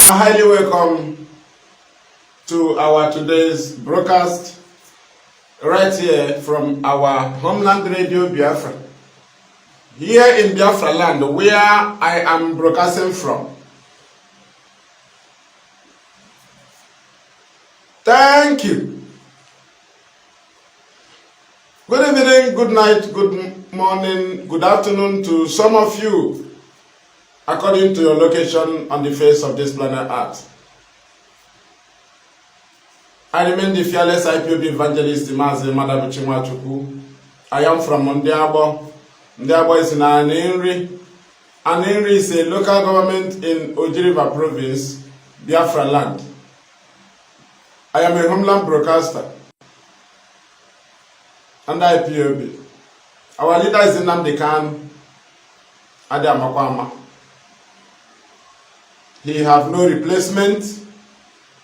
are highly welcome to our today's broadcast right here from our homeland radio Biafra. Here in Biafra land, where I am broadcasting from. Thank you. Good evening, good night, good morning, good afternoon to some of you, according to your location on the face of this planet Earth. I remain the fearless Ipob Evangelist Mazi Maduabuchi. I am from Ndiabo. Ndiabo is in Nnamdi. Nnamdi is a local government in Ojiriba province, Biafra land. I am a homeland broadcaster under Ipob. Our leader is Nnamdi Kanu. He have no replacement.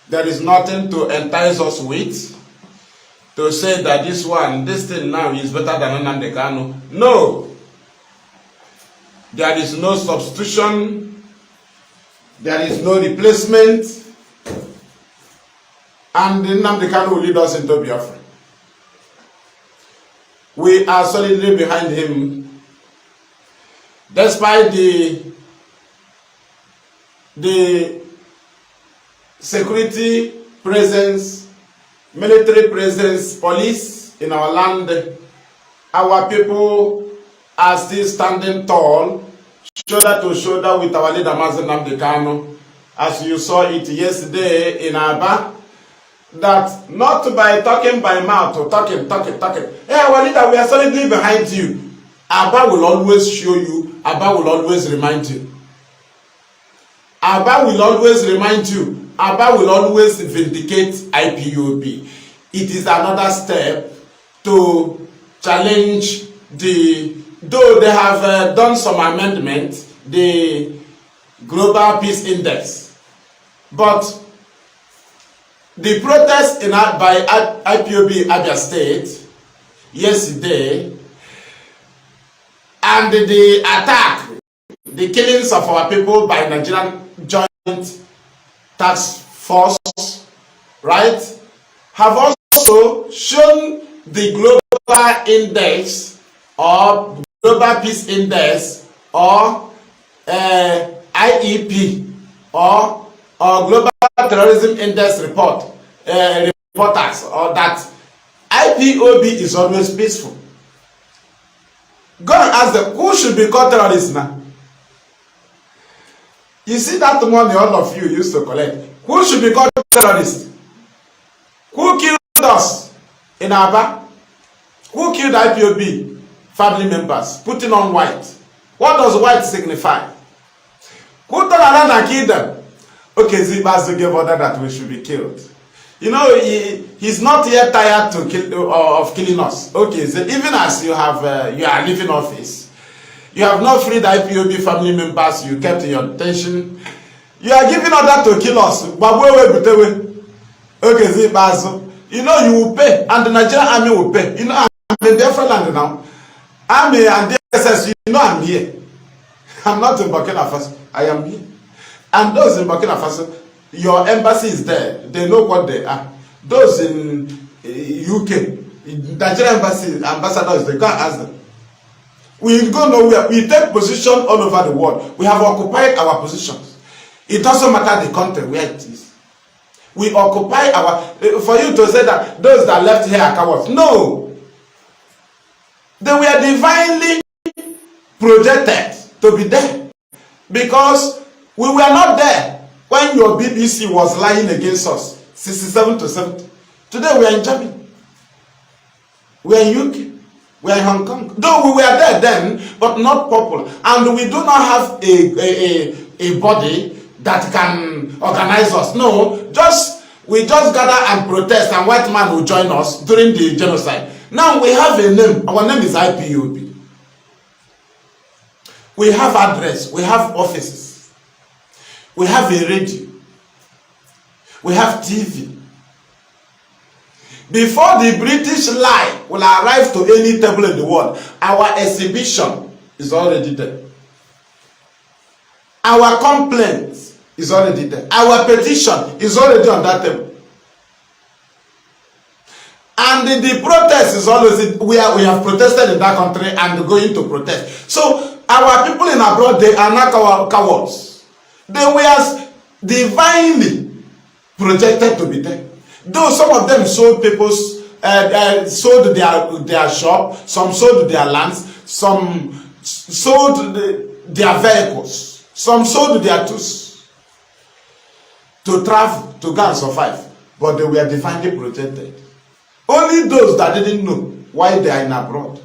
There is nothing to entice us with to say that this thing now is better than Nnamdi Kanu. No. There is no substitution. There is no replacement. And Nnamdi Kanu will lead us into Biafra. We are solidly behind him. Despite the security presence, military presence, police in our land, our people are still standing tall, shoulder to shoulder with our leader Nnamdi Kanu. As you saw it yesterday in Aba, that not by talking by mouth or talking. Hey, our leader, we are solidly behind you. Aba will always show you. Aba will always remind you. Aba will always remind you. Aba will always vindicate Ipob. It is another step to challenge though they have done some amendment, the Global Peace Index. But the protest by Ipob Abia State yesterday and the attack, the killings of our people by Nigerian Joint Task Force, right, have also shown the Global Index or Global Peace Index or IEP or Global Terrorism Index reporters, or that Ipob is always peaceful. Go and ask them, who should be called terrorists now? You see that money all of you used to collect. Who should be called terrorists? Who killed us in Aba? Who killed Ipob family members, putting on white? What does white signify? Who turned around and killed them? Okay, Zibazu gave order that we should be killed. You know, he's not yet tired of killing us. Okay, so even as you are leaving office, you have not freed Ipob family members you kept in your detention. You are giving order to kill us. Okay, Zibazu, you know you will pay, and the Nigerian army will pay. You know, I'm in Biafra land now. Army and DSS, you know I'm here. I'm not in Burkina Faso. I am here. And those in Burkina Faso, your embassy is there. They know what they are. Those in UK, Nigerian embassy, ambassadors, they can't ask them. We go nowhere. We take position all over the world. We have occupied our positions. It doesn't matter the country where it is. We occupy our... For you to say that those that left here are cowards. No. They were divinely projected to be there. Because we were not there when your BBC was lying against us, 67 to 70. Today we are in Germany. We are in UK. We are in Hong Kong. Though we were there then, but not popular. And we do not have a body that can organize us. No, we just gather and protest, and white man will join us during the genocide. Now we have a name. Our name is Ipob. We have address. We have offices. We have a radio. We have TV. Before the British lie will arrive to any table in the world, our exhibition is already there. Our complaints is already there. Our petition is already on that table. And the protest is always where we have protested in that country and going to protest. So our people in abroad, they are not cowards. They were divinely projected to be there. Though some of them sold people's, sold their shop, some sold their lands, some sold their vehicles, some sold their tools to travel, to go and survive. But they were divinely projected. Only those that didn't know why they are in abroad.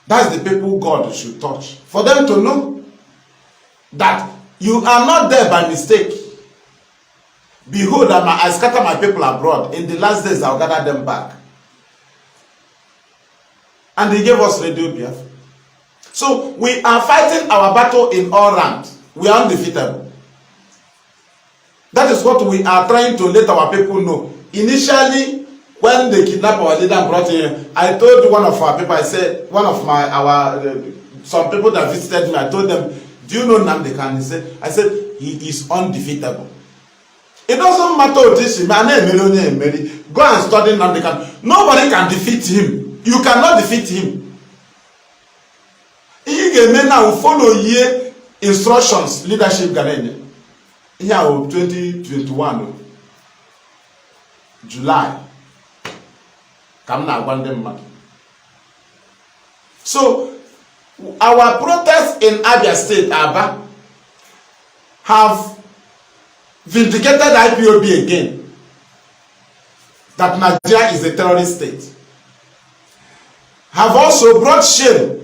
That's the people God should touch. For them to know that you are not there by mistake. Behold, I scatter my people abroad. In the last days, I'll gather them back. And he gave us Radio Biafra. So we are fighting our battle in all ranks. We are undefeatable. That is what we are trying to let our people know. Initially, when they kidnapped our leader and brought him, I told one of our people, I said, some people that visited me, I told them, do you know Nnamdi Kanu? I said, he is undefeatable. It doesn't matter what this man, go and study Nnamdi Kanu. Nobody can defeat him. You cannot defeat him. You can now follow your instructions, leadership Ghanaian. Here, 2021, July. So, our protests in Abia State, Aba, have vindicated IPOB again that Nigeria is a terrorist state. Have also brought shame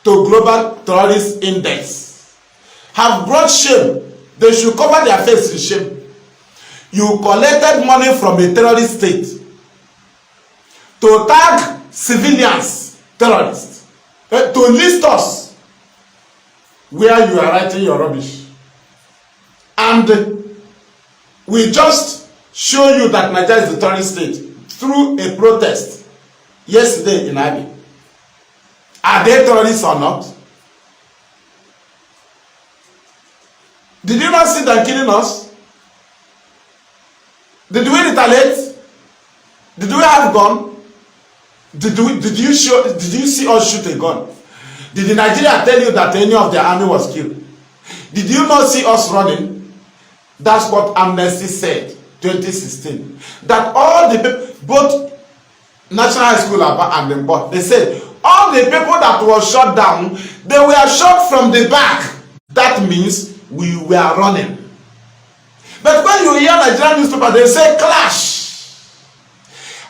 to Global Terrorist Index. Have brought shame. They should cover their face with shame. You collected money from a terrorist state to tag civilians terrorists, to list us where you are writing your rubbish. And we just show you that Nigeria is a terrorist state through a protest yesterday in Abi. Are they terrorists or not? Did you not see them killing us? Did we retaliate? Did we have gun? Did you see us shoot a gun? Did the Nigeria tell you that any of their army was killed? Did you not see us running? That's what Amnesty said, 2016. That all the people, both National High School and the board, they said all the people that were shot down, they were shot from the back. That means we were running. But when you hear Nigerian newspaper, they say clash.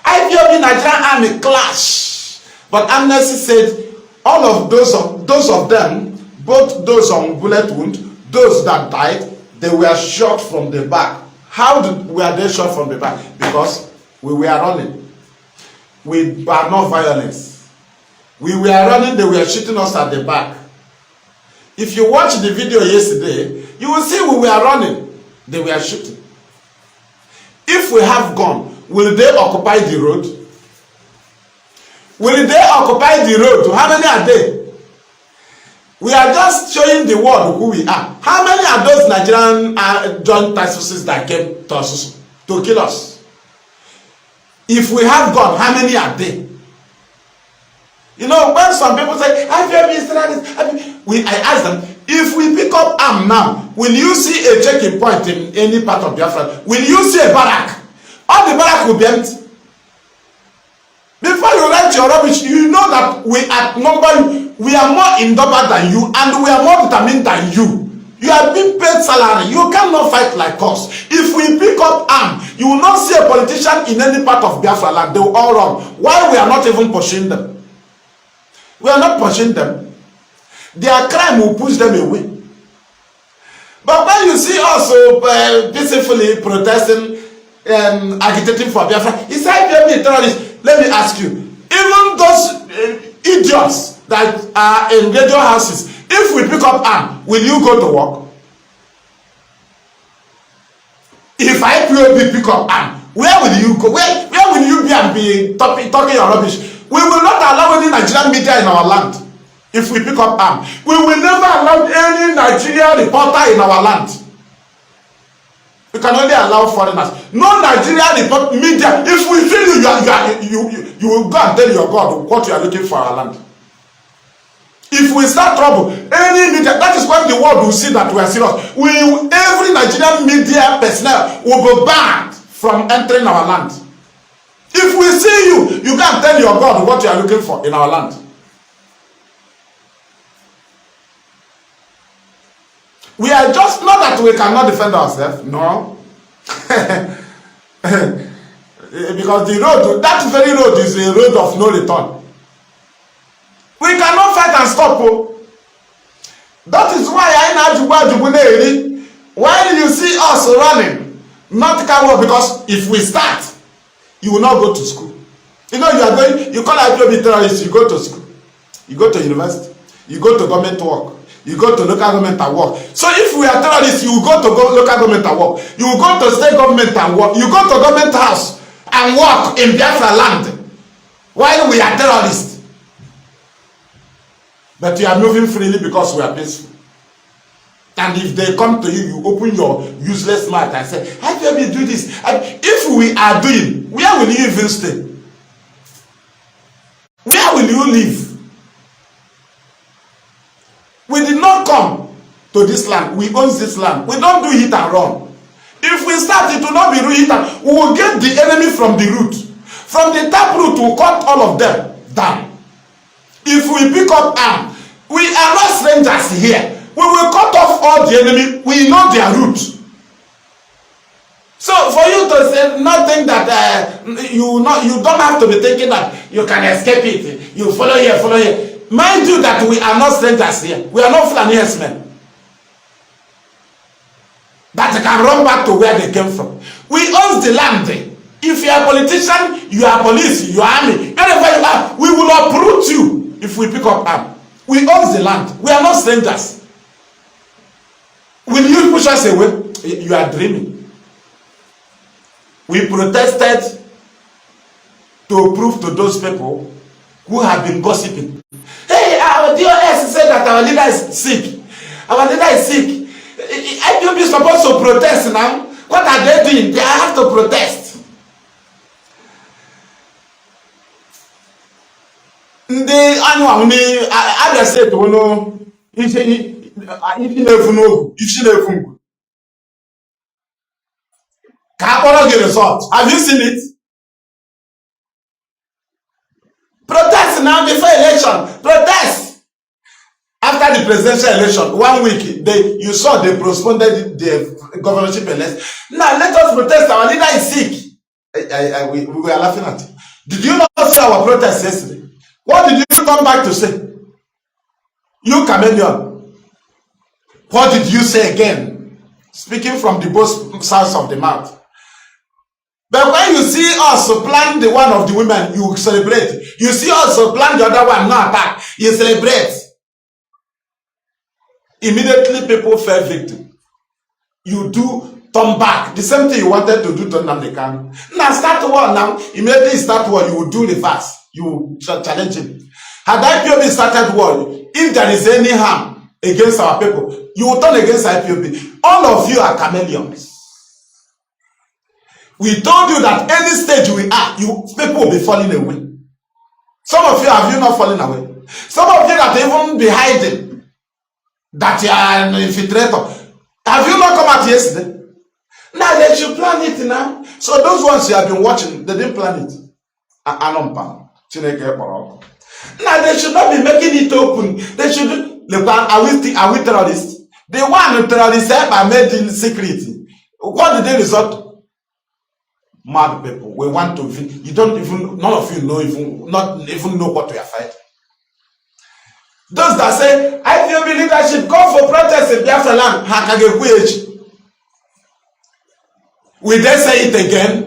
IPOB Nigerian army clash. But Amnesty said all of those of them, both those on bullet wound, those that died, they were shot from the back. How were they shot from the back? Because we were running. We were not violence. We were running, they were shooting us at the back. If you watch the video yesterday, you will see we were running. They were shooting. If we have gun, will they occupy the road? Will they occupy the road? How many are they? We are just showing the world who we are. How many are those Nigerian joint task forces that came to us to kill us? If we have gun, how many are they? You know, when some people say, I ask them, if we pick up arm now, will you see a checking point in any part of Biafra? Will you see a barrack? All the barrack will be empty. Before you write your rubbish, you know that we outnumber, we are more in number than you, and we are more determined than you. You are being paid salary. You cannot fight like us. If we pick up arm, you will not see a politician in any part of Biafra land. They will all run. Why we are not even pushing them? We are not pushing them. Their crime will push them away. But when you see us peacefully protesting, agitating for Biafra, it's IPOB terrorists. Let me ask you, even those idiots that are in radio houses, if we pick up arm, will you go to work? If IPOB pick up arm, where will you go? Where will you be and be talking your rubbish? We will not allow any Nigerian media in our land. if we pick up arms. We will never allow any Nigerian reporter in our land. We can only allow foreigners. No Nigerian report media. If we feel you will go and tell your God what you are looking for our land. If we start trouble, any media, that is when the world will see that we are serious. Every Nigerian media personnel will be banned from entering our land. If we see you, you can't tell your God what you are looking for in our land. We are just not that we cannot defend ourselves, no. Because the road, that very road is a road of no return. We cannot fight and stop. Oh. That is why while you see us running, not can because if we start, you will not go to school. You know, you call Ipob terrorists, you go to school, you go to university, you go to government work, you go to local government and work. So if we are terrorists, you will go to local government and work, you will go to state government and work, you go to government house and work in Biafra land while we are terrorists. But you are moving freely because we are peaceful. And if they come to you, you open your useless mouth and say, how can we do this? And if we are doing, where will you even stay? Where will you live? We did not come to this land. We own this land. We don't do hit and run. If we start, it will not be hit and we will get the enemy from the root. From the tap root, we will cut all of them down. If we pick up arms, we are not strangers here. We will cut off all the enemy. We know their root. So for you to say nothing that you don't have to be thinking that you can escape it. You follow here, follow here. Mind you that we are not strangers here. We are not Flanniers men that can run back to where they came from. We own the land. If you are a politician, you are police, you are army, wherever you are, we will uproot you. If we pick up arms, we own the land. We are not strangers. Will you push us away? You are dreaming. We protested to prove to those people who have been gossiping. Hey, our DOS said that our leader is sick. Our leader is sick. IPOB is supposed to protest now. What are they doing? They have to protest. Ndị anụ abịa set wono ifi na-efu n'ogu ifi na-efu ngwu ka akpọrọ gị result. Have you seen it? Protest now before election. Protest after the presidential election. 1 week you saw they postponed the governorship election. Now let us protest. Our leader is sick. We were laughing at it. Did you not see our protest yesterday? What did you come back to say? You chameleon. What did you say again? Speaking from the both sides of the mouth. But when you see us plan the one of the women, you celebrate. You see us plan the other one, no attack. You celebrate. Immediately people fell victim. You do turn back. The same thing you wanted to do to Nnamdi Kanu. Now start war now. Immediately start war, you will do reverse. You challenge him. Had IPOB started war, if there is any harm against our people, you will turn against IPOB. All of you are chameleons. We told you that any stage we are, people will be falling away. Some of you, have you not fallen away? Some of you that even be hiding, that you are an infiltrator. Have you not come out yesterday? Now they should plan it now. So those ones you have been watching, they didn't plan it. Now they should not be making it open. They should. Are we terrorists? The one terrorists are made in secret. What did they result? Mad people. We want to. You don't even. None of you know not even know what we are fighting. Those that say IPOB leadership go for protest in Biafra land. Will they say it again?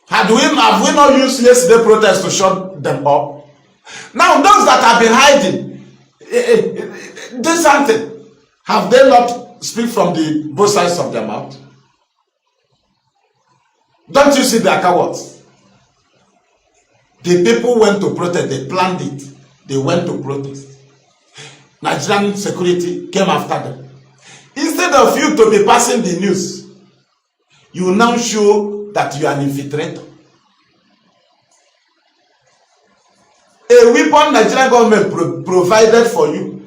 Have we not used yesterday protest to shut them up? Now those that have been hiding, do something. Have they not speak from the both sides of their mouth? Don't you see their cowards? The people went to protest. They planned it. They went to protest. Nigerian security came after them. Instead of you to be passing the news, you now show that you are an infiltrator. A weapon Nigerian government provided for you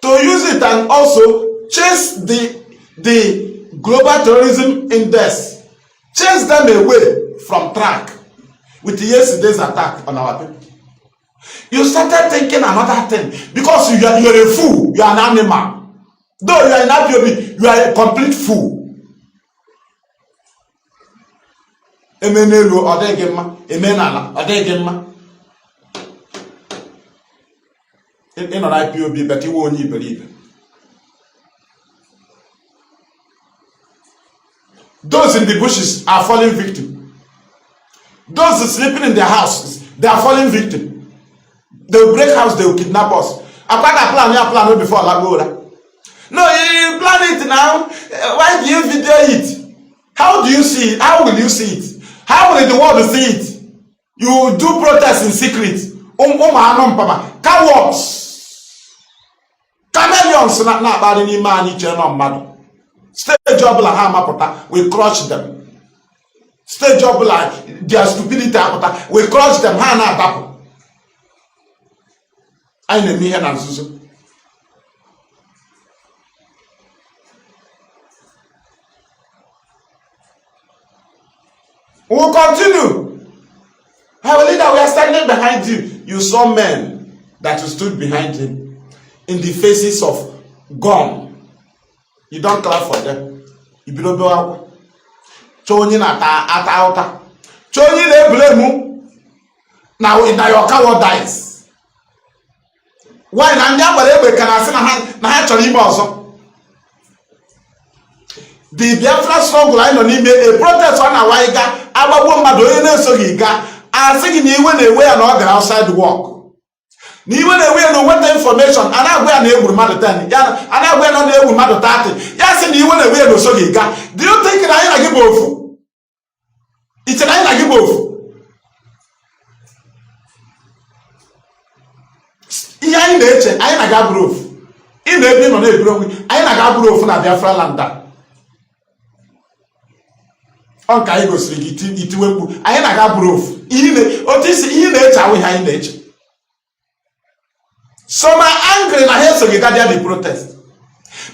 to use it and also chase the global terrorism index, chase them away from track with yesterday's attack on our people. You started thinking another thing because you're a fool, you are an animal. Though you are in IPOB, you are a complete fool. Emenelu odegema, emenala odegema. In an IPOB, but you won't believe it. Those in the bushes are falling victim. Those sleeping in their houses, they are falling victim. They will break house, they will kidnap us. Plan before Lagora. No, you plan it now. Why do you video it? How do you see it? How will you see it? How will the world see it? You do protests in secret. Cowards. Chameleons na bari ni mani cheno mmadu. Stage job la ha mapota, we crush them. Stage job la their stupidity apota, we crush them ha na adapu. Aina mi he na nzuzo. We will continue. Our leader, we are standing behind you. You saw men that stood behind him in the faces of gun. You don't clap for them. You don't know. Choni na ata. Choni they blame you. Now your coward dies. Why na nya bare can I say na chori mo oso. The Biafra struggle I know a protest on a waiga. Ababu mmadụ onye na-esoghị ga asị gị na iwe na-ewe ya na ọ gara outside work. Na iwe na-ewe ya na nweta information a na-agwa ya na egburu mmadụ 10 ya a na-agwa ya na egburu mmadụ 30 ya sị na iwe na-ewe ya na osoghị ga. Do you think na anyị na gị bụ ofu? Iche na anyị na gị bụ ofu? Ihe anyị na-eche anyị na ga bụrụ ofu. Ị na-ebi nọ na-ebiri onwe anyị na ga bụrụ ofu na Biafra land a. On ka anyị gosiri gị itiwekwu anyị na-aga bụrụ ofu otu isi ihe na-eche awụ ihe anyị na-eche. So ma angry na ha esoghị gadia the protest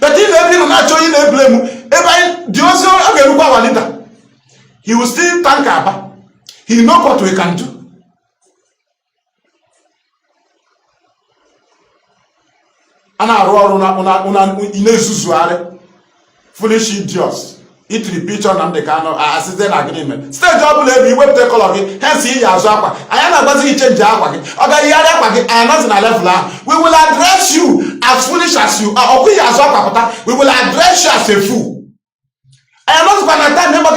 but ị na-ebi nọ na-achọ onye na-ebule m ebe anyị dị ozi ọ ga-erukwa our leader. He will still thank Aba. He know what we can do. A na-arụ ọrụ na na-ezuzugharị foolish idiots. It repeat on Nnamdi Kanu as an agreement. Stage job level, web take all of it. Hence, he has aqua. I am not going to change aqua. Okay, I am not in a level. We will address you as foolish as you are. Okay, as aqua. We will address you as a fool. I am not going to tell you we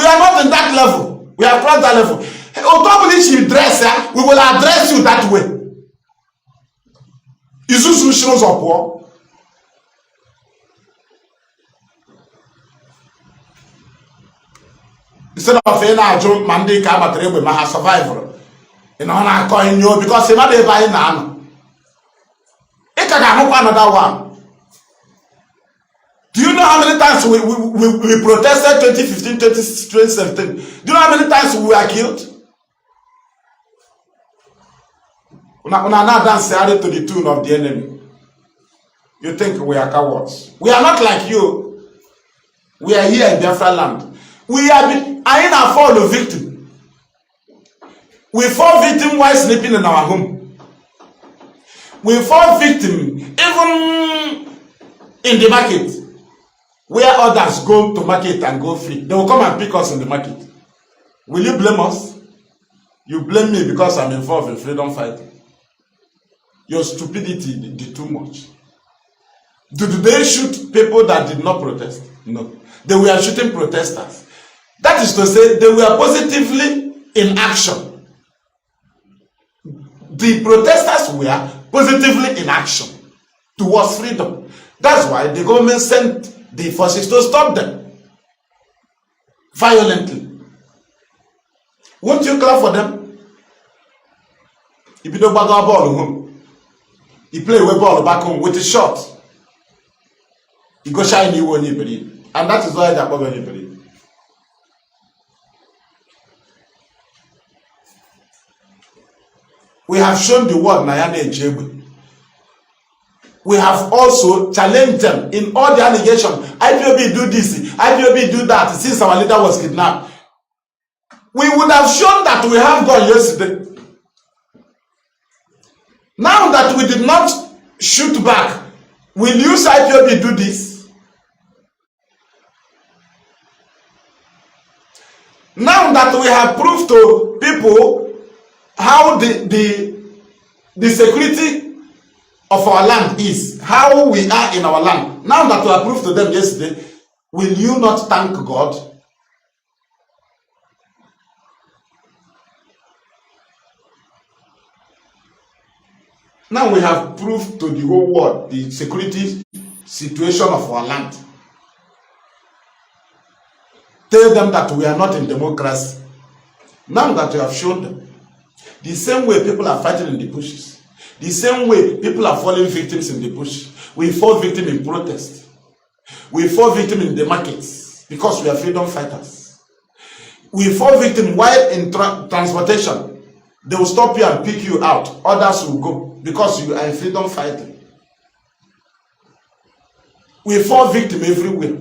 are not in that level. We are across that level. Automatically, dress, we will address you that way. Isusu shows up war. Instead of saying I jump Monday come at the with my survivor. You know, I'm calling you because you're not there by now. It can have another one. Do you know how many times we protested 2015, 2017? Do you know how many times we were killed? We are not dancing to the tune of the enemy. You think we are cowards? We are not like you. We are here in Biafra land. We have been I fall victim. We fall victim while sleeping in our home. We fall victim even in the market where others go to market and go free. They will come and pick us in the market. Will you blame us? You blame me because I'm involved in freedom fighting. Your stupidity did too much. Did they shoot people that did not protest? No. They were shooting protesters. That is to say, they were positively in action. The protesters were positively in action towards freedom. That's why the government sent the forces to stop them violently. Won't you clap for them? If you don't bag our ball home, you play with ball back home with a shot. You go shine you when you believe. And that is why they're when you believe. We have shown the world Nayane and Jebu. We have also challenged them in all the allegations. IPOB do this, IPOB do that, since our leader was kidnapped. We would have shown that we have gone yesterday. Now that we did not shoot back, will you IPOB do this? Now that we have proved to people how the security of our land is, how we are in our land. Now that we have proved to them yesterday, will you not thank God? Now we have proved to the whole world the security situation of our land. Tell them that we are not in democracy. Now that we have shown them, the same way people are fighting in the bushes, the same way people are falling victims in the bush. We fall victim in protest. We fall victim in the markets because we are freedom fighters. We fall victim while in transportation. They will stop you and pick you out. Others will go because you are in freedom fighting. We fall victim everywhere.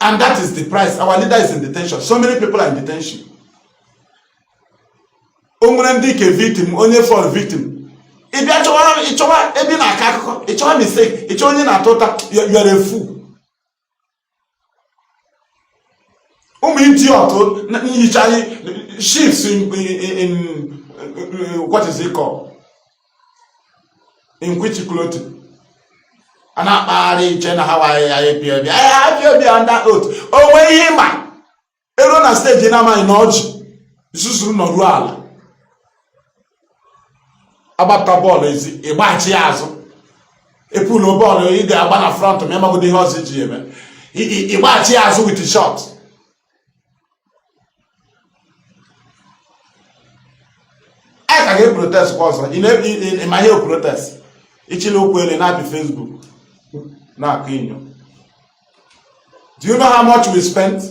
And that is the price. Our leader is in detention. So many people are in detention. Omurendike victim, only for victim. If you are a mistake, it's only a total, you are a fool. Shifts in what is it called? In which clothing? And I China how I appear under oath. Oh, when you man, everyone stage in Nama in Oji. This is not real. About the ball is a match yazo. A pull no ball, you get a banner front of member with the horse. He match yazo with the shot. I can get protest also. In my heel protest. It's a local in happy Facebook. Now, do you know how much we spent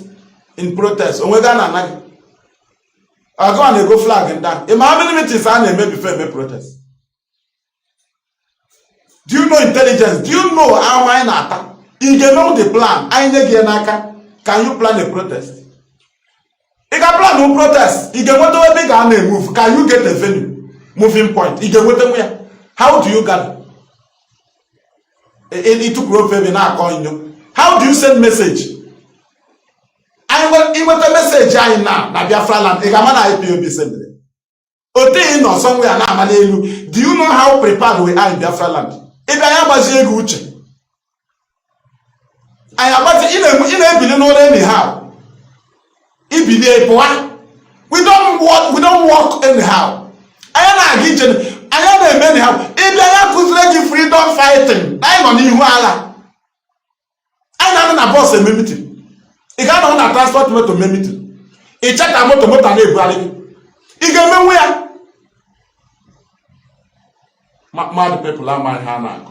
in protest? I'll go and go flag and down. How many meetings I made before I protest? Do you know intelligence? Do you know how I attack? If you know the plan, can you plan a protest? If you plan a protest, if you want to big and move, can you get a venue? Moving point. If you want to where? How do you gather? It took rope now calling you. How do you send message? I want a message now. Na Biafra land. Egamana IPOB send it. Ote no somewhere na Malelu. Do you know how prepared we are in Biafra land? If I am bazi eguche. I am bazi in no anyhow. If be we don't walk anyhow. I am a kitchen. I am a man how. If I am ready freedom fighting, I am on you ala. I am na boss a meeting. If I don't transport motor meeting. If check a motor na ebuali. If you me where? Mad people are my hand.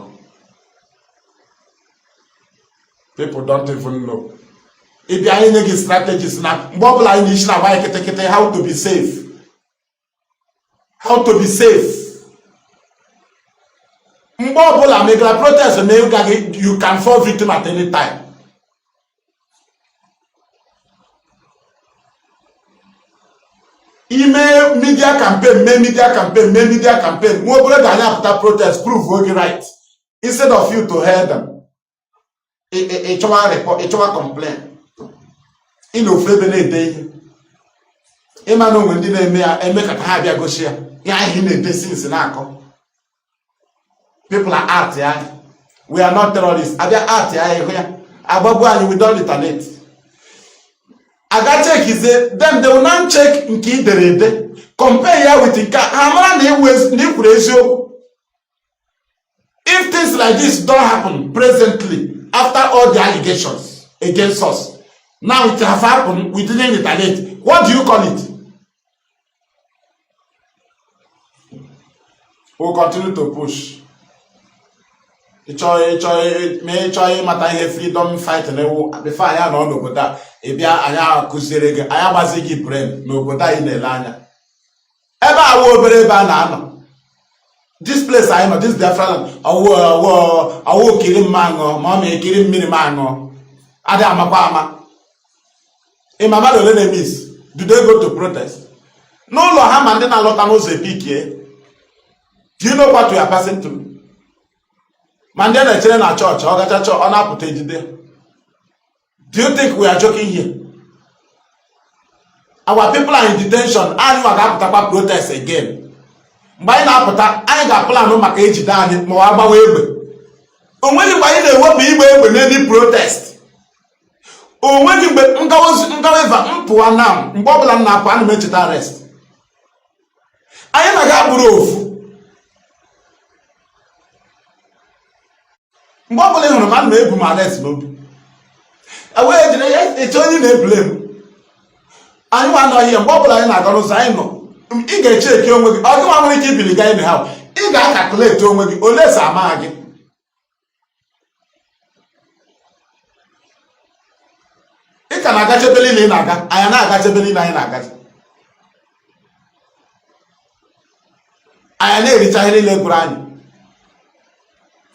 People don't even know. If you are in a strategies now, how to be safe. How to be safe. Mbobola make a protest and you can fall victim at any time. Email media campaign, media campaign. Mbobola Ghana after protest prove working right. Instead of you to hear them. It's a complaint. In no favor day. Emmanuel when did make a habia go share. Yeah, he need this since now. People are out here. We are not terrorists. Are they out here? Ababu, we don't retaliate. I got check is then they will not check in key the compare here with the car. If things like this don't happen presently, after all the allegations against us, Now it has happened, we didn't retaliate. What do you call it? We'll continue to push. Ịchọ ịmata ihe freedom fight na-ewu before anyị nọ n'obodo a ịbịa anyị akụziri gị anyị agbazi gị brain n'obodo anyị na-ele anya ebe a wụ obere ebe a na-anọ this place anyị nọ this Biafra ọwụ okiri mma aṅụ ma ọ ma ekiri mmiri ma aṅụ adị amakwa ama ịma mmadụ ole na-emis do they go to protest n'ụlọ ha ma ndị na-alọta n'ụzọ epikie do you know what we are passing through? Ma ndị na-echere na chọọchị ọ gacha chọọ ọ na-apụta ejide. Do you think we are joking here? Our people are in detention. Anyị ga-apụtakwa protest again. Mgbe anyị na-apụta anyị ga-aplanụ maka ejide anyị ma ọ agbawa egbe. O nweghị mgbe anyị na-ewepụ igbe egbe n'edi protest. O nweghị mgbe ngawa mpụwa na mgbe ọbụla m na-apụ ana m echeta arrest. Anyị na-aga bụrụ ofu. Mgbe ọbụla ị hụrụ ma na ebu m arrest n'obi ewee jiri eche onye na-ebule m anyị nwa anọghị ihe mgbe ọbụla anyị na-aga n'ụzọ anyị nọ ị ga-eche eke onwe gị ọ gị nwa nwere ike ibili gaa ime ha ị ga-akakuleti onwe gị ole so ama gị ị ka na-agachebele ile ị na-aga anyị na-agachebele ile anyị na-agacha anyị na-ericha ihe niile gwụrụ anyị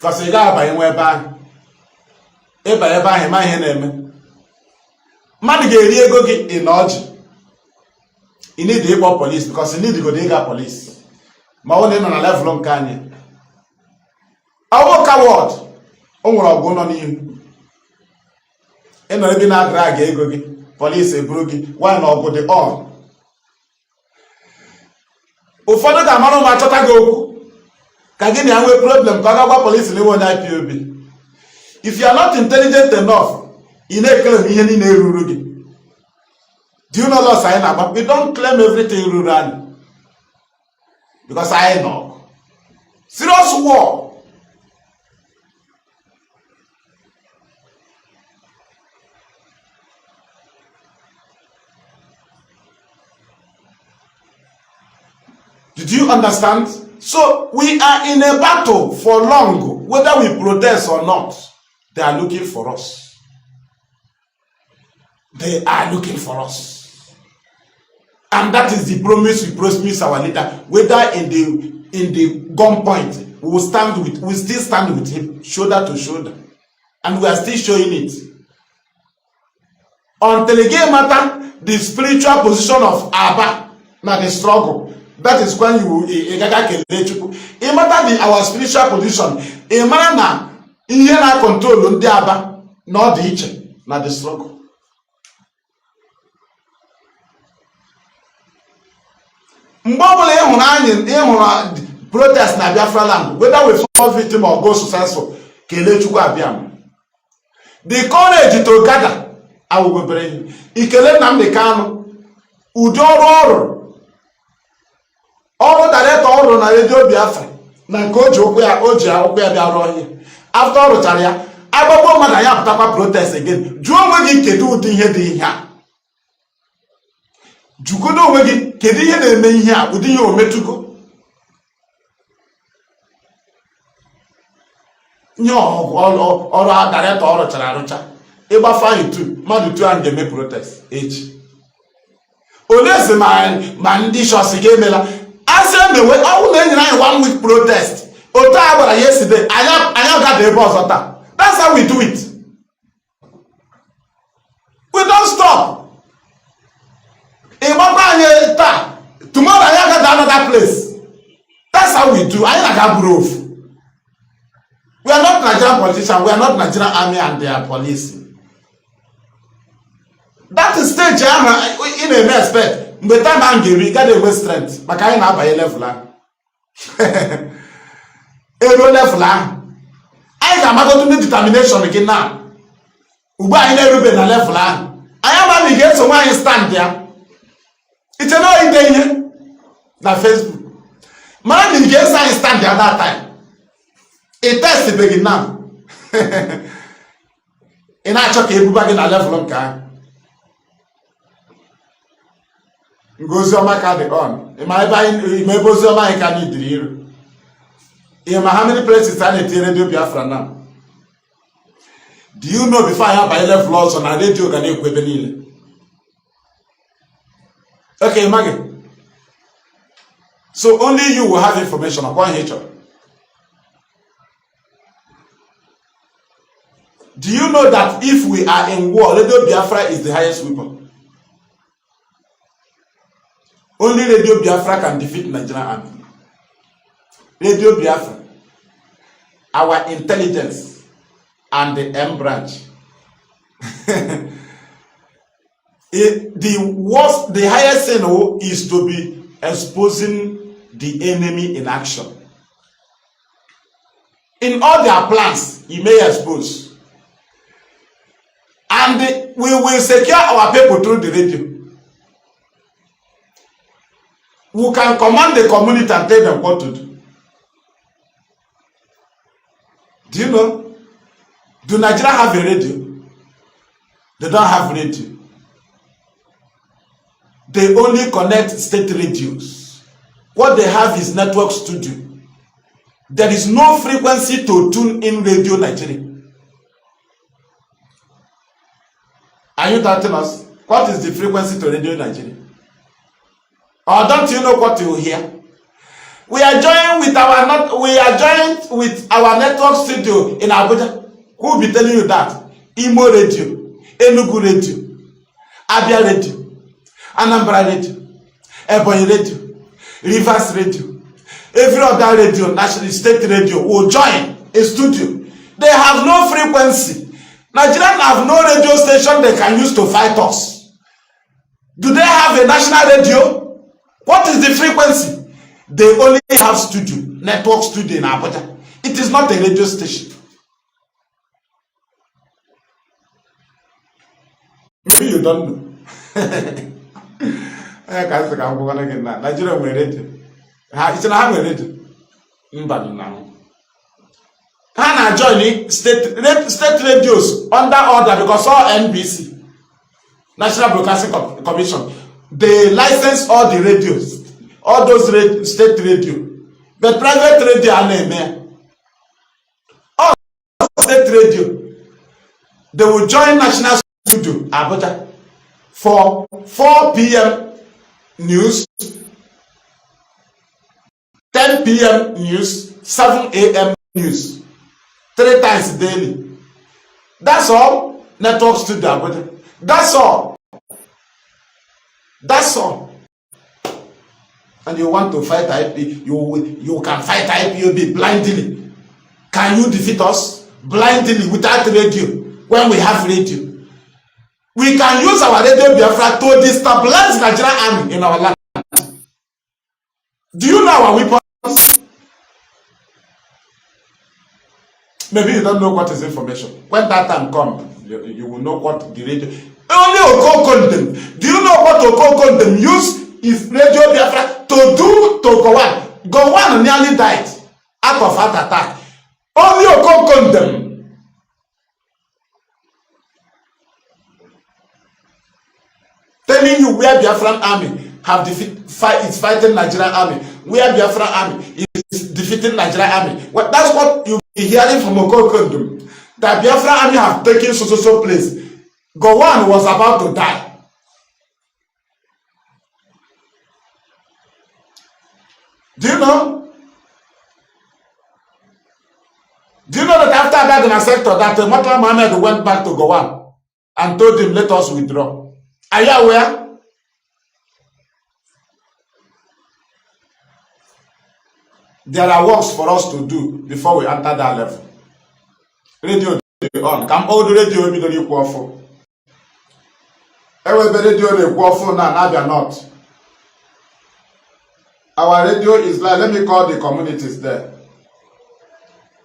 kasi ị ga-abanye nwa ebe ahụ ịba ebe ahụ ma ihe na-eme mmadụ ga-eri ego gị ị na ọjị ị need ịkpọ polisi because ị need godo ịga polisi ma ọ na ị nọ na level nke anyị ọwụ kawọd o nwere ọgwụ nọ n'ihu ị nọ ebe na-adịra aga ego gị polisi eburu gị nwaanyị na ọgwụ dị on ụfọdụ ga-amara ụmụ achọta gị okwu ka gị na ya nwee problem ka ọ ga-agwa polisi na iwe onye IPOB. If you are not intelligent enough ị na-ekele m ihe niile ruru gị. Do you know loss anyị na-agba? We don't claim everything ruru anyị because anyị nọ serious war. Did you understand? So we are in a battle for long, whether we protest or not. They are looking for us. They are looking for us. And that is the promise we promise our leader. Whether in the gunpoint, we still stand with him, shoulder to shoulder. And we are still showing it. Until again matter the spiritual position of Abba, not the struggle. That is when you matter our spiritual position. A man na ihe na control ndị Aba na ọ dị iche na the struggle. Mgbe ọbụla ịhụrụ protest na Biafra land, whether we fall victim or go successful, kelee Chukwu abịam. The courage to gather awụgobere ikele Nnamdi Kanu ụdị ọrụ director ọrụ na redio Biafra na nke o ji akwụkwọ ya bịa rụọ ihe after ọ rụchara ya agbagbo mmadụ ya pụtakwa protest again. Jụọ onwe gị kedu ụdị ihe dị ihe a, jụgodo onwe gị kedu ihe na-eme ihe a, ụdị ihe ometugo nye ọrụ director ọ rụchara arụcha ịgbafa anyị tu mmadụ tu ahụ ga-eme protest echi. Olezi ma ndị shọsi ga-emela asị emewe ọwụ na enyere anyị 1 week protest otu a gbara yesterday anyị gada ebe ọzọ taa. That's how we do it. We don't stop. Ịgbakwa anyị taa tomorrow anyị gada another place. That's how we do. Anyị na-aga buru ofu. We are not Nigerian politicians. We are not Nigerian army and their police. That is stage ahụ ị na-eme expect mgbe time ahụ ga-eri gada enwe strength maka anyị na-abanye level ahụ. Eruo level ahụ anyị ga-amagodo ndị determination gị na ugbu anyị na-erube na level ahụ anyị amaghị ga-eso nwaanyị stand ya iche na ide ihe na Facebook mara na ị ga-eso anyị stand ya that time ị testbeghị na ị na-achọ ka ebuba gị na level nke ahụ Ngozioma carry on. Ngozioma I can need how many places are there radio Biafra now? Do you know before I have I left laws on a radio can you okay, Maggie. So only you will have information upon nature. Do you know that if we are in war, Radio Biafra is the highest weapon? Only Radio Biafra can defeat Nigerian army. Radio Biafra, our intelligence, and the M branch. The highest thing is to be exposing the enemy in action. In all their plans, you may expose. And we will secure our people through the radio. We can command the community and tell them what to do. Do you know? Do Nigeria have a radio? They don't have radio. They only connect state radios. What they have is network studio. There is no frequency to tune in Radio Nigeria. Are you doubting us? What is the frequency to Radio Nigeria? Or don't you know what you hear? We are joined with our network studio in Abuja. Who will be telling you that? Imo Radio, Enugu Radio, Abia Radio, Anambra Radio, Ebonyi Radio, Rivers Radio, every other radio, national state radio will join a studio. They have no frequency. Nigerians have no radio station they can use to fight us. Do they have a national radio? What is the frequency? They only have studio, network studio in Abuja. It is not a radio station. Maybe you don't know. Nigeria will radio. It's not a radio. Hana joining state radios under order because all NBC, National Broadcasting Commission, they license all the radios, all those state radio, but private radio are named. All state radio, they will join National Studio Abuja for 4 p.m. news, 10 p.m. news, 7 a.m. news. 3 times daily. That's all. Network studio Abuja. That's all. That's all. And you want to fight IP, you can fight IPOB blindly. Can you defeat us blindly without radio when we have radio? We can use our radio Biafra to destabilize the Nigerian army in our land. Do you know our weapons? Maybe you don't know what is information. When that time comes, you will know what the radio. Only Okokondem. Do you know what Okokondem use is radio Biafra to do to Gowon? Gowon nearly died out of heart attack. Only Okokondem. Telling you where Biafran army have is fighting Nigerian army. Where Biafran army is defeating Nigerian army. Well, that's what you be hearing from Okokondem. That Biafran army have taken so place. Gowon was about to die. Do you know? Do you know that after that in a sector that Murtala Mohammed went back to Gowon and told him, let us withdraw? Are you aware? There are works for us to do before we enter that level. Radio on. Come all the radio we don't equal for. Every radio they equal for now they are not. Our radio is like, let me call the communities there.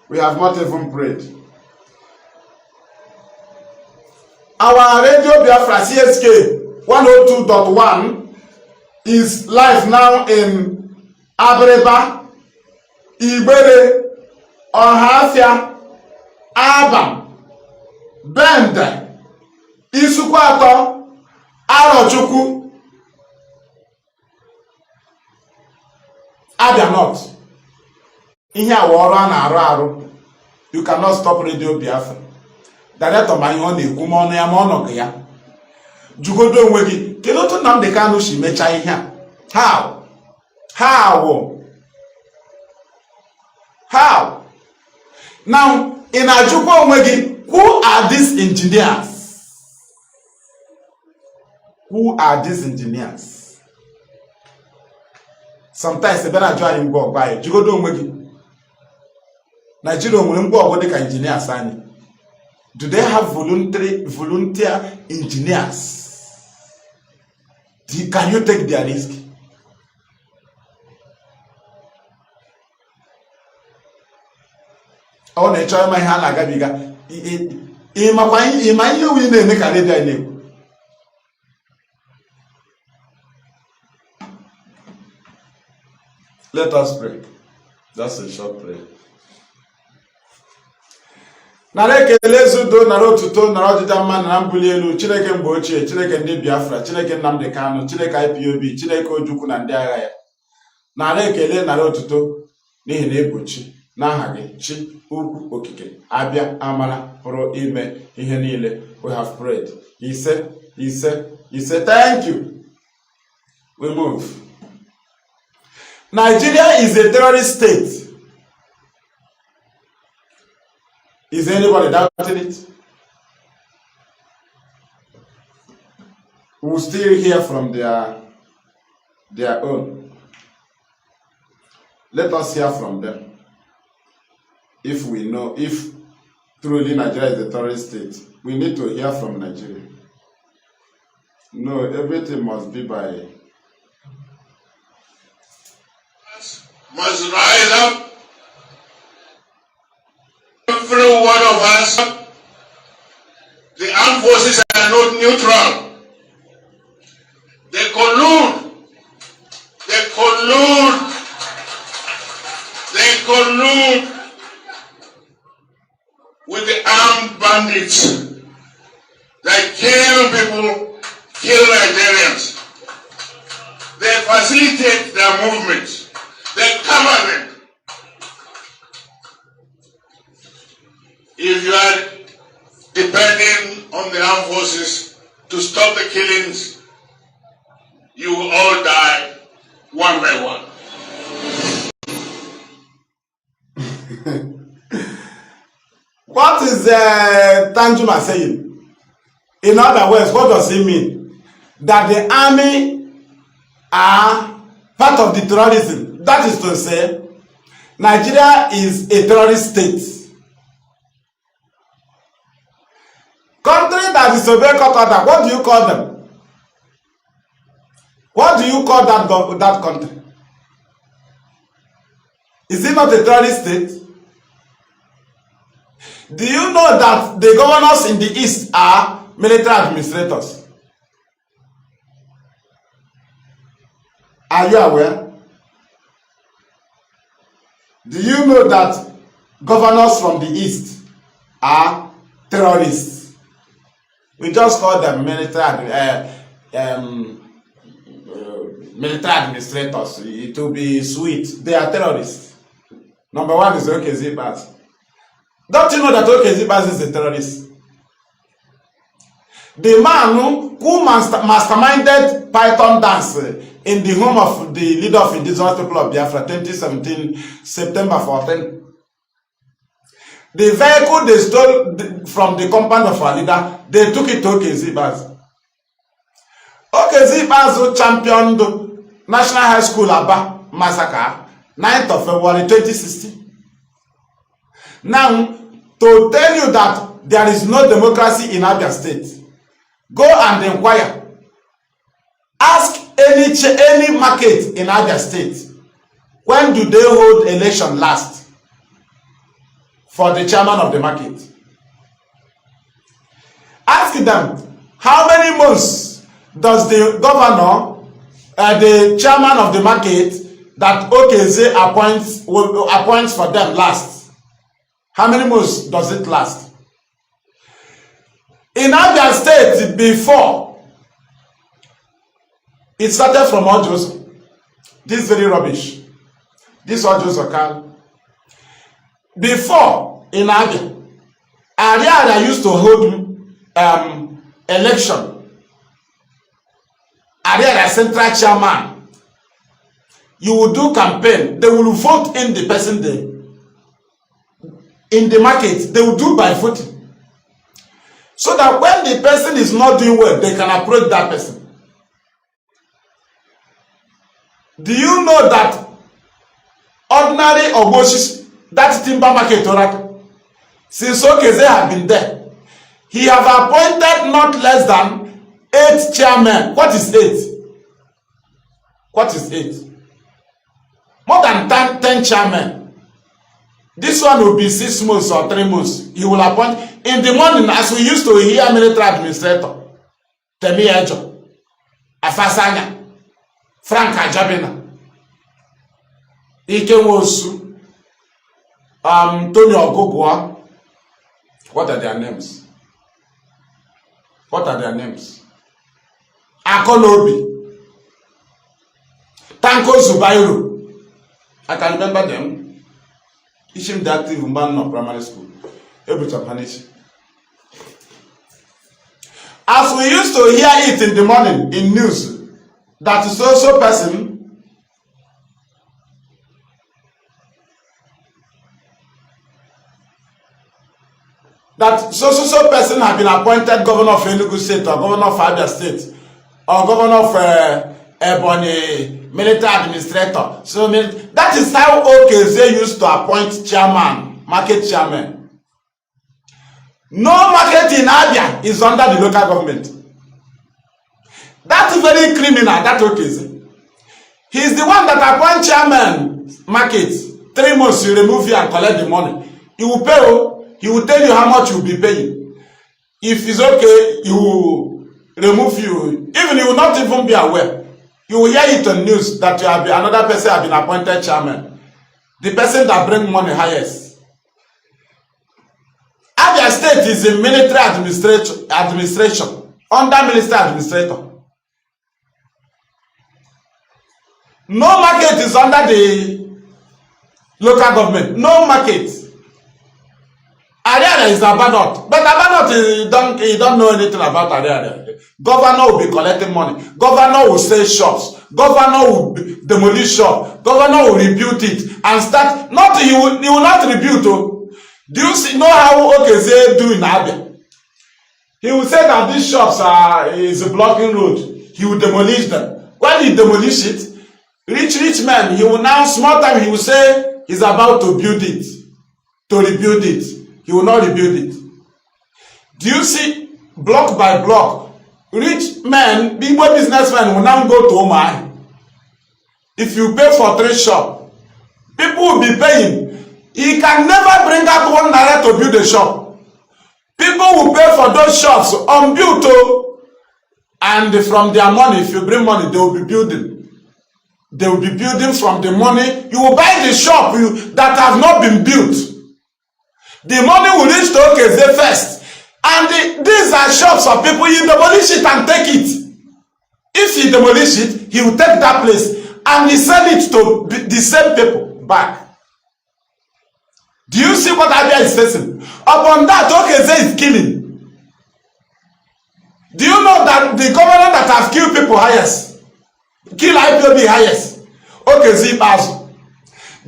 We have not even prayed. Our radio Biafra CSK 102.1 is live now in Abreba, Ibere, Ohafia, Abam, Bende, Isukwato, Arochukwu, Abia North. In here, aru. You cannot stop Radio Biafra. Director my own woman ya ya. Jugodo nwegi. Keloto Nnamdi Kanu shi mecha ihe. How? How? Now, in Ajukwu onwegi, who are these engineers? Who are these engineers? Sometimes they better join him go by. Jugodo onwegi. Nigeria nwere ngwa ọgụ dịka engineers anyị. Do they have volunteer engineers? Can you take their risk? Ọ na-echọ ịma ihe a na-agabiga. Ịma ihe uwe na-eme ka redio anyị na-ekwu. Let us pray. Just a short prayer. Nara ekele zudo, nara otuto, nara ọdịda mma, nara mbuli elu, Chineke mgbe ochie, Chineke ndị Biafra, Chineke Nnamdi Kanu, Chineke Ipob, Chineke Ojukwu na ndị agha ya. Nara ekele, nara otuto, n'ihi na egbochi n'aha gị, Chi ukwu okike, abịa amara pụrụ ime ihe niile. We have prayed. Ise. Thank you. We move. Nigeria is a terrorist state. Is anybody doubting it? We'll still hear from their own. Let us hear from them. If we know, if truly Nigeria is a terrorist state, we need to hear from Nigeria. No, everything must be by... Must rise up. Every one of us, the armed forces are not neutral. They collude with the armed bandits that kill people, kill Nigerians. They facilitate their movements. They cover them. If you are depending on the armed forces to stop the killings, you will all die one by one. What is Tanjuma saying? In other words, what does it mean? That the army are part of the terrorism. That is to say, Nigeria is a terrorist state. Country that disobey court order, what do you call them? What do you call that country? Is it not a terrorist state? Do you know that the governors in the East are military administrators? Are you aware? Do you know that governors from the East are terrorists? We just call them military administrators. It will be sweet. They are terrorists. Number one is Okezibas. Don't you know that Okezibas is a terrorist? The man who masterminded Python dance in the home of the leader of indigenous people of Biafra, 2017, September 14. The vehicle they stole from the compound of our leader, they took it to Okezibas. Okezibas championed National High School Aba massacre, 9th of February 2016. Now, to tell you that there is no democracy in Abia State, go and inquire. Ask any market in Abia State, when do they hold election last for the chairman of the market? Ask them, how many months does the governor, the chairman of the market that Okeze appoints for them last? How many months does it last? In Abia State, before, it started from Ojos. This is very rubbish. This was Joseph Kanu. Before, in Abia, Ariara used to hold election. Ariara Central Chairman. You will do campaign. They will vote in the person there. In the market, they will do by voting. So that when the person is not doing well, they can approach that person. Do you know that ordinary Oboshis, that timber market oracle, since Okeze have been there, he have appointed not less than 8 chairmen. What is 8? What is 8? More than 10 chairmen. This one will be 6 months or 3 months. He will appoint in the morning, as we used to hear military administrator, Temi Ejo, Afasanya, Frank Ajabina, Ike Wosu, Tony Ogugwa. What are their names? What are their names? Akolobi, Tanko Zubairu. I can remember them. Ishim the active man of primary school. Able to punish. As we used to hear it in the morning in news, that so person that so person have been appointed governor of Enugu State or governor of Abia State or governor of Ebonyi military administrator. So that is how Okeze used to appoint chairman, market chairman. No market in Abia is under the local government. That's very criminal, that Okeze. He is the one that appoints chairman market. 3 months you remove you and collect the money. He will pay. He will tell you how much you will be paying. If it's okay, he will remove you. Even you will not even be aware. You will hear it on news that you have been, another person has been appointed chairman. The person that brings money highest. Abia State is a military administration under military administrator. No market is under the local government. No market. Ariara is Abanot, but Abanot he don't know anything about Ariara. Governor will be collecting money. Governor will sell shops. Governor will demolish shop. Governor will rebuild it and start. Not he will not rebuild. Oh. Do you know how Okeze do in Abia? He will say that these shops is blocking road. He will demolish them. When he demolish it, rich man, he will now small time he will say he's about to build it, to rebuild it. He will not rebuild it. Do you see block by block? Rich men, big boy businessmen will now go to Omai. If you pay for 3 shops, people will be paying. He can never bring out 1 naira to build a shop. People will pay for those shops unbuilt, and from their money, if you bring money, they will be building. They will be building from the money. You will buy the shop that have not been built. The money will reach to Okeze first. And these are shops of people. You demolish it and take it. If he demolish it, he will take that place and he sell it to the same people back. Do you see what Abia is facing? Upon that, Okeze is killing. Do you know that the governor that have killed people highest, kill Ipob highest, Okeze Mazi?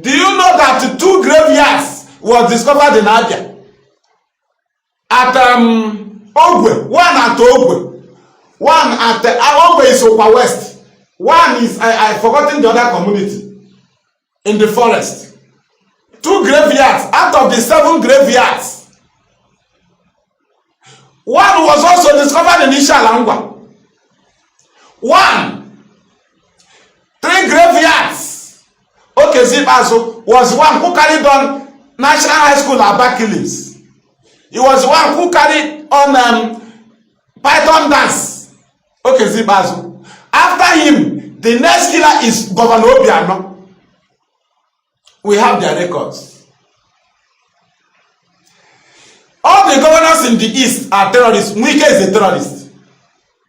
Do you know that 2 graveyards was discovered in Abia? At Ogwe, one at Ogwe, one at Ogwe is Okwa West, one is I forgotten the other community in the forest. 2 graveyards out of the 7 graveyards. One was also discovered in Ishalangwa. 3 graveyards. Okeze Mazi was one who carried on National High School Aba killings. He was one who carried on Python dance. Okeze Mazi. After him, the next killer is Governor Obiano. We have their records. All the governors in the east are terrorists. Mwike is a terrorist.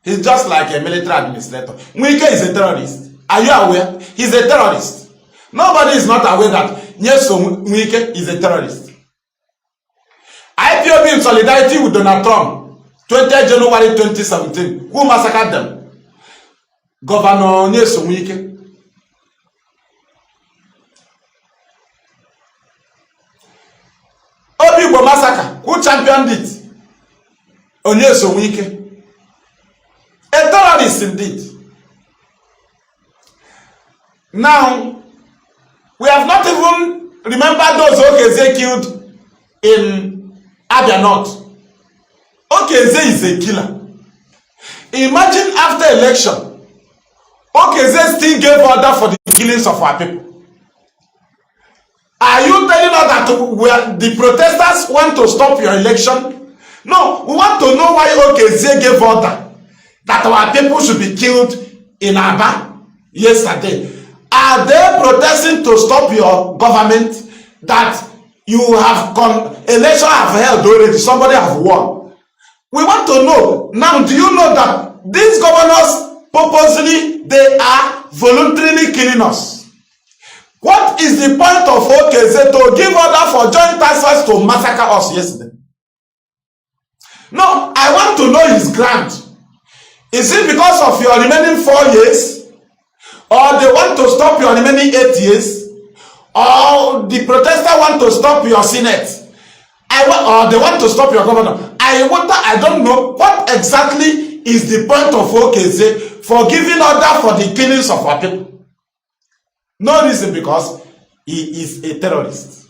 He's just like a military administrator. Mwike is a terrorist. Are you aware? He's a terrorist. Nobody is not aware that Nyesom Wike is a terrorist. IPOB in solidarity with Donald Trump, 20th January 2017. Who massacred them? Governor Nyesom Wike. Obibo massacre. Who championed it? Nyesom Wike. A terrorist indeed. Now, we have not even remembered those Okeze killed in Abia North. Okeze is a killer. Imagine after election, Okeze still gave order for the killings of our people. Are you telling us that the protesters want to stop your election? No, we want to know why Okeze gave order that our people should be killed in Aba yesterday. Are they protesting to stop your government that you have election have held already, somebody have won? We want to know. Now, do you know that these governors purposely, they are voluntarily killing us? What is the point of Okeze to give order for joint task force to massacre us yesterday? No, I want to know his ground. Is it because of your remaining 4 years? Or they want to stop your remaining 8 years? Or the protester want to stop your Senate? Or they want to stop your governor? I don't know what exactly is the point of Okeze for giving order for the killings of our people. No reason, because he is a terrorist.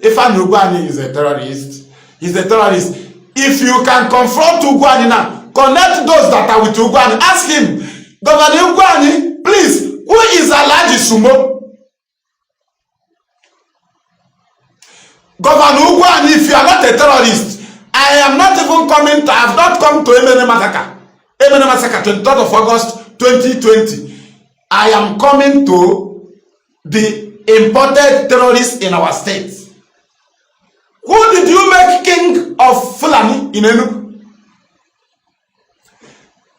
If an Ugwani is a terrorist, he's a terrorist. If you can confront Ugwani now, connect those that are with Ugwani, ask him, Governor Ugwani, please, who is Alhaji Sumo? Governor Ugwani, if you are not a terrorist, I am not even coming to, I have not come to Emene Massacre. Emene Massacre, 23rd of August 2020. I am coming to the imported terrorists in our state. Who did you make king of Fulani in Enugu?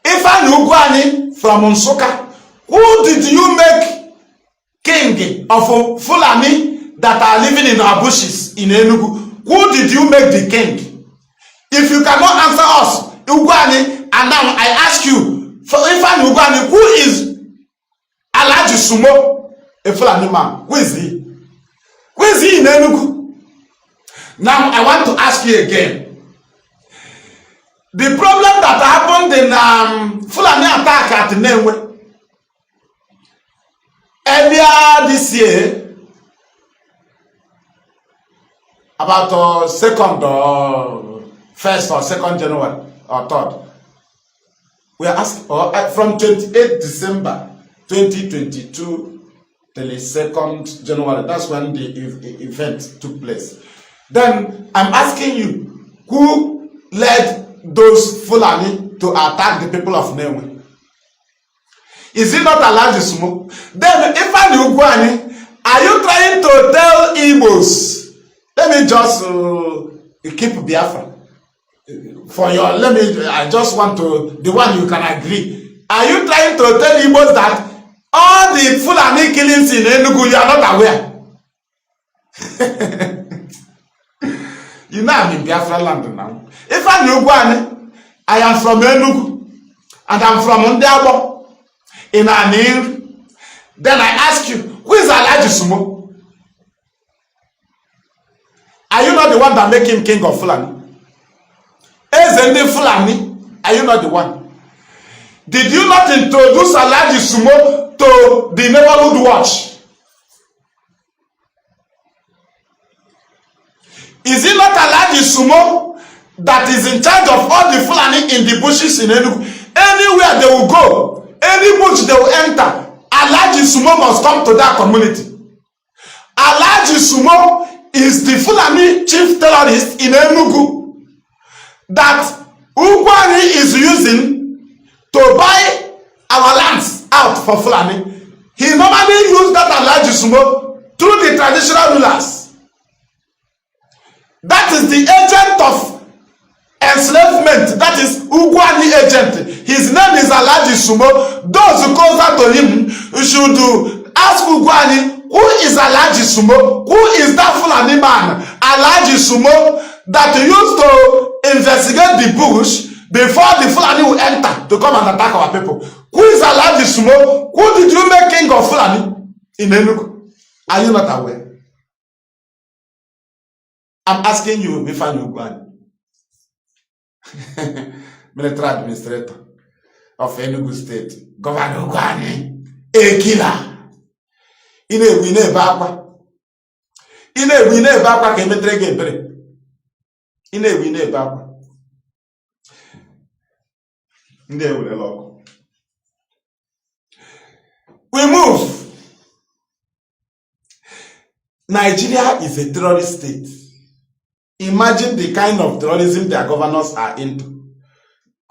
Ifeanyi Ugwani from Nsukka. Who did you make king of Fulani that are living in our bushes in Enugu? Who did you make the king? If you cannot answer us, Ugwani, and now I ask you, for Ifeanyi Ugwani, who is Alhaji Sumo, a Fulani man? Who is he? Who is he in Enugu? Now I want to ask you again. The problem that happened in Fulani attack at Nenwe earlier this year, about 2nd or 1st or 2nd January or 3rd, we are asked from 28th December 2022 till the 2nd January. That's when the event took place. Then I'm asking you, who led those Fulani to attack the people of Nenwe? Is it not Alhaji Sumo? Then, Ifeanyi Ugwani, are you trying to tell Igbos? Let me just keep Biafra. For your, I just want to, the one you can agree. Are you trying to tell Igbos that all the Fulani killings in Enugu, you are not aware? You know I'm in Biafra land now. Ifeanyi Ugwani, I am from Enugu, and I'm from Ndiabo, in Anir. Then I ask you, who is Alhaji Sumo? Are you not the one that make him king of Fulani? Ezendi Fulani, are you not the one? Did you not introduce Alhaji Sumo to the neighborhood watch? Is it not Alhaji Sumo that is in charge of all the Fulani in the bushes in Enugu? Anywhere they will go, any bush they will enter, Alhaji Sumo must come to that community. Alhaji Sumo is the Fulani chief terrorist in Enugu that Ugwani is using to buy our lands out for Fulani. He normally used that Alhaji Sumo through the traditional rulers. That is the agent of enslavement. That is Ugwani agent. His name is Alhaji Sumo. Those who closer to him should ask Ugwani, Who is Alhaji Sumo? Who is that Fulani man, Alhaji Sumo, that used to investigate the bush before the Fulani will enter to come and attack our people? Who is Alhaji Sumo? Who did you make king of Fulani in Enugu? Are you not aware? I'm asking you, Bifani Ugwani, military administrator of Enugu State, Governor Ugwani, a killer. Ine wine bakwa ka emetere gị ebere. Ine wine bakwa ndị ewurela ọkụ. We move. Nigeria is a terrorist state. Imagine the kind of terrorism their governors are into.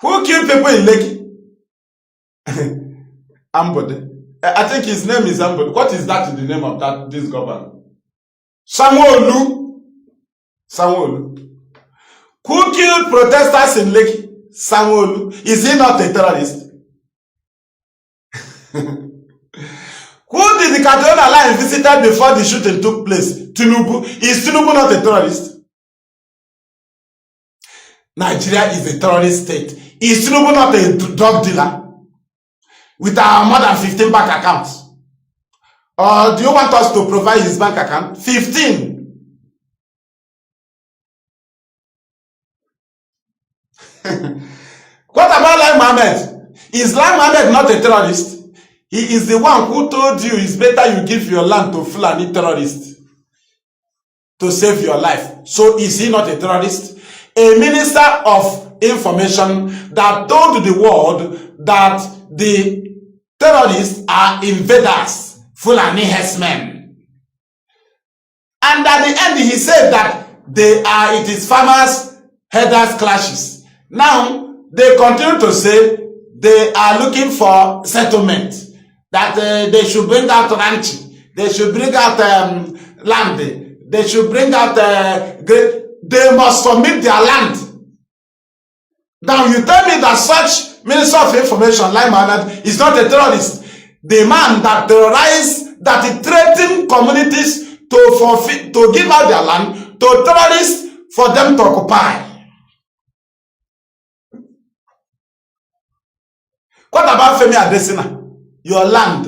Who killed people in Lekki? Ambode. I think his name is Nnamdi. What is that in the name of this governor? Sanwo-Olu. Who killed protesters in Lekki? Sanwo-Olu. Is he not a terrorist? Who did the Kaduna line visited before the shooting took place? Tinubu. Is Tinubu not a terrorist? Nigeria is a terrorist state. Is Tinubu not a drug dealer? With our more than 15 bank accounts? Or do you want us to provide his bank account? 15. What about Lai Mohammed? Is Lai Mohammed not a terrorist? He is the one who told you it's better you give your land to Fulani terrorists to save your life. So is he not a terrorist? A minister of information that told the world that the terrorists are invaders, Fulani herdsmen. And at the end he said that it is farmers, herders clashes. Now they continue to say they are looking for settlement, that they should bring out ranching, they should bring out land, they should bring out they must submit their land. Now you tell me that such Minister of Information, Lai Mohammed, is not a terrorist. The man that terrorized, that he threatened communities to give out their land to terrorists for them to occupy. What about Femi Adesina? Your land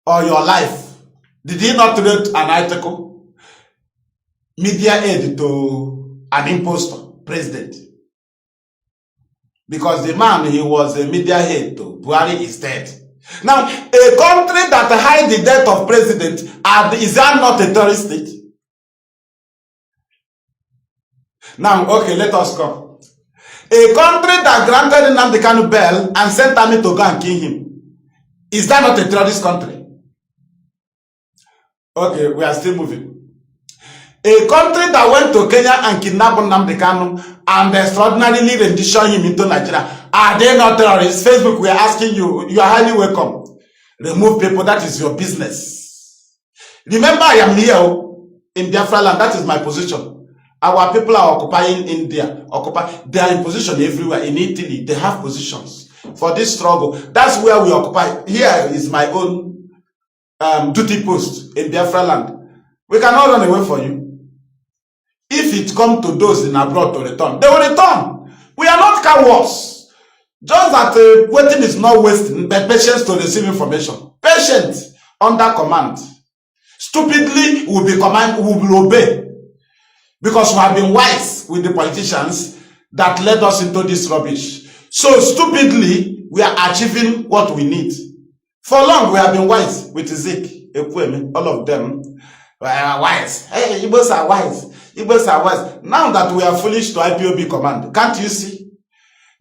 or your life? Did he not read an article? Media aid to an impostor president. Because the man, he was a media head to Buhari is dead. Now, a country that hides the death of president, is that not a terrorist state? Now, okay, let us come. A country that granted Nnamdi Kanu bail and sent army to go and kill him, is that not a terrorist country? Okay, we are still moving. A country that went to Kenya and kidnapped Nnamdi Kanu and extraordinarily rendition him into Nigeria, are they not terrorists? Facebook, we are asking you, you are highly welcome. Remove people, that is your business. Remember, I am here in Biafra land, that is my position. Our people are occupying India, they are in position everywhere. In Italy, they have positions for this struggle. That's where we occupy. Here is my own duty post in Biafra land. We cannot run away from you. If it comes to those in abroad to return, they will return. We are not cowards. Just that waiting is not wasting, but patience to receive information. Patient under command. Stupidly will obey. Because we have been wise with the politicians that led us into this rubbish. So stupidly, we are achieving what we need. For long, we have been wise with Zik, Ekweme, all of them. We are wise. Hey, Igbos are wise. Igbos are wise. Now that we are foolish to IPOB command, can't you see?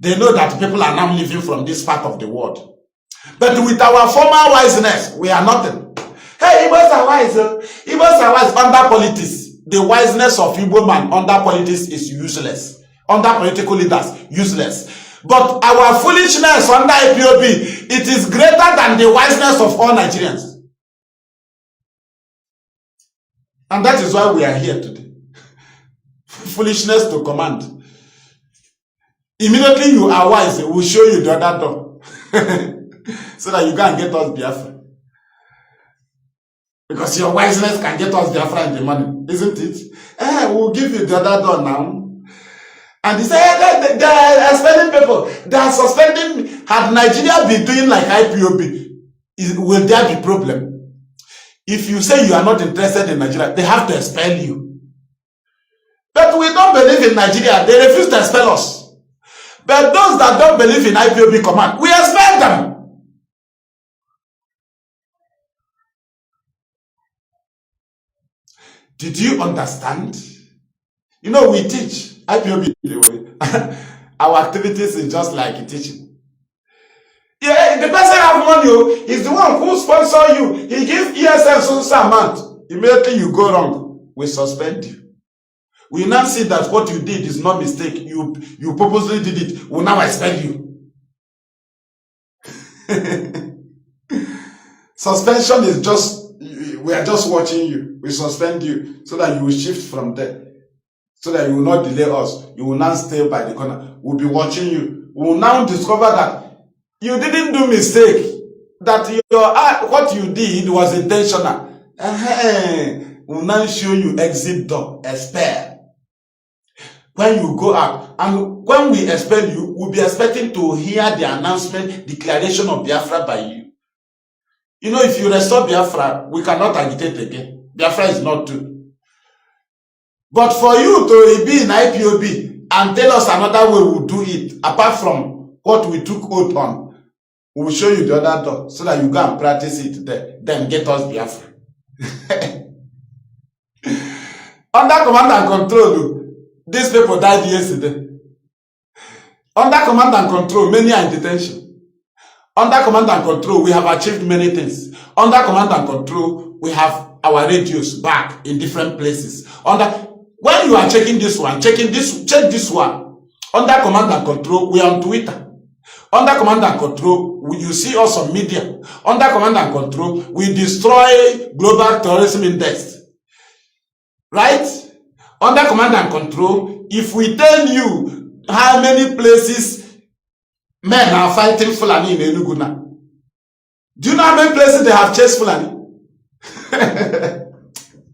They know that people are now living from this part of the world. But with our former wiseness, we are nothing. Hey, Igbos are wise. Igbos are wise under politics. The wiseness of Igbo man under politics is useless. Under political leaders, useless. But our foolishness under IPOB, it is greater than the wiseness of all Nigerians. And that is why we are here today. Foolishness to command. Immediately you are wise, we will show you the other door. So that you can get us Biafra. Because your wiseness can get us Biafra in the money, isn't it? We'll give you the other door now. And he said, they are expelling people. They are suspending. Had Nigeria been doing like IPOB, will there be problem? If you say you are not interested in Nigeria, they have to expel you. But we don't believe in Nigeria. They refuse to expel us. But those that don't believe in IPOB command, we expel them. Did you understand? You know, we teach IPOB. Our activities is just like teaching. Yeah, the person have money is the one who sponsor you. He gives ESN some amount. Immediately you go wrong, we suspend you. We now see that what you did is not mistake. You purposely did it. We now expel you. Suspension is just, we are just watching you. We suspend you so that you will shift from there. So that you will not delay us. You will not stay by the corner. We'll be watching you. We will now discover that you didn't do mistake. That what you did was intentional. We'll now show you exit door, expel. When you go out, and when we expel you, we'll be expecting to hear the announcement, declaration of Biafra by you. You know, if you restore Biafra, we cannot agitate again. Biafra is not true. But for you to be in IPOB and tell us another way we'll do it, apart from what we took oath on, we will show you the other door so that you go and practice it there. Then get us Biafra. Under command and control, these people died yesterday. Under command and control, many are in detention. Under command and control, we have achieved many things. Under command and control, we have our radios back in different places. When you are checking this one, check this one. Under command and control, we are on Twitter. Under command and control, you see us on media. Under command and control, we destroy global terrorism index. Right? Under command and control, if we tell you how many places men are fighting Fulani in Enugu now, do you know how many places they have chased Fulani?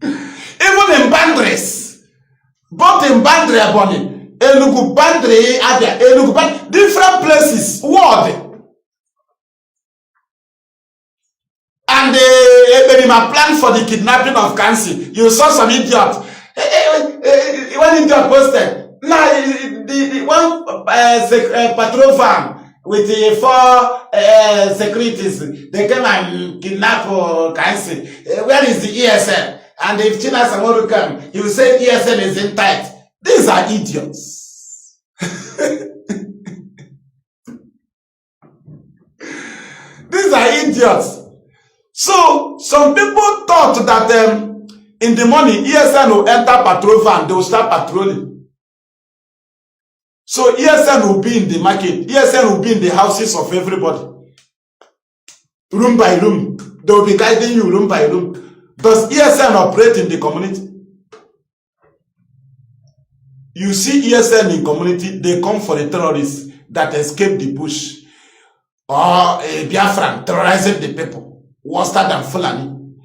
Even in boundaries. Both in Bandre Aboni, Enugu, Bandre, Abia, Enugu, different places, world. And they planned for the kidnapping of Kansi. You saw some idiot. One idiot posted. Now, the one patrol van with the 4 securities, they came and kidnapped Kansi. Where is the ESN? And if China Samoru come, he will say ESN is in tight. These are idiots. These are idiots. So, some people thought that in the morning, ESN will enter patrol van, they will start patrolling. So, ESN will be in the market. ESN will be in the houses of everybody. Room by room. They will be guiding you room by room. Does ESN operate in the community? You see ESN in community, they come for the terrorists that escape the bush. Or a Biafran terrorizing the people. Worse than Fulani.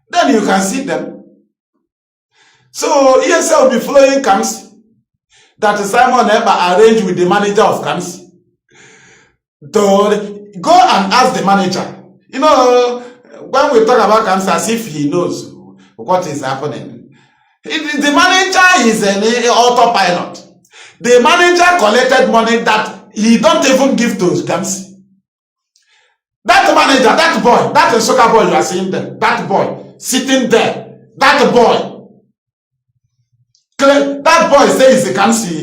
Then you can see them. So ESN will be following Kamsi. That Simon Eba arranged with the manager of Kamsi. To go and ask the manager. You know, when we talk about Kamsi as if he knows what is happening. The manager is an autopilot. The manager collected money that he don't even give to Kamsi. That manager, that boy, that soccer boy you are seeing there, that boy sitting there, that boy says he's a Kamsi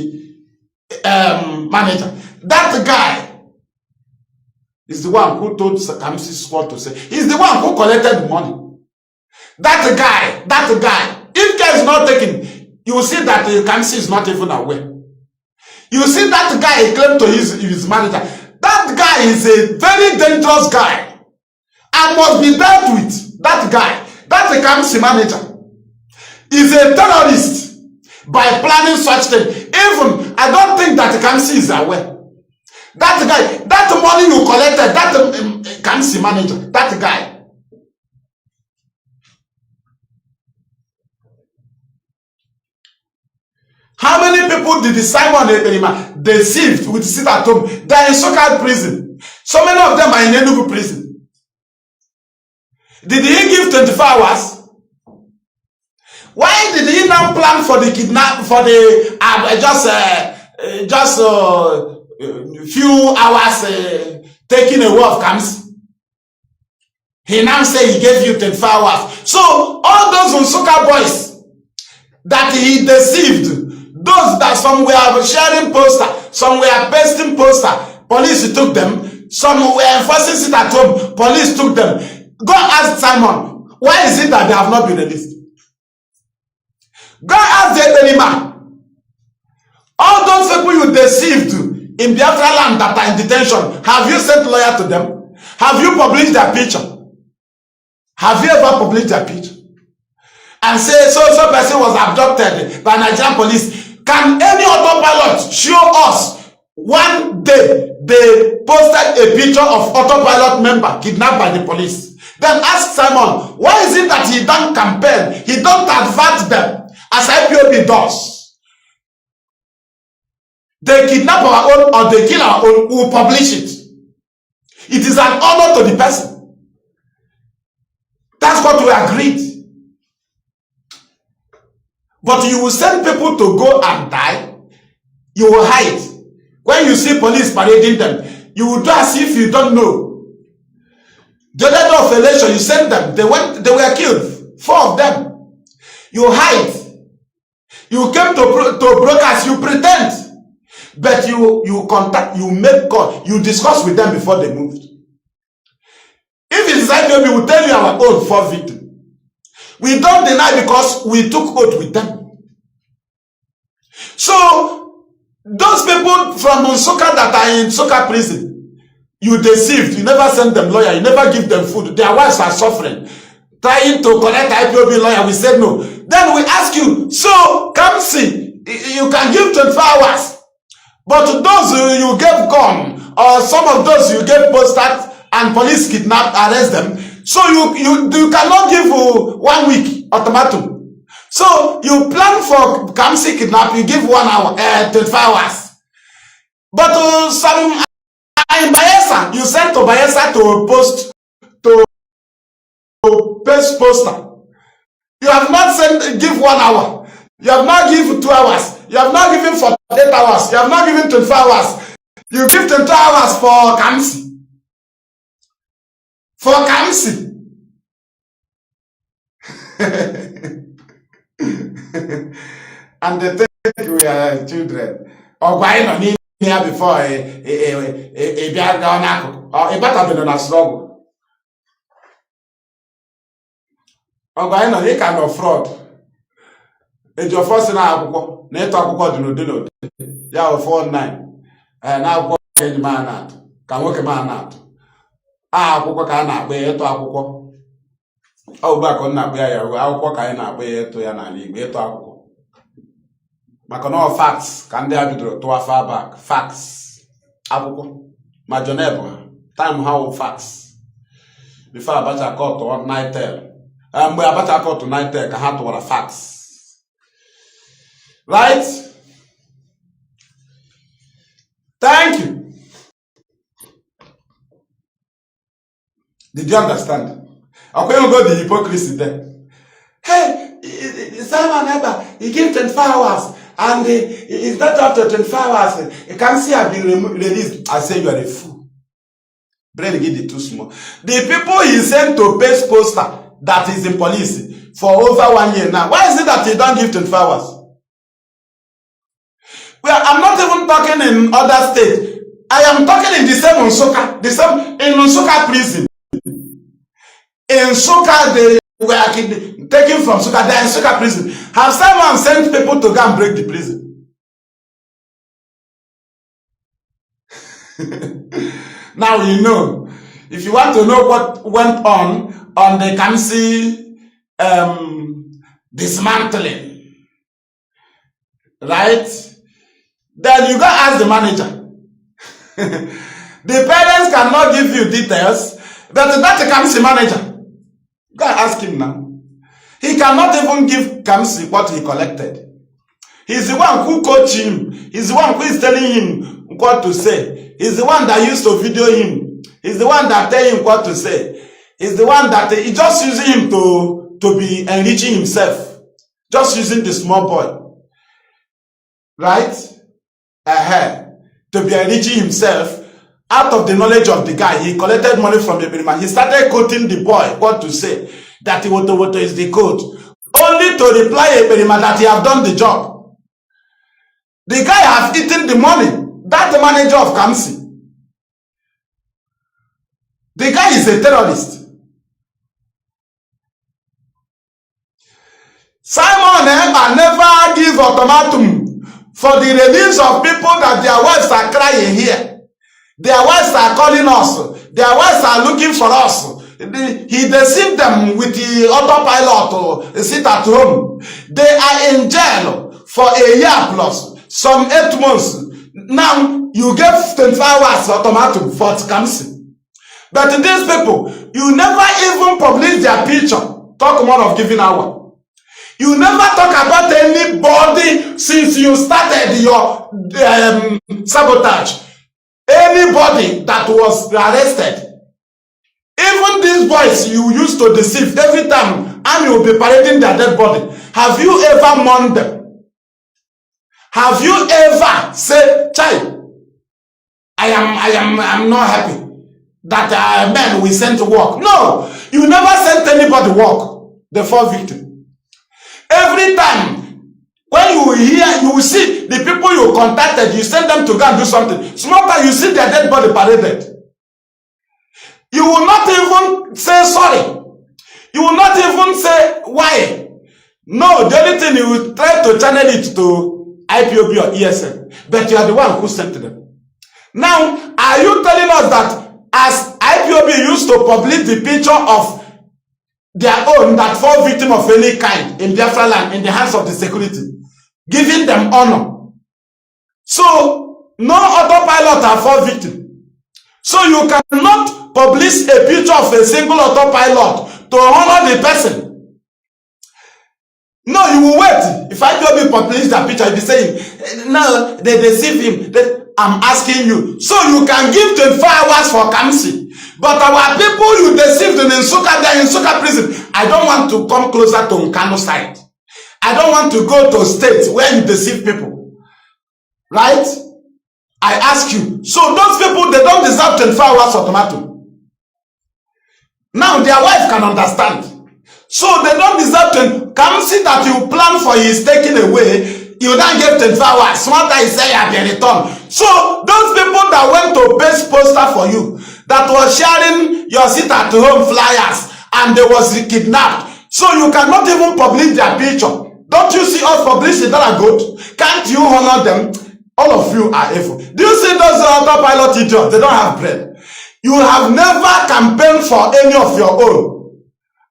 manager. That guy is the one who told Kamsi squad to say, he's the one who collected the money. That guy, if care is not taken, you will see that Kamsi is not even aware. You see that guy claimed to his manager. That guy is a very dangerous guy and must be dealt with. That guy, that Kamsi manager, is a terrorist by planning such thing. Even, I don't think that Kamsi is aware. That guy, that money you collected, that Kamsi manager, that guy, How many people did Simon Ekperima deceived with sit at home? They are in so-called prison. So many of them are in Enugu prison. Did he give 24 hours? Why did he now plan for the kidnap, for the few hours taking away of camps? He now say he gave you 24 hours. So all those Nsukka boys that he deceived, those that some were sharing poster, some were pasting poster, police took them, some were enforcing it at home, police took them. Go ask Simon, why is it that they have not been released? Go ask the Ekperima. All those people you deceived in Biafra land that are in detention, have you sent lawyer to them? Have you published their picture? Have you ever published their picture? And say so person was abducted by Nigerian police. Can any autopilot show us one day they posted a picture of autopilot member kidnapped by the police? Then ask Simon, why is it that he don't campaign, he don't advert them as IPOB does? They kidnap our own or they kill our own, we will publish it. It is an honor to the person. That's what we agreed. But you will send people to go and die. You will hide. When you see police parading them, you will do as if you don't know. The day of election, you send them. They were killed. 4 of them. You hide. You came to broadcast. You pretend, but you contact. You make call. You discuss with them before they moved. If it is IPOB, we will tell you our own for victim. We don't deny because we took oath with them. So, those people from Nsukka that are in Nsukka prison, you deceived, you never send them lawyer, you never give them food, their wives are suffering, trying to collect IPOB lawyer, we said no. Then we ask you, so, come see, you can give 24 hours, but those you gave gun, or some of those you gave posters, and police kidnap, arrest them, so you cannot give 1 week ultimatum. So you plan for Kamsi kidnap, you give 1 hour, 24 hours. But some in Bayelsa, you sent to Bayelsa to post to paste poster. You have not sent give 1 hour. You have not given 2 hours. You have not given 48 hours. You have not given 24 hours. You give 24 hours for Kamsi. For Kamsi. And they think we are children. Or why not here before a Biafra or a better than a struggle. Or why not, they kind of fraud. It's your first now, net of dino, ya 4-9. And now, man out. Can work a man out. Akwụkwọ ka a na-akpa ya ịtụ akwụkwọ. Ọ bụ akọ na-akpa ya akwụkwọ ka anyị na-akpa ya ịtụ ya n'ala Igbo ịtụ akwụkwọ. Maka na ọ facts ka ndị a bidoro tụwa far back. Facts. Akwụkwọ. Ma Joneb time ha wụ facts. Before Abacha kọtụ Nitel. Mgbe Abacha kọtụ Nitel ka ha tụwara facts. Right? Thank you. Did you understand? I'm going to go the hypocrisy there. Hey, Simon Eber, he gave 24 hours and it's not after 24 hours. You can't see I've been released. I say you are a fool. Brain get it too small. The people he sent to paste poster that is in police for over 1 year now. Why is it that he don't give 24 hours? Well, I'm not even talking in other states. I am talking in the same Nsukka, in Nsukka prison. In Nsukka, they were taken from Nsukka. They are in Nsukka prison. Have someone sent people to go and break the prison? Now you know. If you want to know what went on the Kamsi dismantling, right? Then you go ask the manager. The parents cannot give you details, but that's the Kamsi manager. Go ask him now. He cannot even give Kamsi what he collected. He's the one who coached him. He's the one who is telling him what to say. He's the one that used to video him. He's the one that tell him what to say. He's the one that he just using him to be enriching himself. Just using the small boy. Right? To be enriching himself out of the knowledge of the guy. He collected money from the man. He started quoting the boy what to say. That Woto is the code. Only to reply a man that he have done the job. The guy have eaten the money. That's the manager of Kamsi. The guy is a terrorist. Simon Emma never give ultimatum for the release of people that their wives are crying here. Their wives are calling us. Their wives are looking for us. He deceived them with the autopilot to sit at home. They are in jail for a year plus, some 8 months. Now, you get 24 hours ultimatum for Kamsi. But these people, you never even publish their picture. Talk more of giving hour. You never talk about anybody since you started your sabotage. Anybody that was arrested. Even these boys you used to deceive every time, and you'll be parading their dead body. Have you ever mourned them? Have you ever said, child, I'm not happy that men we sent to work? No, you never sent anybody work. The four victim. Every time when you hear, you will see the people you contacted, you send them to go and do something. Small time you see their dead body paraded. You will not even say sorry. You will not even say why. No, the only thing you will try to channel it to IPOB or ESN. But you are the one who sent them. Now, are you telling us that as IPOB used to publish the picture of their own, that fall victim of any kind in Biafra land in the hands of the security, giving them honor? So, no autopilot are fall victim. So you cannot publish a picture of a single autopilot to honor the person. No, you will wait. If IPOB publish that picture, you'll be saying, no, they deceive him. I'm asking you. So you can give 24 hours for Kamsi. But our people you deceived in Nsuka, they're in Nsuka prison. I don't want to come closer to Kanu side. I don't want to go to states where you deceive people. Right? I ask you. So those people, they don't deserve 24 hours automatum. Now their wife can understand. So they don't deserve to Kamsi that you plan for is taken away. You don't get 24 hours. Smart guy say you be returned. So those people that went to paste poster for you, that was sharing your sit at home flyers, and they was kidnapped. So you cannot even publish their picture. Don't you see us publish it that are good? Can't you honor them? All of you are evil. Do you see those autopilot idiots? They don't have brain. You have never campaigned for any of your own.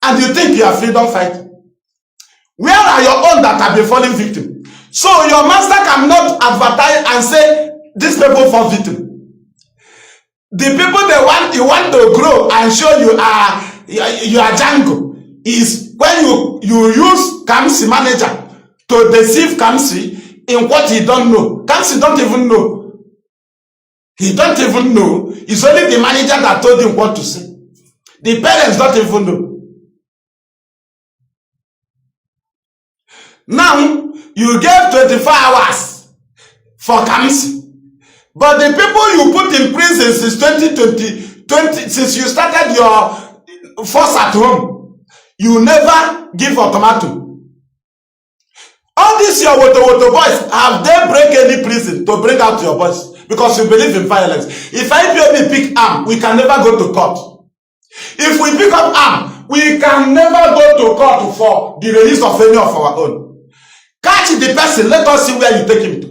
And you think you are freedom fighting. Where are your own that have been falling victim? So your master cannot advertise and say, these people fall victim. The people you want to grow and show you are Django is when you use Kamsi manager to deceive Kamsi in what he don't know. Kamsi don't even know. He don't even know. It's only the manager that told him what to say. The parents don't even know. Now, you gave 24 hours for Kamsi. But the people you put in prison since 2020, since you started your force at home, you never give ultimatum. All these your Woto boys, have they break any prison to bring out your boys? Because you believe in violence. If IPOB pick arm, we can never go to court. If we pick up arm, we can never go to court for the release of any of our own. Catch the person, let us see where you take him to.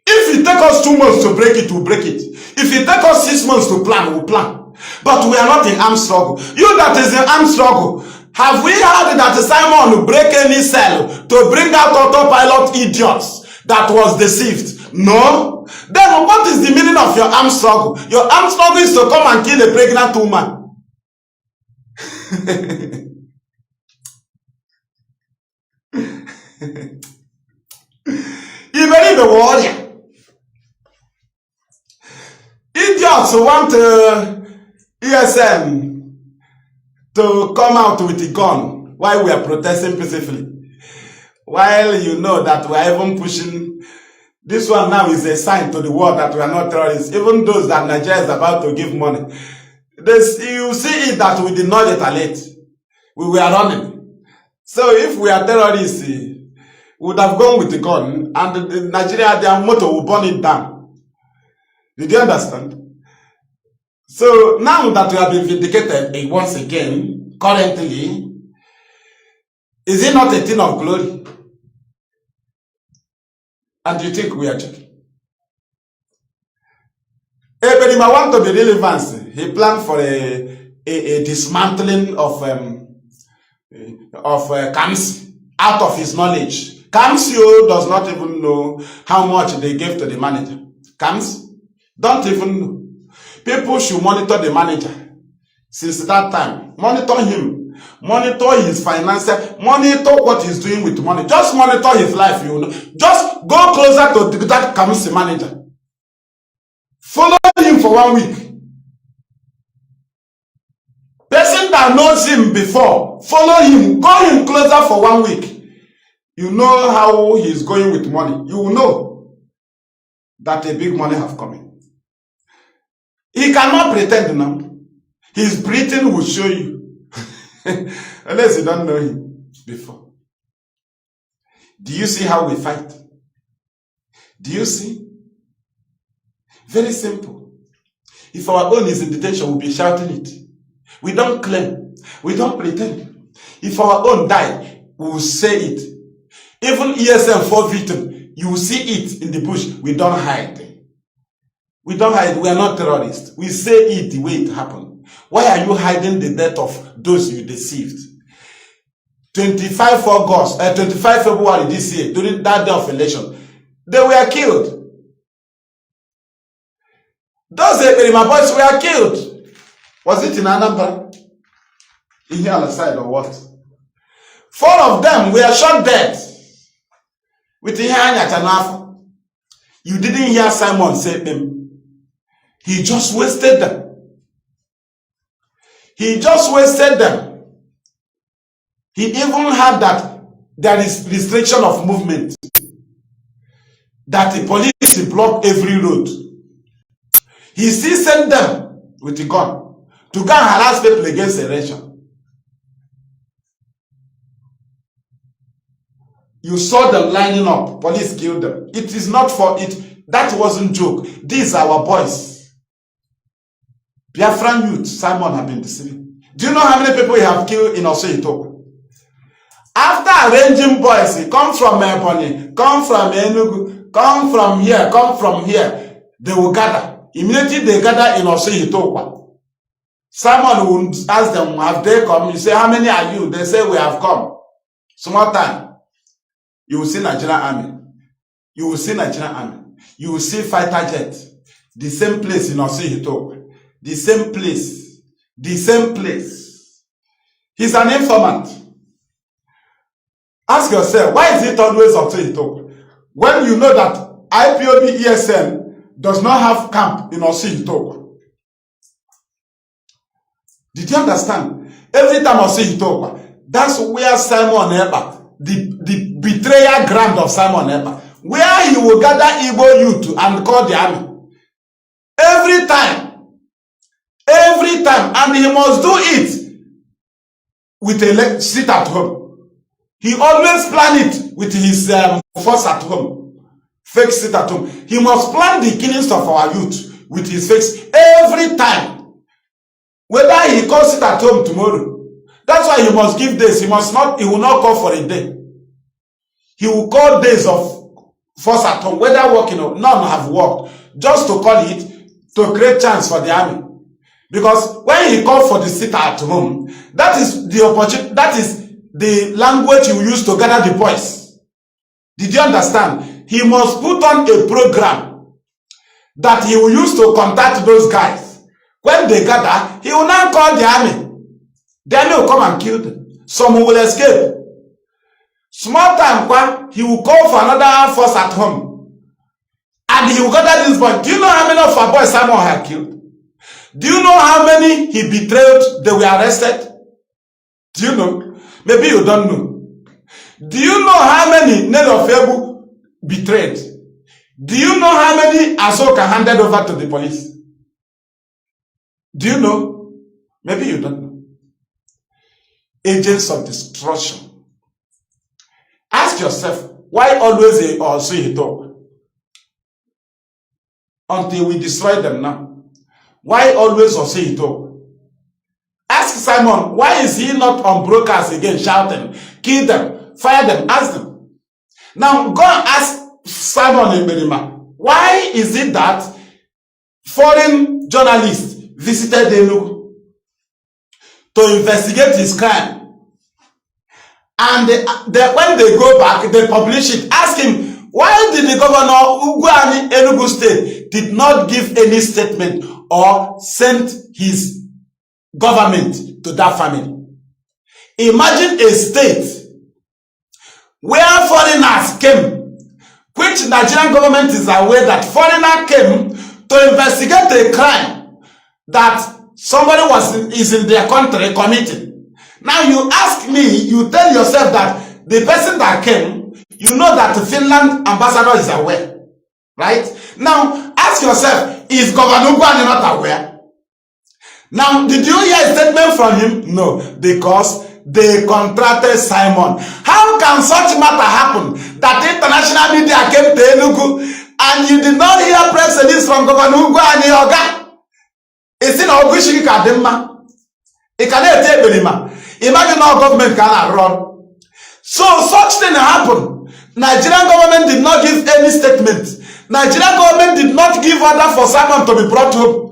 If it take us 2 months to break it, we'll break it. If it take us 6 months to plan, we'll plan. But we are not in armed struggle. You that is in armed struggle, have we heard that Simon will break any cell to bring out autopilot idiots that was deceived? No. Then what is the meaning of your armed struggle? Your armed struggle is to come and kill a pregnant woman. Even the warrior. Idiots want ESM to come out with a gun while we are protesting peacefully. While you know that we are even pushing, this one now is a sign to the world that we are not terrorists. Even those that Nigeria is about to give money. You see it that we did not retaliate. We were running. So if we are terrorists, we would have gone with the gun and Nigeria, their motto will burn it down. Did you understand? So now that we have been vindicated once again, currently, is it not a thing of glory? And you think we are joking? Ebedima want to be relevant. He planned for a dismantling of Kamsi out of his knowledge. Kamsi does not even know how much they gave to the manager. Kamsi don't even know. People should monitor the manager. Since that time, monitor him. Monitor his finances. Monitor what he's doing with money. Just monitor his life, you know. Just go closer to that Kamsi manager. Follow him for 1 week. Person that knows him before, follow him. Go him closer for 1 week. You know how he's going with money. You will know that a big money have come in. He cannot pretend now. His breathing will show you. Unless you don't know him before. Do you see how we fight? Do you see? Very simple. If our own is in detention, we'll be shouting it. We don't claim. We don't pretend. If our own die, we will say it. Even ESM 4 victim, you will see it in the bush. We don't hide. We don't hide. We are not terrorists. We say it the way it happened. Why are you hiding the death of those you deceived? 25 February this year, during that day of election, they were killed. Those Eperima boys were killed. Was it in Anambra? In here on the side or what? 4 of them were shot dead. With the hand. You didn't hear Simon say them. He just wasted them. He just wasted them. He even had that there is restriction of movement. That the police block every road. He still sent them with a gun to go and harass people against election. You saw them lining up. Police killed them. It is not for it. That wasn't joke. These are our boys. Biafran youth, Simon have been deceiving. Do you know how many people he have killed in Oseito? After arranging boys, he comes from Ebonyi, come from Enugu, come from here, they will gather. Immediately they gather in Oseito. Simon will ask them, have they come? You say, how many are you? They say, we have come. Small time. You will see Nigerian army. You will see Nigerian army. You will see fighter jet. The same place in Oseito. The same place. The same place. He's an informant. Ask yourself, why is it always up to Ito? When you know that IPOB ESN does not have camp in Osi-Ito. Did you understand? Every time Osi-Ito, that's where Simon Eba, the betrayal ground of Simon Eba, where he will gather Igbo youth and call the army. Every time. Every time. And he must do it with a seat at home. He always plan it with his force at home. Fake seat at home. He must plan the killings of our youth with his face every time. Whether he calls it at home tomorrow. That's why he must give days. He will not call for a day. He will call days of force at home. Whether working or none have worked. Just to call it to create chance for the army. Because when he called for the seat at home, that is the opportunity, that is the language he will use to gather the boys. Did you understand? He must put on a program that he will use to contact those guys. When they gather, he will now call the army. The army will come and kill them. Some will escape. Small time, he will call for another armed force at home. And he will gather this boy. Do you know how many of our boys Simon had killed? Do you know how many he betrayed? They were arrested. Do you know? Maybe you don't know. Do you know how many Ned of Ebu betrayed? Do you know how many Asoka handed over to the police? Do you know? Maybe you don't know. Agents of destruction. Ask yourself, why always a also he talk? Until we destroy them now. Why always also he talk? Ask Simon, why is he not on broadcast again shouting, kill them, fire them, ask them. Now go and ask Simon Eberima, why is it that foreign journalists visited Enugu to investigate his crime? And when they go back, they publish it. Ask him, why did the governor Ugwuani Enugu State did not give any statement or send his government to that family? Imagine a state where foreigners came, which Nigerian government is aware that foreigner came to investigate a crime that somebody is in their country committing. Now you ask me, you tell yourself that the person that came, you know that the Finland ambassador is aware, right? Now ask yourself, is Governor Ugwuani not aware? Now, did you hear a statement from him? No, because they contracted Simon. How can such matter happen that international media came to Enugu and you did not hear press release from Governor Ugwuani Oga? It's in Ogushi Kadima. It cannot take Benima. Imagine how government can run. So such thing happened. Nigerian government did not give any statement. Nigerian government did not give order for Simon to be brought home.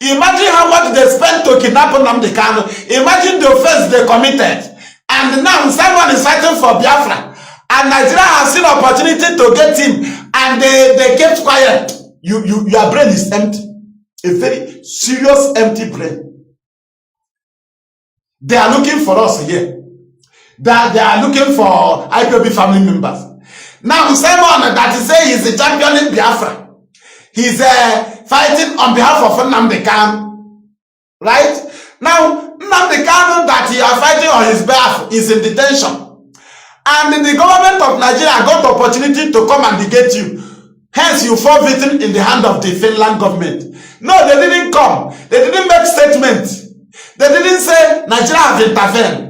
Imagine how much they spent to kidnap Nnamdi Kanu. Imagine the offense they committed. And now Simon is fighting for Biafra. And Nigeria has seen opportunity to get him. And they kept quiet. Your brain is empty. A very serious empty brain. They are looking for us here. They are looking for Ipob family members. Now Simon that is saying he's a champion in Biafra. He's fighting on behalf of Nnamdi Kanu. Right? Now Nnamdi Kanu that he are fighting on his behalf is in detention. And the government of Nigeria got the opportunity to come and negate you. Hence you fall victim in the hand of the Finland government. No, they didn't come. They didn't make statement. They didn't say Nigeria have intervened.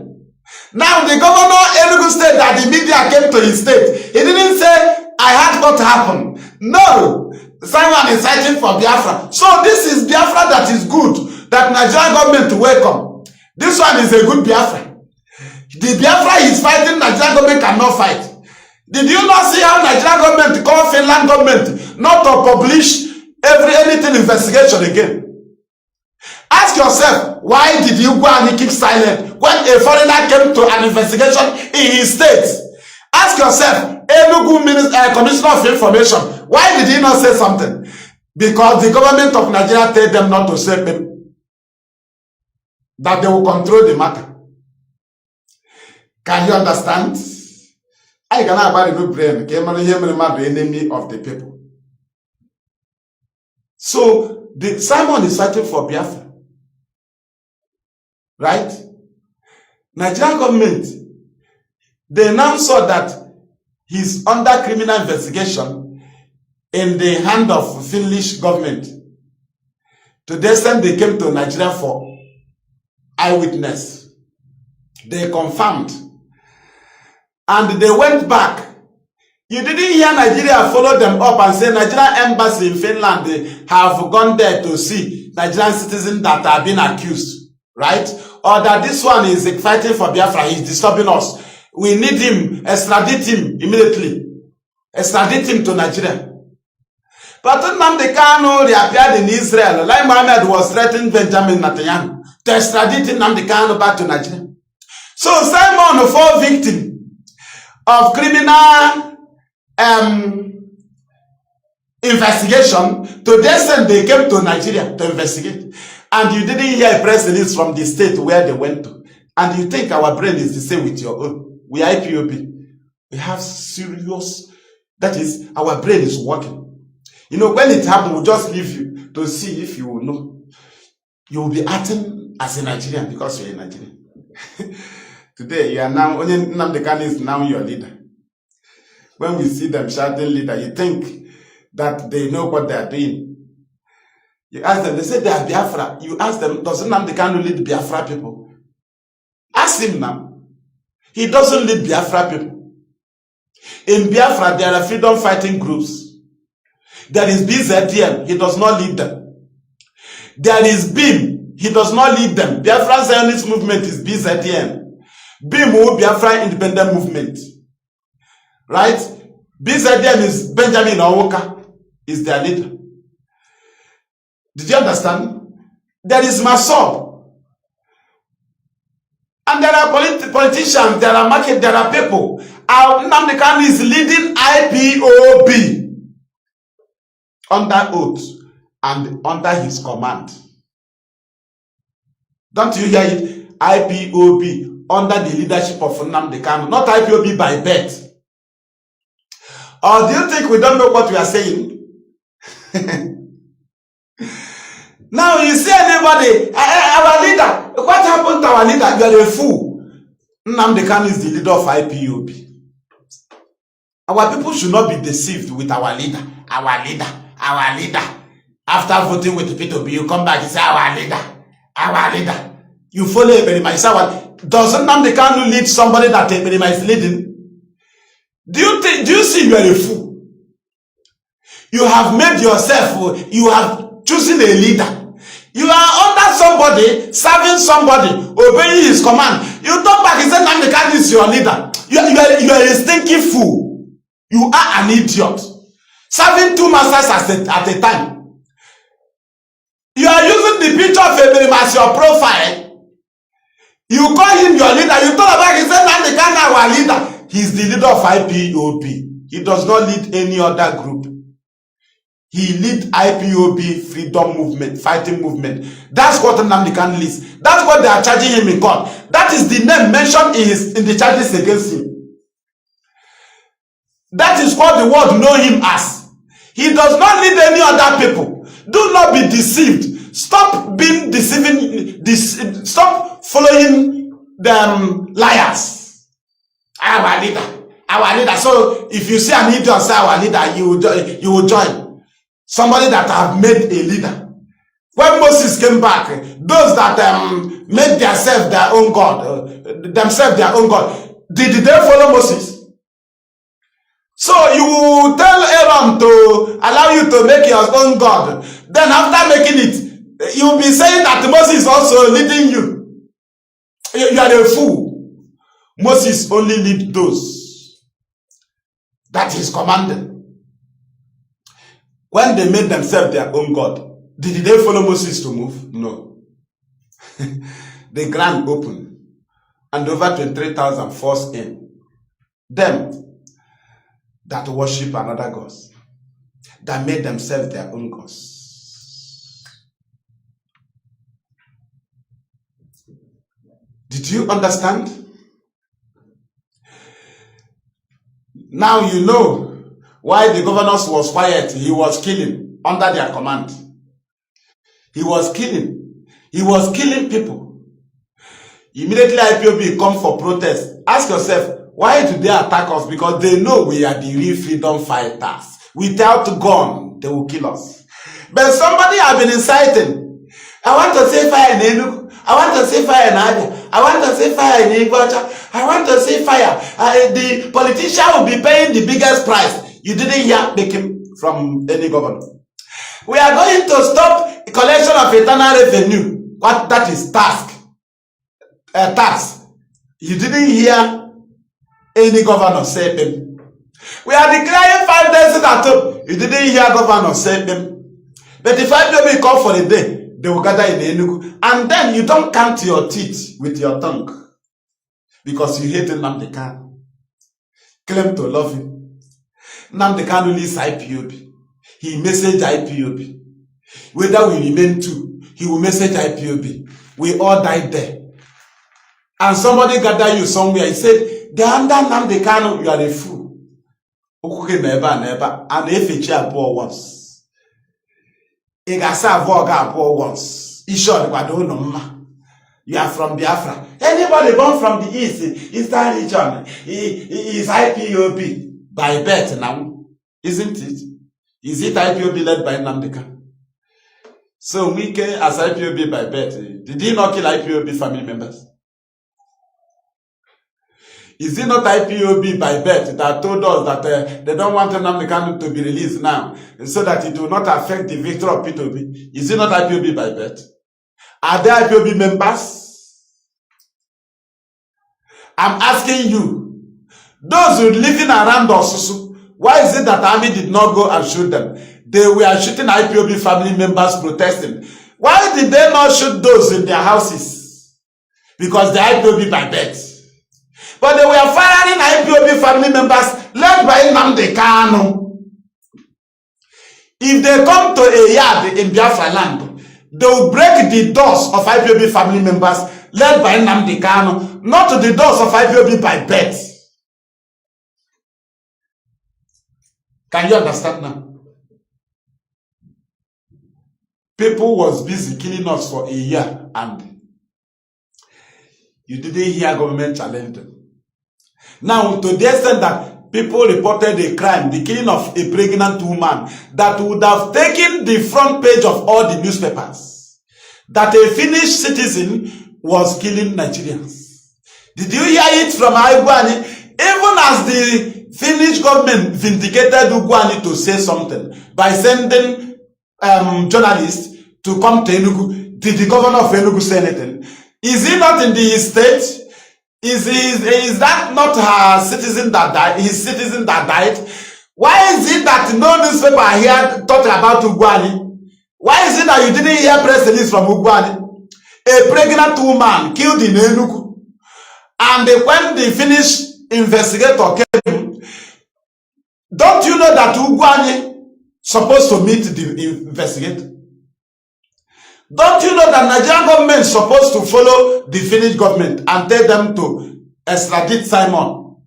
Now the governor Enugu State that the media came to his state, he didn't say I had what happened. No, Simon is fighting for Biafra. So this is Biafra that is good, that Nigerian government to welcome. This one is a good Biafra. The Biafra is fighting, Nigerian government cannot fight. Did you not see how Nigerian government call Finland government not to publish anything investigation again? Ask yourself, why did you go and keep silent when a foreigner came to an investigation in his state? Ask yourself, Enugu Commissioner of Information, why did he not say something? Because the government of Nigeria told them not to say them, that they will control the matter. Can you understand? I cannot buy a new brain. The enemy of the people. So Simon is fighting for Biafra. Right? Nigerian government, they now saw that he's under criminal investigation in the hand of Finnish government. To the extent they came to Nigeria for eyewitness. They confirmed. And they went back. You didn't hear Nigeria follow them up and say Nigerian embassy in Finland, they have gone there to see Nigerian citizens that are being accused. Right? Or that this one is fighting for Biafra, he's disturbing us. We need him, extradite him immediately. Extradite him to Nigeria. But Nnamdi Kanu reappeared in Israel. Like Mohammed was threatening Benjamin Netanyahu to extradite Nnamdi Kanu back to Nigeria. So Simon fall victim of criminal investigation. To the extent they came to Nigeria to investigate. And you didn't hear a press release from the state where they went to. And you think our brain is the same with your own. We are IPOB. We have serious, that is, our brain is working. You know, when it happens, we'll just leave you to see if you will know. You will be acting as a Nigerian because you're a Nigerian. Today, you are now, only Nnamdi Kanu is now your leader. When we see them shouting leader, you think that they know what they are doing. You ask them, they say they are Biafra. You ask them, does Nnamdi Kanu lead Biafra people? Ask him now. He doesn't lead Biafra people. In Biafra, there are freedom fighting groups. There is BZTM, he does not lead them. There is BIM, he does not lead them. Biafra Zionist movement is BZTM. BIM, Biafra Independent Movement. Right? BZTM is Benjamin Owoka, is their leader. Did you understand? There is Masob. And there are politicians, there are market, there are people. Nnamdi Kanu is leading IPOB under oath and under his command. Don't you hear it? IPOB under the leadership of Nnamdi Kanu, not IPOB by birth. Or do you think we don't know what we are saying? Now you see anybody, our leader, what happened to our leader? You are a fool. Nnamdi Kanu is the leader of IPOB. Our people should not be deceived with our leader. Our leader. Our leader. After voting with the P2P, you come back and say, our leader. Our leader. You follow Eberima. You say, what? Doesn't Nnamdi Kanu lead somebody that Eberima is leading? Do you see you are a fool? You have made yourself, you have chosen a leader. You are under somebody, serving somebody, obeying his command. You talk back and say, Nnamdi Kanu is your leader. You are a stinking fool. You are an idiot. Serving two masters at a time. You are using the picture of Eberima as your profile. You call him your leader. You talk about him, say Nnamdi Kanu our leader. He is the leader of IPOB. He does not lead any other group. He leads IPOB freedom movement, fighting movement. That's what Nnamdi Kanu leads. That's what they are charging him in court. That is the name mentioned in the charges against him. That is what the world know him as. He does not lead any other people. Do not be deceived. Stop being deceiving. Stop following them liars. Our leader. Our leader. So if you see an idiot say our leader, you will join. Somebody that have made a leader. When Moses came back, those that made themselves their own God, did they follow Moses? So you tell Aaron to allow you to make your own God. Then after making it, you will be saying that Moses is also leading you. You are a fool. Moses only lead those that he's commanded. When they made themselves their own God, did they follow Moses to move? No. The ground opened and over 23,000 forced in. Them that worship another gods, that made themselves their own gods. Did you understand? Now you know why the governor was quiet. He was killing under their command. He was killing. He was killing people. Immediately IPOB come for protest. Ask yourself, why do they attack us? Because they know we are the real freedom fighters. Without gun, they will kill us. But somebody have been inciting. I want to see fire in Enugu. I want to see fire in Abia. I want to see fire in Igbocha. I want to see fire. The politician will be paying the biggest price. You didn't hear they came from any governor. We are going to stop collection of internal revenue. What that is tax. Tax. You didn't hear any governor say them. We are declaring 5 days at home. You didn't hear governor say them. But if IPOB come for a day, they will gather in Enugu. And then you don't count your teeth with your tongue. Because you hate Nnamdi Kanu. Claim to love him. Nnamdi Kanu leads IPOB. He messaged IPOB. Whether we remain two, he will message IPOB. We all died there. And somebody gather you somewhere. He said, they are under Nnamdi Kanu, you are a fool. And if a chair poor once. ị ga-asa abụọ ga-abụọ once. Ishod kwado no mma. You are from Biafra. Anybody born from the east, eastern region, is IPOB by birth now, isn't it? Is it IPOB led by Nnamdi? So Wike as IPOB by birth, did he not kill IPOB family members? Is it not IPOB by birth that told us that they don't want Nnamdi to be released now, so that it will not affect the victory of P2B? Is it not IPOB by birth? Are there IPOB members? I'm asking you, those who living around Osusu, why is it that army did not go and shoot them? They were shooting IPOB family members protesting. Why did they not shoot those in their houses? Because they are IPOB by birth. But they were firing IPOB family members led by Nnamdi Kanu. If they come to a yard in Biafra land, they will break the doors of IPOB family members led by Nnamdi Kanu, not the doors of IPOB by birth. Can you understand now? People was busy killing us for a year and you didn't hear government challenge them. Now, to the extent that people reported a crime, the killing of a pregnant woman, that would have taken the front page of all the newspapers, that a Finnish citizen was killing Nigerians. Did you hear it from Ugwani? Even as the Finnish government vindicated Ugwani to say something by sending journalists to come to Enugu, did the governor of Enugu say anything? Is he not in the state? Is that not her citizen that died? His citizen that died? Why is it that no newspaper here talking about Ugwani? Why is it that you didn't hear press release from Ugwani? A pregnant woman killed in Enugu. And when the Finnish investigator came, don't you know that Ugwani supposed to meet the investigator? Don't you know that Nigerian government is supposed to follow the Finnish government and tell them to extradite Simon?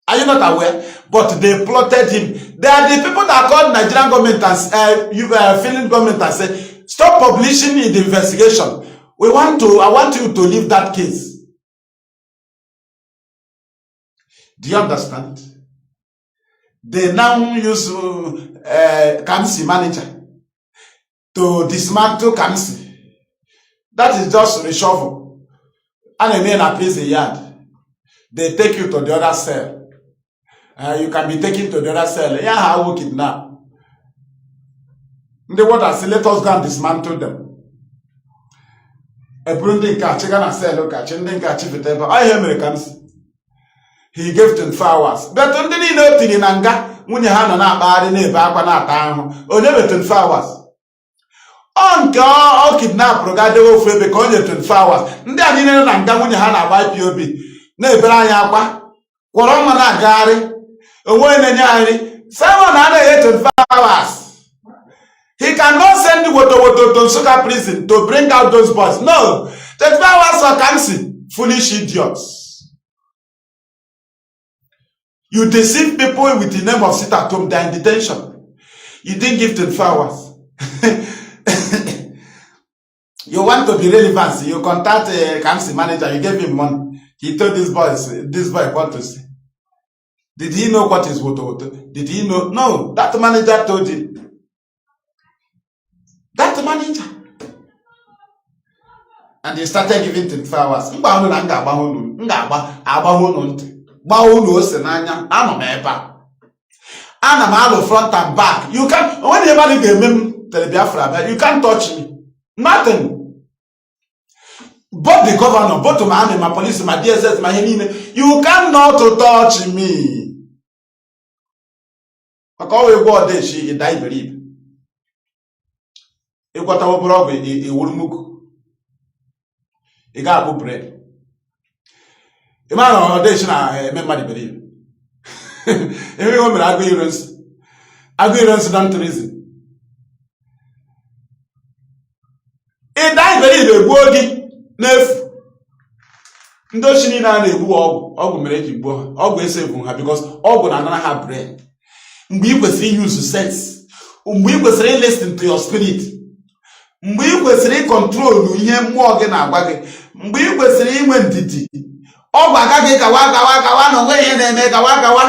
Are you not aware? But they plotted him. They are the people that called Nigerian government and Finnish government and said, stop publishing in the investigation. I want you to leave that case. Do you understand? They now use Kamsi manager to dismantle Kamsi. That is just reshuffle. And then a prison yard. They take you to the other cell. You can be taken to the other cell. Yeah, how we kidnap. They want to say, let us go and dismantle them. A Burundi catch, a cell, catch, and then catch it. I hear Americans. He gave 24 hours. But on the no thing in anger, when you have not bad in a back on time, or never 24 hours. On all kidnap Rogado for the conjure 24 hours. Then in an anger when you have a YPOB. No, Brian, Coromana Gary, a woman and Yari, someone had 24 hours. He cannot send the water to Suka prison to bring out those boys. No, 24 hours are cancelled. Foolish idiots. You deceive people with the name of sit at home, they're in detention. You didn't give 24 hours. You want to be relevant, you contact a Kamsi manager, you gave him money. He told this boy what to say. Did he know what is woto? Did he know? No, that manager told him. That manager. And he started giving 24 hours. Front and back. You can't, when anybody gave him tell Biafra, you can't touch me. Nothing. Both the governor, both my army, my police, my DSS, my Henine, you cannot touch me. I call a word that she died believe. You got our brother, a wurmuk. You got good bread. A man on audition, I remember believe. Every woman, agreements done to reason. A die believe a word. Nef Ndoshini na na-egbu ọgwụ mere eji gbuo ọgwụ esevu ha because ọgwụ na anara ha brain. Mgbe ị kwesịrị use sense, mgbe ị kwesịrị listen to your spirit, mgbe ị kwesịrị ịkọntrolu ihe mmụọ gị na-agwa gị, mgbe ị kwesịrị inwe ndidi, ọ gwaga gị gawa na onwe ihe na-eme gawa.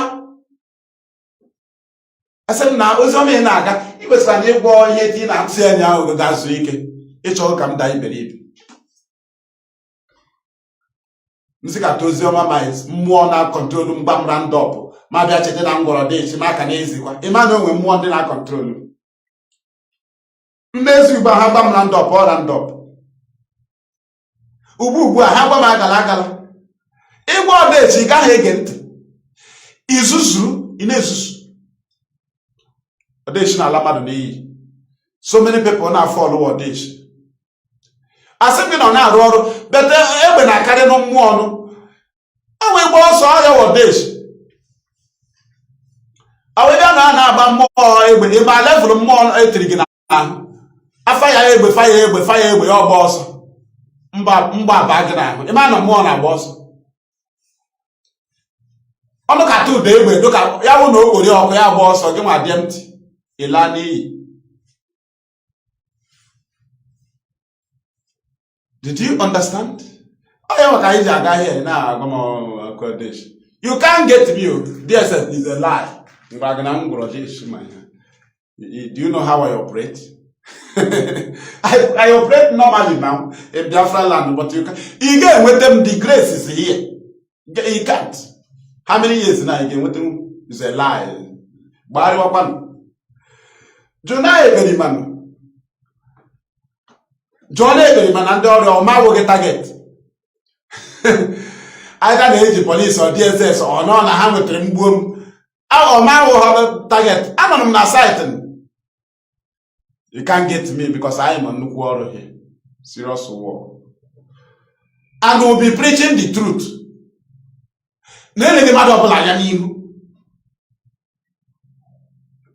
Asị m na oziọma ị na-aga, ị kwesịrị na ịgwọ ihe dị na-atụ anya ahụ ga-azụ ike ịchọrọ ka m daa iberibe. Nzikata oziọma ma mmụọ na-akọntrolu mgbamra ndọpụ ma bịa chete na ngwọrọ dị echi maka na-ezikwa ịma na onwe mmụọ ndị na-akọntrolu mmezi ugbu a ha gbamra ndọpụ ọra ndọpụ ugbu a ha gwa m agala ịgwa ọdaechi ị gaghị ege ntị, izuzuru ị na-ezuzu ọdaechi na ala mmadụ n'iyi. So many people na-afọ ọlụwa ọdaechi asị gị na ọ na-arụ ọrụ bete egbe na-akarị na mmụọ ọnụ enwe gba ọsọ ọhịa ọdaechi awebịa na a na-agba mmụọ egbe ịgba levụl mmụọ etiri gị n'ahụ afa ya egbe ya ọgba ọsọ mgba aba gị n'ahụ ịma na mmụọ na-agba ọsọ ọnụ kata ụda egbe dụka ya wụ na okpori ọkụ ya agba ọsọ gị nwa dị ntị ịla n'iyi. Did you understand? Oh, yeah, what I here now. Come on, Kodesh. You can't get me. DSS is a lie. Do you know how I operate? I operate normally now in Biafra land, but you get with them. The grace is here. You can't. How many years now you get with them? Is a lie. Bari wapan. Jonah Eberiman. John Eberiman and the ma will get target. Either the age police or DSS or no, na ham with them boom. Our man will have a target. I'm not certain. You can't get me because I am on war here. Serious war. And we'll be preaching the truth. Nearly the matter of like you.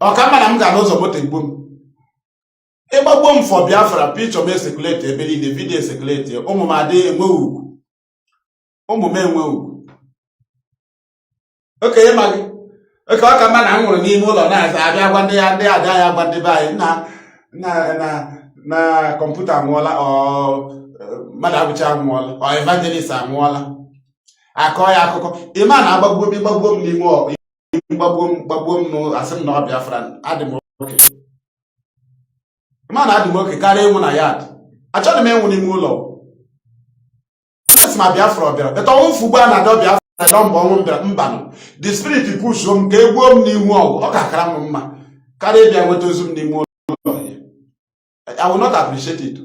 Or come on, I'm going to go to boom. A boom for Biafra, picture may circulate, a belly, the video circulate, Omomade move. Omume move. Okay, Maggie. Okay, come on, I'm going to need more than that. I have one day, I die, one day by na computer mwala or Maduabuchi mwala or evangelist mwala. Akoya akoko. Iman abagbo ni mo babom no asem no Biafran adimo okay. Iman adimo okay carry mu na yard. Achọ me nwuni mu ụlọ. Yes ma Biafra bịara. But on fugba na do Biafra don bo mba no. The spirit push m ka egbuo m n'ihu ọgụ. Ọ ka kara m mma. Carry bịa nweta ozu m n'ime. I will not appreciate it.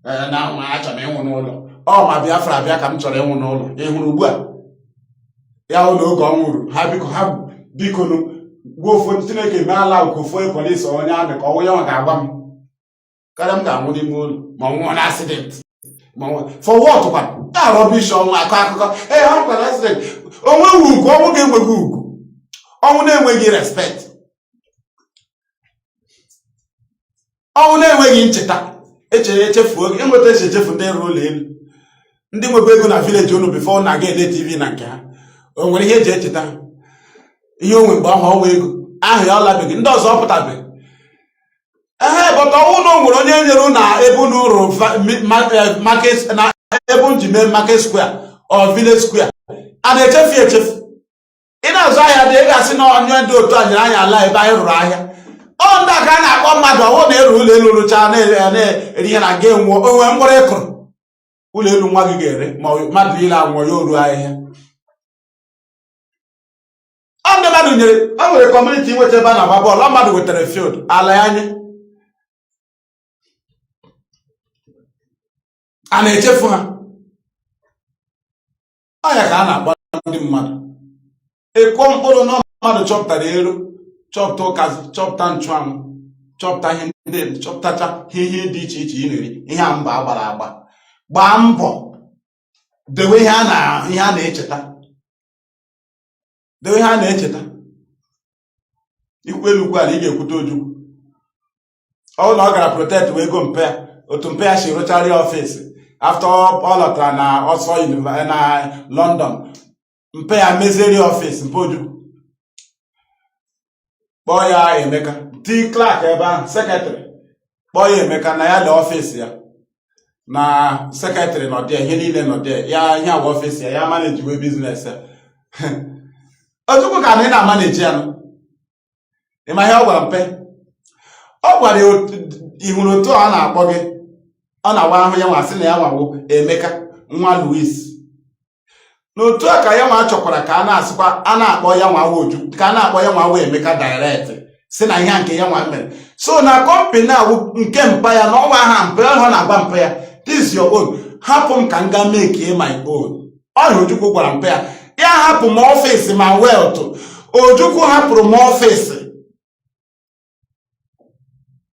Now my achọ m ịnwụ n'ụlọ. Ọ ma Biafra bịa ka m chọrọ ịnwụ n'ụlọ. Ị hụrụ ugbu a. Ya ụlọ oge ọ nwụrụ. Ha biko no gwo fo Chineke me ala ko fo police onye amị ka ọnwụ ya nwa ga-agba m. Karịa m ga-anwụ n'ime ụlọ ma nwụọ na accident. For what kwa? Ya rubbish ọnwụ akụkọ. Ha kwara accident. Onwe ugwu ọnwụ ga-enweghị ugwu. Ọnwụ na-enweghị respect. Ọnwụ na-enweghị ncheta echefu oge enweta echefu ndị nrụ ụlọ elu ndị nwebe ego na village unu before na ga-ele TV na nke ha o nwere ihe eji echeta ihe onwe mgbe ahụ ọnwa ego ahụ ya ọlabeghị ndị ọzọ pụtabeghị bọta ọnwụ na o nwere onye nyere na ebe unu rụrụ na ebe nji mee market square or village square a na-echefu ị na-azụ ahịa dị ị ga-asị na onye ndị otu a nyere anyị ala ebe anyị rụrụ ahịa ọ ndị aka na-akpọ mmadụ ọwụ na-eru ụlọ elu rụcha na-eri ihe na ga enwe onwe mkpụrụ ịkụrụ ụlọ elu nwa gị ga-ere ma mmadụ niile anwụọ ya oru ahịhịa ọ ndị mmadụ nyere o nwere kọmuniti nweta ebe a na-agba bọọlụ mmadụ wetara field ala ya anya a na-echefu ha ọnya ka a na-agba ndị mmadụ ịkụ mkpụrụ na mmadụ chọpụtara elu chọpụta ụkazi chọpụta nchụanwụ chọpụta ihe ndị chọpụtacha ihe dị iche iche ị na-eri ihe a mba agbara agba gbaa mbọ dewe ihe a na-echeta ikwu elu ugwu ala ị ga-ekwute ojukwu ọ na ọ gara protect wee go mpe ya otu mpe ya si rụchara ya ọfịs after ọ lọtara na Oxford University na London mpe ya mezieri ọfịs mpe ojukwu kpọọ ya Emeka T Clark ebe secretary boy Emeka na ya the office ya na secretary no there ihe niile no there ya ihe awa office ya manage we business ya Ojukwu ka na manage ya no ịma ihe ọ gwara mpe ọ gwara ihuru otu a na-akpọ gị ọ na-awa ahụ ya nwa sị na ya nwawo Emeka nwa Louis n'otu a ka ya nwa chọkwara ka a na-asịkwa a na-akpọ ya nwa Oju ka a na-akpọ ya nwa Emeka direct si na ihe nke ya nwa mere so na company a nke mpa ya na ọnwa ha mpa ọ na-agba mpa ya this is your own hapụ m ka m ga make my own ọ Ojukwu gwara mpa ya hapụ m ọfịs ma wealth Ojukwu hapụrụ m ọfịs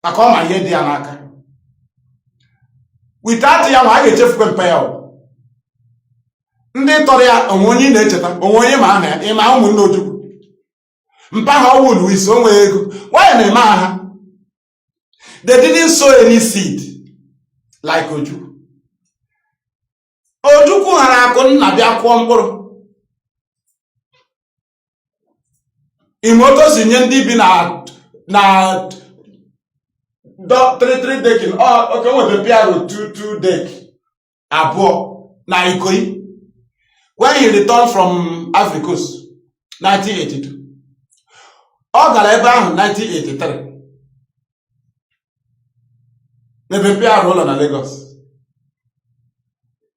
maka ọ ma ihe dị ya n'aka without ya nwa a ga-echefukwe mpa ya ndị tọrọ ya onwe onye na-echeta onwe onye ma aha ya ịma ụmụnne Ojukwu mpa ha ọwụ Louis o nwere ego why na-eme aha they didn't sow any seed like Ojukwu hara akụ nna bịa kwụọ mkpụrụ imoto si nye ndị bi na 3 dekin oke nwebe piaro 2 dek abụọ na Ikoyi when he returned from Africa Coast 1982 ọ gara ebe ahụ 1983 n'ebe piaro ụlọ na Lagos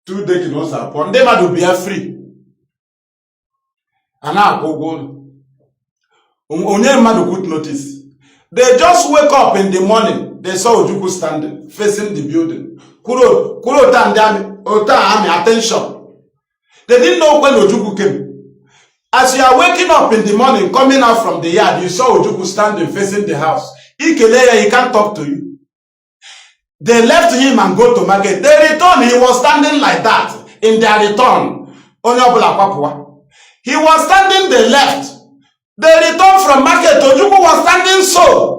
2 dekin ụzọ abụọ ndị mmadụ bịa free a na-akwụ ụgwọ ụlọ onye mmadụ put notice they just wake up in the morning they saw Ojukwu standing facing the building kwuru army attention they didn't know when Ojukwu came as you are waking up in the morning coming out from the yard you saw Ojukwu standing facing the house he can't talk to you they left him and go to market they returned he was standing like that in their return he was standing they left they returned from market Ojukwu was standing so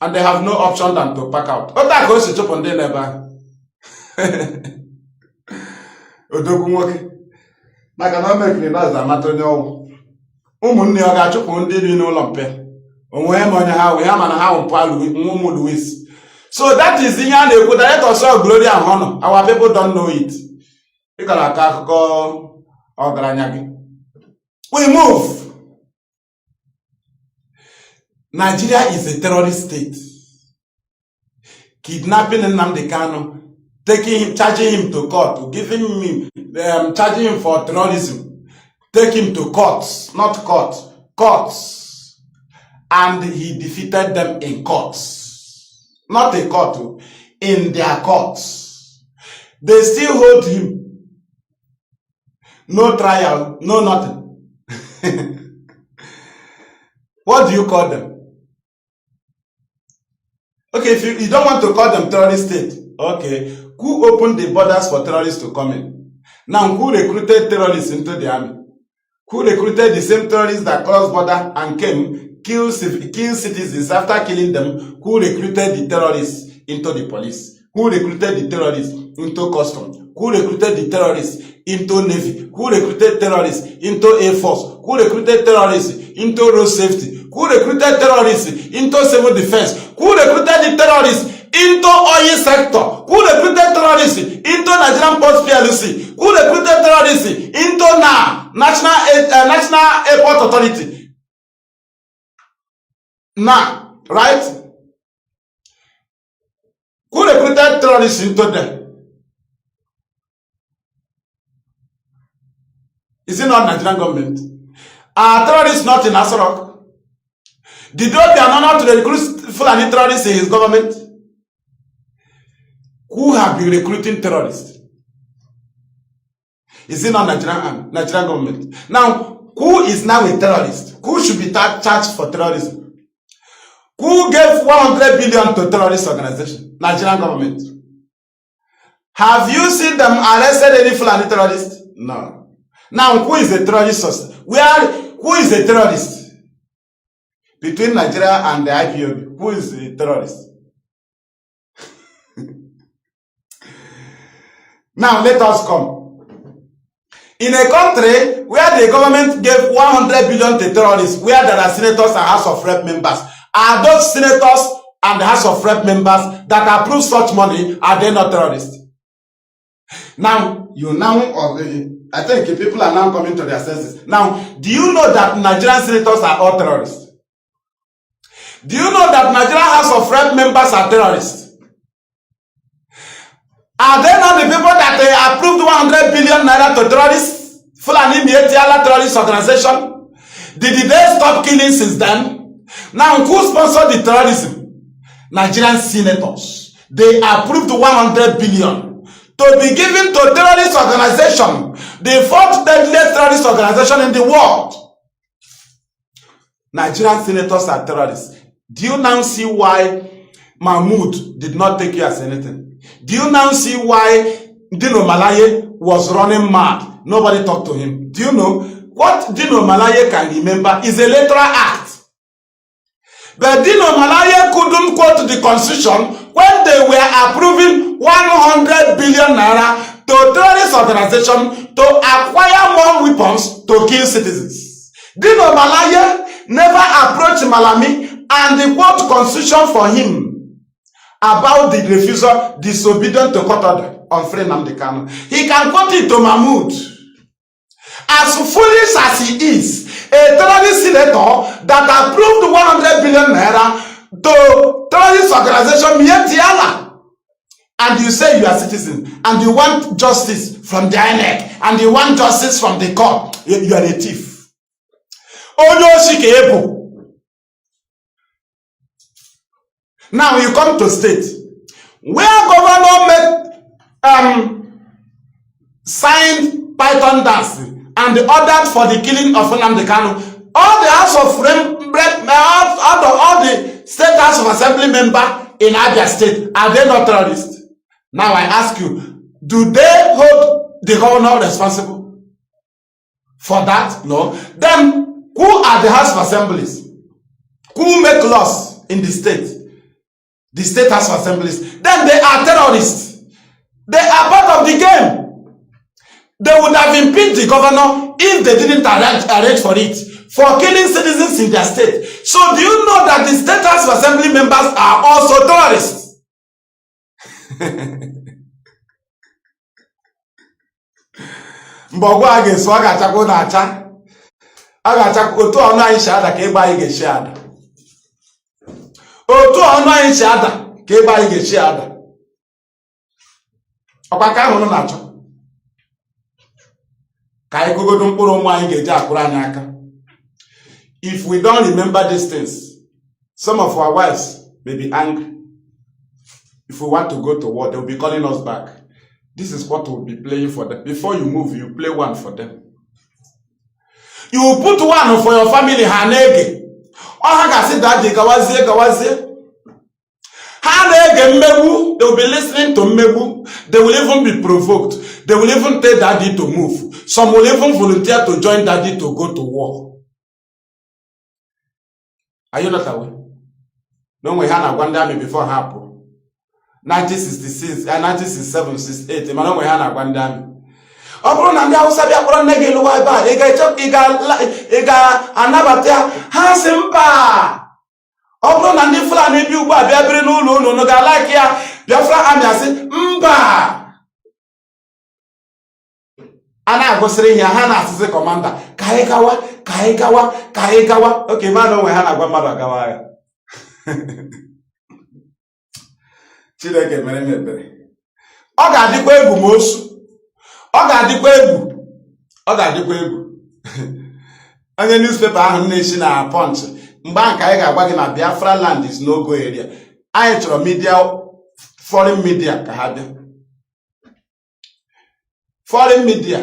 and they have no option than to pack out. Ota go si chop ndị neba. Odogwu nwoke. Maka na make na za matonye ọgwụ. Ụmụnne ọ ga-achụpụ ndị bi n'ụlọ mpe. Onwe ma onye ha we ha mana ha mpalu ụmụ Louis. So that is ihe a na-ekwu that us all glory and honor. Our people don't know it. Ị gara aka akụkọ ọgaranya gị. We move. Nigeria is a terrorist state. Kidnapping Nnamdi Kanu, charging him to court, charging him for terrorism, take him to courts, not courts. And he defeated them in courts. Not a court, in their courts. They still hold him. No trial, no nothing. What do you call them? Okay, if you don't want to call them terrorist state, okay, who opened the borders for terrorists to come in? Now, who recruited terrorists into the army? Who recruited the same terrorists that crossed border and came, kill citizens after killing them? Who recruited the terrorists into the police? Who recruited the terrorists into customs? Who recruited the terrorists into Navy? Who recruited terrorists into Air Force? Who recruited terrorists into road safety? Who recruited terrorists into civil defense? Who recruited the terrorists into oil sector? Who recruited terrorists into Nigerian Ports PLC? Who recruited terrorists into National Airport Authority? Right? Who recruited terrorists into them? Is it not Nigerian government? Are terrorists not in Asarok? Did Obiano not to recruit Fulani terrorists in his government? Who have been recruiting terrorists? Is it not Nigerian government? Now, who is now a terrorist? Who should be charged for terrorism? Who gave 100 billion to terrorist organization? Nigerian government. Have you seen them arrested any Fulani terrorist? No. Now, who is a terrorist? Who is a terrorist? Between Nigeria and the IPOB, who is a terrorist? Now, let us come. In a country where the government gave 100 billion to terrorists, where there are senators and House of Rep members, are those senators and the House of Rep members that approve such money, are they not terrorists? Now, I think people are now coming to their senses. Now, do you know that Nigerian senators are all terrorists? Do you know that Nigerian House of Rep members are terrorists? Are they not the people that they approved 100 billion naira to terrorists? Fulani Mietiala terrorist organization? Did they stop killing since then? Now, who sponsored the terrorism? Nigerian senators. They approved 100 billion to be given to terrorist organization, the fourth deadliest terrorist organization in the world. Nigerian senators are terrorists. Do you now see why Mahmoud did not take you as anything? Do you now see why Dino Malaye was running mad? Nobody talked to him. Do you know what Dino Malaye can remember is a electoral act? But Dino Malaye couldn't quote the constitution when they were approving 100 billion naira to terrorist organization to acquire more weapons to kill citizens. Dino Malaye never approached Malami and the quote constitution for him about the refusal, disobedient to court order on free Nnamdi Kanu. He can quote it to Mahmoud. As foolish as he is, a terrorist senator that approved 100 billion naira to terrorist organization Mietiala, and you say you are citizen, and you want justice from the INEC, and you want justice from the court, you are a thief. Now you come to state where governor signed Python dance and ordered for the killing of Nnamdi Kanu. All the House of all the State House of Assembly member in Abia State, are they not terrorists? Now I ask you, do they hold the governor responsible for that? No. Then who are the House of Assemblies? Who make laws in the state? The State House of Assemblies. Then they are terrorists. They are part of the game. They would have impeached the governor if they didn't arrange for it, for killing citizens in their state. So do you know that the State House of Assembly members are also terrorists? Mbogwa ga-eso aga-achakwa na acha. Aga-achakwa otu ọnụ anyị shada ka ịgba anyị ga-eshi ada. Otu ọnụ anyị shi ada ka ịgba anyị ga-eshi ada. Ọkwa ka ahụ nọ na-achọ. Ka anyị gogodo mkpụrụ ụmụ anyị ga-eji akpụrụ anyị aka. If we don't remember these things, some of our wives may be angry. If we want to go to war, they'll be calling us back. This is what we'll be playing for them. Before you move, you play one for them. You put one for your family, Hanege. They will be listening to Megu. They will even be provoked. They will even tell daddy to move. Some will even volunteer to join daddy to go to war. Are you not aware? No, we had a one day before happen. 1966, 1967, 68. Emmanuel we had a one day. Obro na ndị Hausa bịa kpọrọ nne gị lụwa ebe a, ị ga-anabatia ha sị mba. Ọ bụrụ na ndị Fulani bi ugbu a bịa biri n'ụlọ unu ga-alike ya, Biafra Army asị mba. A na-agụsịrị ihe ha na-asịsị kọmanda ka anyị gawa. Oke, mmadụ onwe ha na-agwa mmadụ agawa agha. Chineke mere m ebere. Ọ ga-adịkwa egwu ma osu. Ọ ga-adịkwa egwu. Onye newspaper ahụ na-eshi na Punch mgbe nke anyị ga-agwa gị na Biafra land is no go area. Anyị chọrọ media, foreign media ka ha bịa. Foreign media.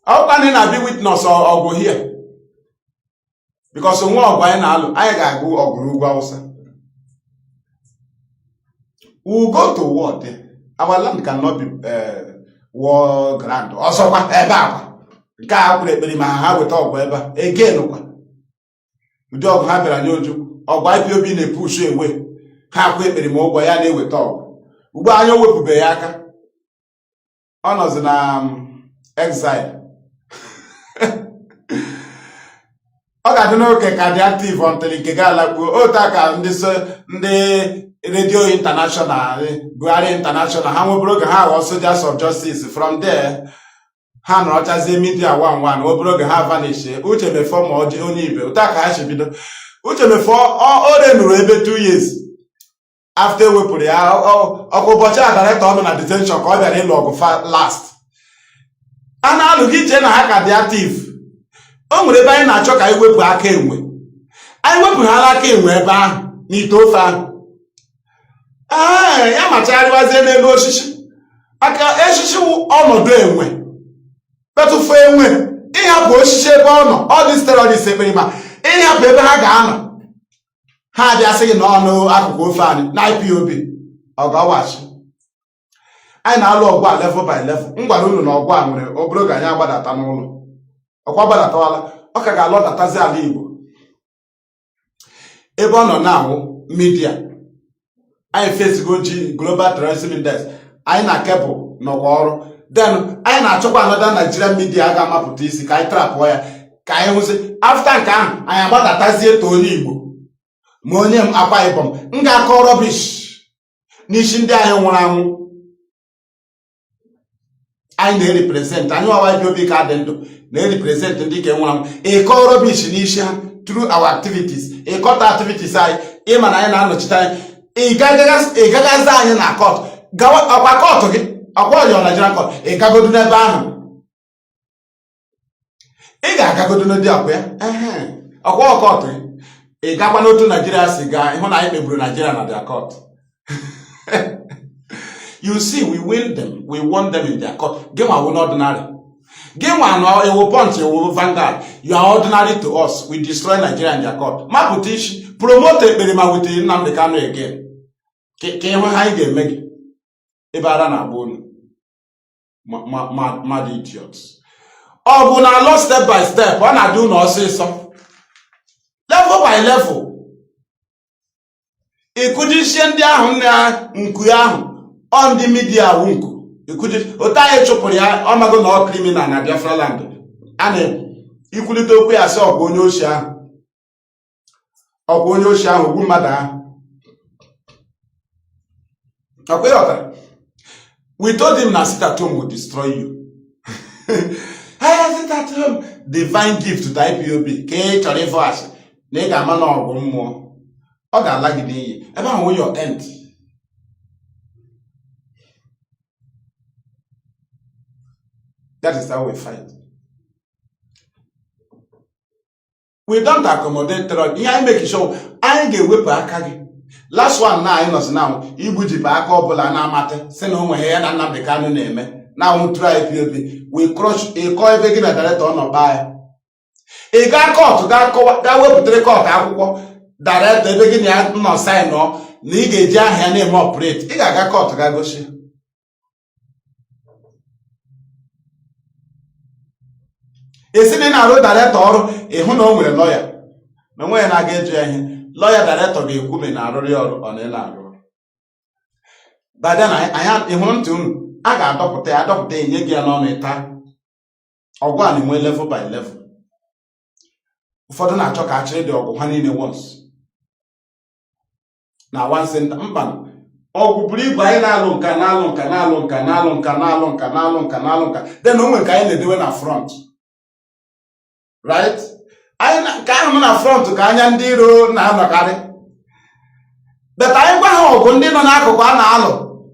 How can you not be witness or go here? Because we ga-agụ ọgụ n'ugwu Hausa. We'll go to war there. Our land cannot be war ground. Also, ebe akwa. Nke a kwuru ekpere ma ha weta ọgụ ebe a. Again kwa. Ụdị ọgụ ha bịara n'oju. Ọgụ Ipob na-epush ewe. Ha kwuru ekpere ma ụgwọ ya na-eweta ọgụ. Ugbu anyị wepụbeghị aka. Honors in exile. Ọ ga-adị n'oke ka dị active until nke ga-alakpuo ota ka ndị Radio International, Buhari International, ha nweburu oge ha ghọọ soldiers of justice. From there, ha nọrọchazie media one nweburu oge ha vanish. Uche Mefo ma onye ibe ota ka ha si bido. Uche Mefo o renuru ebe 2 years after ewepụrụ ya ọkwa ụbọchị a director ọ nọ na detention ka ọ bịara ịlụ ọgụ last. A na-alụ gị iche na ha ka dị active. O nwere ebe anyị na-achọ ka anyị wepụ aka enwe. Anyị wepụghara aka enwe ebe ahụ n'ite ofe ahụ. Ya machagharịwazie n'elu osisi. Aka eshishi ọnọdụ enwe. Petụfu enwe ịhapụ osisi ebe ọ nọ. All these terrorists ekpere ma ịhapụ ebe ha ga-anọ. Ha abịasị gị n'ọnụ akụkụ ofe anyị na Ipob ọ ga-awachi. Anyị na-alụ ọgụ a level by level. M gwara unu na ọgụ a nwere obere oge anyị agbadata n'ụlọ. Ọkwa gbadatawala, ọ ka ga-alọdatazi ala Igbo. Ebe ọ nọ na-awụ media. Anyị fesigo ji Global Terrorism Index. Anyị na kebụl nọkwa ọrụ. Then anyị na-achọkwa anọda Nigerian media ga-amapụta isi ka anyị trapụọ ya. Ka anyị hụsị after nke ahụ anyị agbadatazie eto onye Igbo. Ma onye m Akwa Ibom m ga-akọ rọbish n'isi ndị anyị nwụrụ anwụ. Anyị na-represent anyị ọwa Ipob ka dị ndụ na-represent ndị ke nwụrụ anwụ. Ịkọ rọbish n'isi ha through our activities. Ịkọta activities anyị ịma na anyị na-anọchite anyị. Ịgagazi anyị na court. Ọkwa court gị ọkwa ọyọ Nigerian court. Ịgagodu n'ebe ahụ. Ị ga-agagodu n'ụdị ọkwa ya. Ọkwa court gị. Ị gakwa n'otu Nigeria si gaa ịhụ na anyị megburu Nigeria na their court. You see, we win them. We won them in their court. Game are ordinary. Game are no, it will punch, it will vanguard. You are ordinary to us. We destroy Nigeria in their court. Maputish, promote Berima with the Nnamdi Kanu again. Can you hide them, Maggie? Ibara na bone. Mad idiots. Oh, when I lost step by step, when I do not say so. Level by level. Ikuji shendi ahụ na nku ahụ on the media wunku. Ikuji otaye chopụrụ ya ọmago na ọ criminal na Biafra land. Ana ikwulite okwu ya sị ọgụ onye oshi ahụ. Ọgụ onye oshi ahụ ogbu mmadụ ahụ. Ọkwa ịghọtara? We told him na sit at home will destroy you. Hey, sit at home. Divine gift to the Ipob. Ka ị chọrọ ịfọ asị. Na ị ga-ama na ọgụ mmụọ. Ọ ga-ala gị n'iyi. Ebe ahụ your end. That is how we fight. We don't accommodate terror. Ihe anyị make sure anyị ga-ewepụ aka gị. Last one na anyị nọsị na igbu jipa aka ọbụla na-amata si na onwe ya na Nnamdi Kanu na-eme na nwụtụrụ Ipob. We crush ịkọ ebe gị na director nọ kpaa ya. Ị gaa court ga wepụtara court akwụkwọ director ebe gị na ya nọ sign nọ na ị ga-eji aha ya na-eme operate. Ị ga-aga court ga gosi. Esi na arụ director ọrụ ịhụ na o nwere lawyer. Na onwe ya na-aga eju ya ihe. Lawyer director ga-ekwu me na arụrị ọrụ ọ na-arụ. Bada na anyị ịhụrụ ntị unu a ga-adọpụta ya adọpụta enye gị ya n'ọnụ ịta. Ọgwụ a na-enwe level by level. Ụfọdụ na-achọ ka achịrị dị ọgwụ ha niile once. Na one center mba ọgwụ buru ibu anyị na-alụ nka then onwe nke anyị na-edewe na front. Right? Anyị ka ahụ na front ka anya ndị iro na-anọkarị. But anyị gwa ha ọgụ ndị nọ n'akụkụ a na-alụ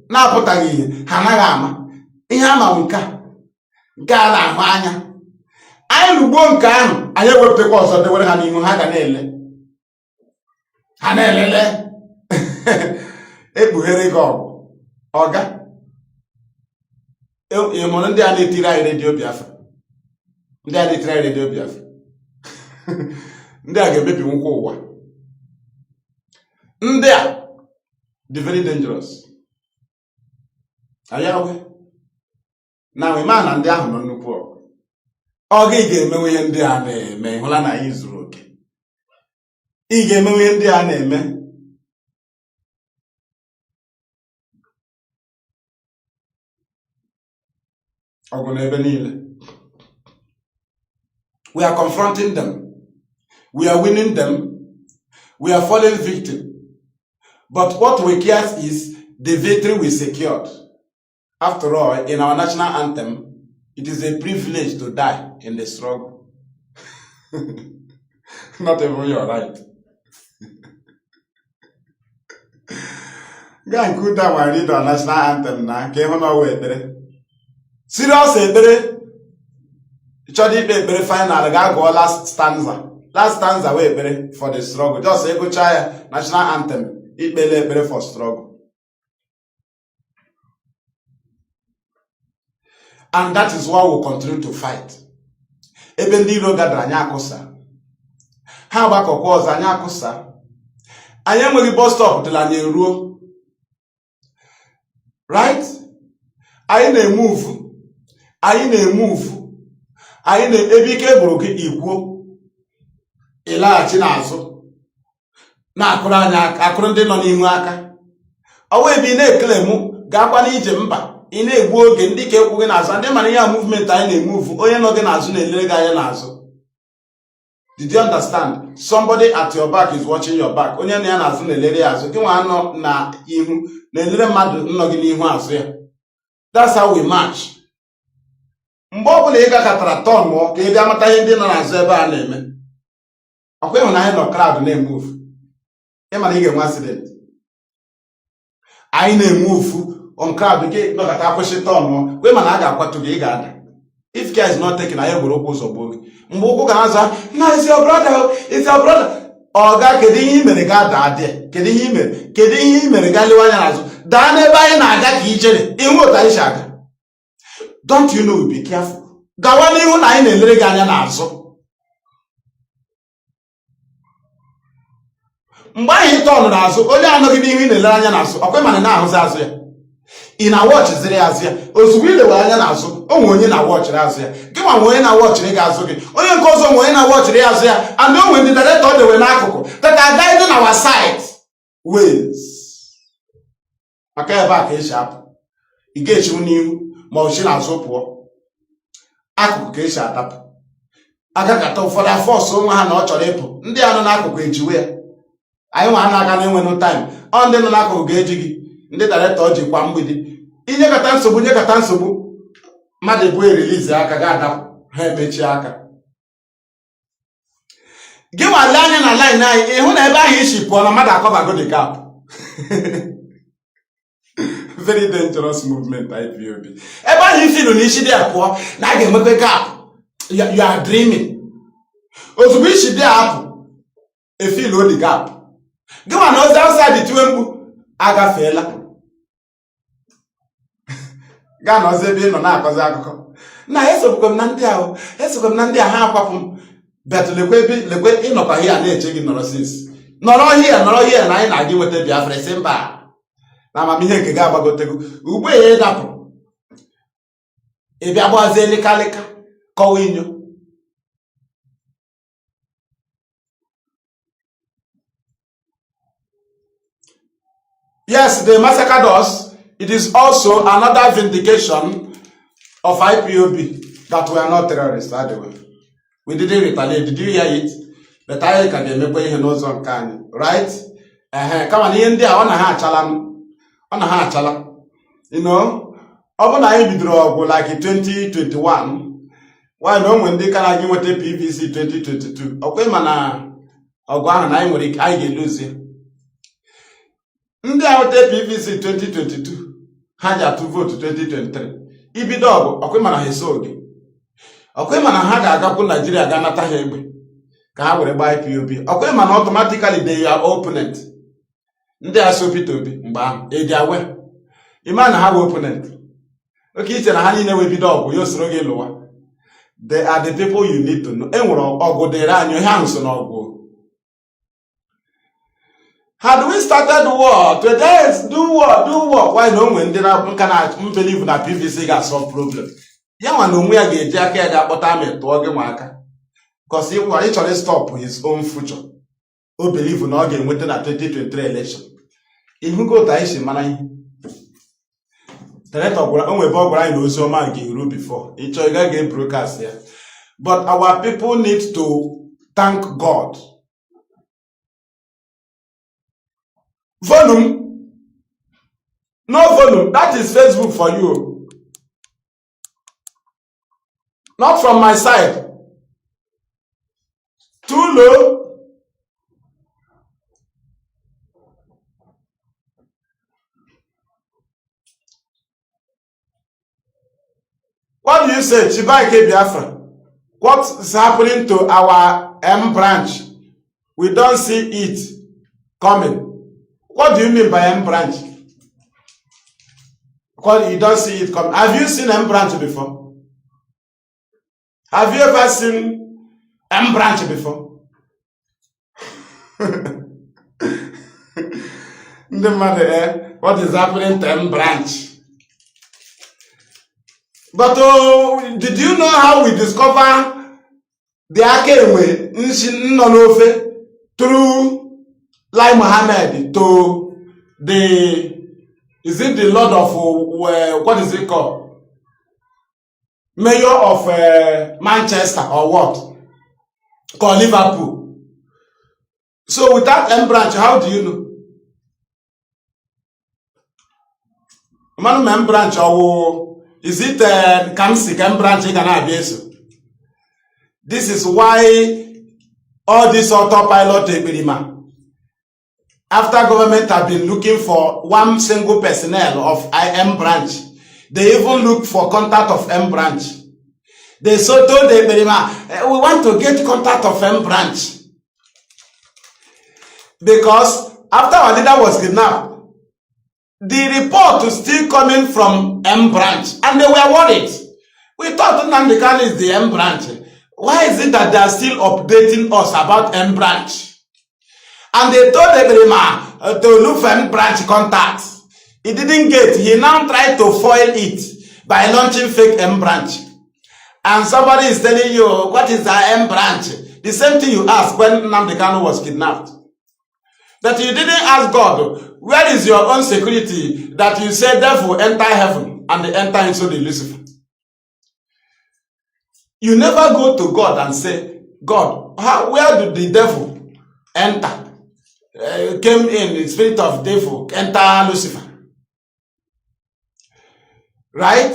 na-apụtaghị ihe ha anaghị ama. Ihe ama nke a na-ahụ anya. Anyị lugbo nke ahụ anyị ewepụtakwa ọzọ dewere ha n'ihu ha ga na-ele. Ha na-elele. Ekpughere gị ọgụ. Ọga. Ị mụrụ ndị a na-etiri anyị redio Biafra. Ndị a na-etiri anyị redio Biafra. Ndị a ga-emebi nkwa ụwa. Ndị a dị very dangerous. Ayawe. Na we ma na ndị ahụ nọ nnukwu ọgụ. Ọ gị ga-emenwe ihe ndị a na-eme ịhụla na anyị zuru oke. Ị ga-emenwe ihe ndị a na-eme. We are confronting them. We are winning them. We are falling victim. But what we care is the victory we secured. After all, in our national anthem, it is a privilege to die in the struggle. Not even your right. Go and cool down and read our national anthem now. Serious ebere. Chodi ebere final go last stanza. Last stanza we ebere for the struggle. Just say go try national anthem. Ibele ebere for struggle. And that is why we continue to fight. Ebe ndị iro gadara anya akụsa. Ha gbakọkwa ọzọ anya akụsa. Anyị enweghị bus stop till anyị eruo. Right? Anyị na-emove. Anyị na-emove. Anyị na-ebe ike bụrụ gị ikwuo. Ịlaghachi n'azụ. Na-akụrụ anyị aka, akụrụ ndị nọ n'ihu aka. Ọwa ebe ị na-ekele mụ ga-akwa n'ije mba. Ị na-egbu oge ndị ka ekwu gị n'azụ. Ndị mana ihe movement anyị na-emove. Onye nọ gị n'azụ na-elere gị anya n'azụ. Did you understand? Somebody at your back is watching your back. Onye na ya n'azụ na-elere ya azụ. Gị nwa anọ na ihu na-elere mmadụ nọ gị n'ihu azụ ya. That's how we march. Mgbe ọ bụla ị gakọtara turn mụọ ka ị bịa mata ihe ndị nọ n'azụ ebe a na-eme. Ọkwa ịhụ na anyị nọ crowd na-emove. Ị mana ị ga-enwe accident. Anyị na-emove on crowd gị nọkọta akwụsị turn mụọ. Kwe mana a ga-akwatu gị ị ga-ada. If care is not taken, anyị gwere ụkwụ ụzọ gboo gị. Mgbe ụkwụ ga na-aza, no, it's your brother, it's your brother. Ọga kedu ihe i mere ga daa dị? Kedu ihe i mere? Kedu ihe i mere ga lewe anya n'azụ? Daa n'ebe anyị na-aga ka ijere. Ihu otu anyị si aga. Don't you know, be careful. Gawa n'ihu na anyị na-elere gị anya n'azụ. Mgbe anyị tọnụ n'azụ, onye anọghị n'ihu ị na-elere anya n'azụ, ọkwa mana na-ahụzi azụ ya. Ị na-awọchịziri azụ ya. Ozugbo ilewe anya n'azụ, o nwe onye na-awọchịrị azụ ya. Gị ma nwe onye na-awọchịrị gị azụ gị. Onye nke ọzọ nwe onye na-awọchịrị azụ ya. And o nwe ndị director dewe n'akụkụ that are guiding our side ways. Maka ebe a ka esi apụ. Ị ga-echiwu n'ihu ma ọ chi n'azụ pụọ. Akụkụ ka esi adapụ. Agakata ụfọdụ afọ ọsọ onwe ha na ọ chọrọ ịpụ. Ndị a nọ n'akụkụ ejiwe ya. Anyị nwa na-aga na-enwe time. Ọ ndị nọ n'akụkụ ga-eji gị. Ndị director ji kwa mgbidi. Inyekata nsogbu. Mmadụ bụ erilizi aka ga-adapụ. Ha emechi aka. Gị nwale anya na line anyị, ịhụ na ebe ahụ isi pụọ na mmadụ akọbago the gap. Very dangerous movement, IPOB. Ebe ahụ ifilu na isi dị apụọ na a ga-emekwe gap. You are dreaming. Ozugbo isi dị apụ, efilu the gap. Gị nwa na ozi outside tiwe mkpu agafeela. Gaa na ọzọ ebe ị nọ na-akọzi akụkọ. Na esogbu m na ndị a ha akwapụ m. Bet lekwe ịnọkwa ihe a na-eche gị nọrọ since. Nọrọ ihe na anyị na-aga nweta Biafra si mba. Na amamihe nke ga-agbagotego. Ugbo ya ịdapụ. Ị bịa gbazie likalika kọwa inyo. Yes, they massacred us. It is also another vindication of IPOB that we are not terrorists. We didn't retaliate. Did you hear it? But I can remember ihe n'ụzọ nke anyị. Right? Kama na ihe ndị a ọ na ha achala. You know, ọ bụ na anyị bidoro ọgwụ like 2021. Why na onwe ndị ka na-agị nweta PVC 2022. Ọkwa ịma na ọgwụ ahụ na anyị nwere ike anyị ga-eluzi. Ndị ahụ te PVC 2022 ha ji atụ votu 2023 ibido ọgụ ọkwa ịma na ha eso oge ọkwa ịma na ha ga-agakwu Nigeria ga nata ha egbe ka ha were gbaa IPOB ọkwa ịma na automatically they are opponent ndị a so Peter Obi mgbe ahụ edi awe ịma na ha bụ opponent oke iche na ha niile wee bido ọgụ ya osoro gị lụwa. They are the people you need to know. Enwere ọgụ dịrị anyị ihe ahụ so n'ọgụ. Had we started war, today do war. Why no when they can believe na PVC ga solve problem? Ya nwa na onwe ya ga-eji aka ya ga-akpọta amị tụọ gị nwa aka. Because he chọrọ stop his own future. O believe na ọ ga-enweta na 2023 election. Ihugo ta isi mana ihe. before. Broadcast here. But our people need to thank God. Volume. No volume. That is Facebook for you. Not from my side. Too low. What do you say, Chibaike Biafra? What is happening to our M branch? We don't see it coming. What do you mean by M branch? What, you don't see it coming. Have you seen M branch before? Have you ever seen M branch before? What is happening to M branch? But did you know how we discover the Akewe Nnonofe through Lai Mohammed to the, is it the Lord of, what is it called? Mayor of Manchester or what? Called Liverpool. So without M branch, how do you know? Man M branch or is it Kamsi M branch? This is why all this autopilot after government have been looking for one single personnel of M branch, they even look for contact of M branch. They so told the we want to get contact of M branch. Because after our leader was kidnapped, the report was still coming from M branch, and they were worried. We thought Nnamdi Kanu is the M branch. Why is it that they are still updating us about M branch? And they told the to look for M branch contacts. He didn't get. He now tried to foil it by launching fake M branch. And somebody is telling you, what is the M branch? The same thing you asked when Nnamdi Kanu was kidnapped. That you didn't ask God, where is your own security that you say devil enter heaven and they enter into the Lucifer? You never go to God and say, God, where did the devil enter? Came in, the spirit of devil, enter Lucifer. Right?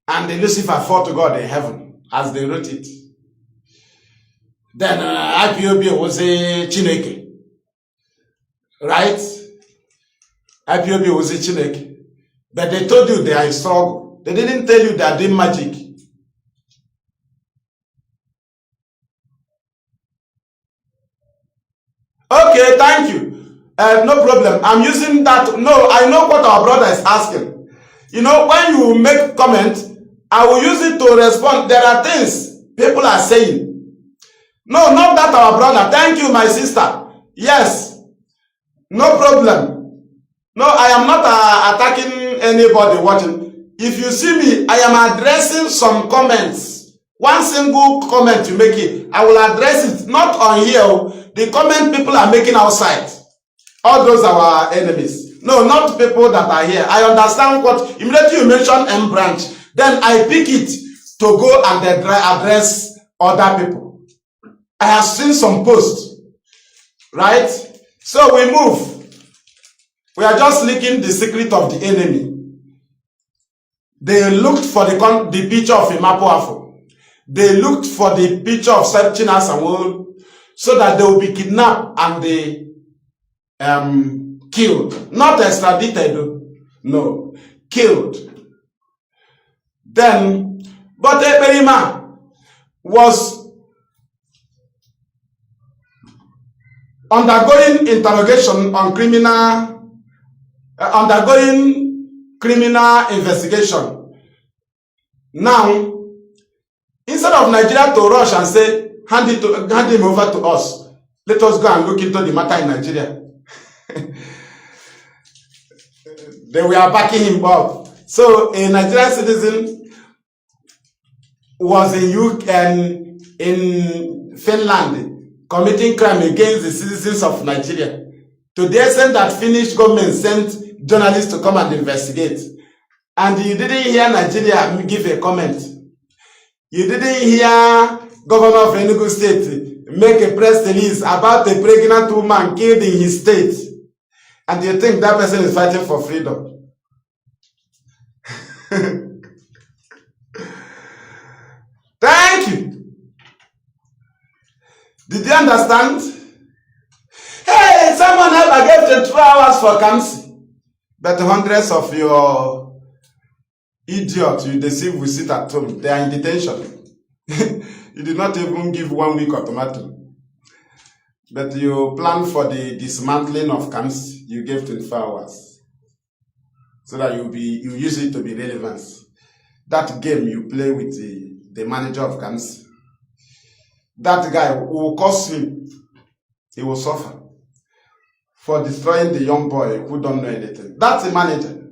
And the Lucifer fought to God in heaven, as they wrote it. Then IPOB was a Chineke. Right? IPOB was a Chineke. But they told you they are in struggle. They didn't tell you they are doing magic. Okay, thank you. No problem. I'm using that. No, I know what our brother is asking. You know, when you make comment, I will use it to respond. There are things people are saying. No, not that our brother. Thank you, my sister. Yes. No problem. No, I am not attacking anybody watching. If you see me, I am addressing some comments. One single comment you make it, I will address it. Not on here. The comment people are making outside. All those are our enemies. No, not people that are here. I understand what, immediately you mention M branch, then I pick it to go and address other people. I have seen some posts. Right? So we move. We are just leaking the secret of the enemy. They looked for the picture of Imapoafo. They looked for the picture of Sepchina Samuel so that they will be kidnapped and they killed. Not extradited. No. Killed. Then, but Eberima was undergoing interrogation on undergoing criminal investigation. Now, instead of Nigeria to rush and say, hand him over to us, let us go and look into the matter in Nigeria. They were backing him up. So a Nigerian citizen was in Finland committing crime against the citizens of Nigeria, to the extent that Finnish government sent journalists to come and investigate. And you didn't hear Nigeria give a comment. You didn't hear Governor of Enugu State make a press release about a pregnant woman killed in his state. And you think that person is fighting for freedom. Thank you. Did you understand? Hey, someone ever gave 24 hours for Kamsi. But hundreds of your idiots you deceive will sit at home. They are in detention. You did not even give 1 week ultimatum. But you plan for the dismantling of Kamsi. You gave 24 hours. So that you use it to be relevant. That game you play with the manager of Kamsi. That guy will cost him. He will suffer for destroying the young boy who don't know anything. That's the manager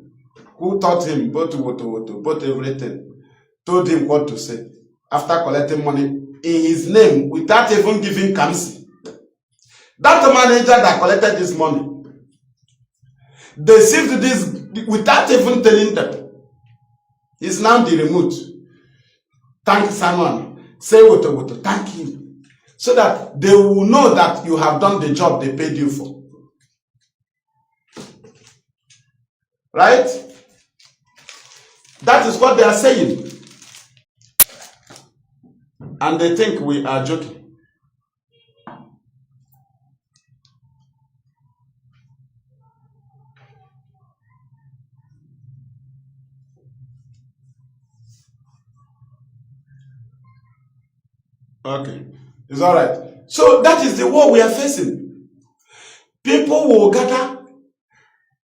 who taught him both everything, told him what to say after collecting money in his name without even giving Kamsi. That manager that collected this money deceived this without even telling them. He's now the remote. Thank someone. Say what, thank him. So that they will know that you have done the job they paid you for. Right? That is what they are saying. And they think we are joking. Okay. It's all right. So that is the war we are facing. People will gather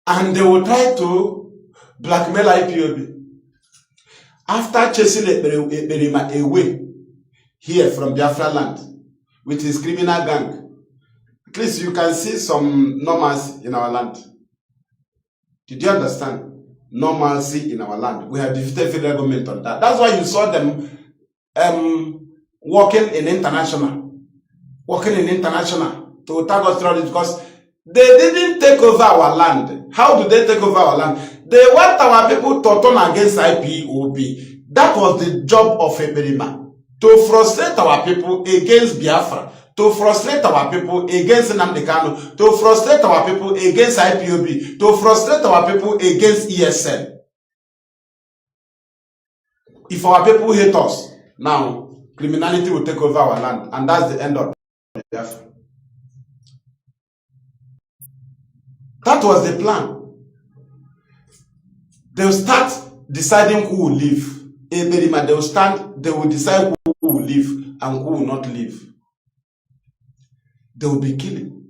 and they will try to blackmail IPOB. After chasing Eberima away here from Biafra land with his criminal gang, at least you can see some normalcy in our land. Did you understand? Normalcy in our land. We have defeated federal government on that. That's why you saw them working in international to target terrorists, because they didn't take over our land. How do they take over our land? They want our people to turn against IPOB. That was the job of Eberima. To frustrate our people against Biafra. To frustrate our people against Nnamdi Kanu. To frustrate our people against IPOB. To frustrate our people against ESN. If our people hate us, now criminality will take over our land. And that's the end of Biafra. That was the plan. They will start deciding who will live. They will decide who will live and who will not live. They will be killing.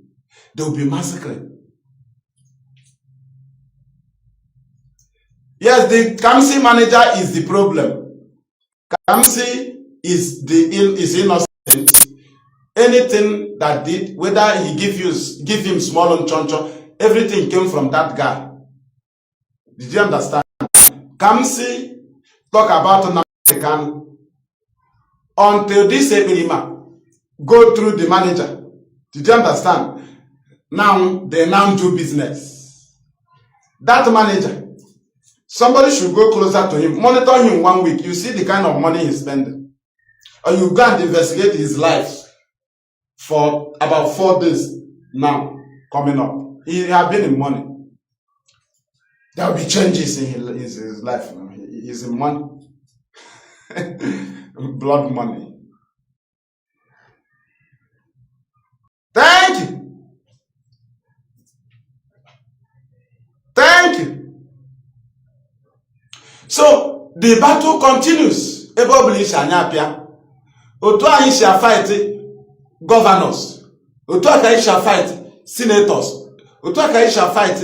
They will be massacring. Yes, the Kamsi manager is the problem. Kamsi is innocent. Anything that did, whether he give him small and choncho, everything came from that guy. Did you understand? Kamsi talk about Nnamdi Kanu until this Eberima go through the manager. Did you understand? Now they now do business. That manager, somebody should go closer to him, monitor him 1 week. You see the kind of money he's spending. Or you go and investigate his life for about 4 days now coming up. He has been in money. There will be changes in his life. He's in money. Blood money. Thank you. Thank you. So the battle continues. Ipob shall Otu anyị shall fight governors. Otu anyị shall fight senators. Otu anyị shall fight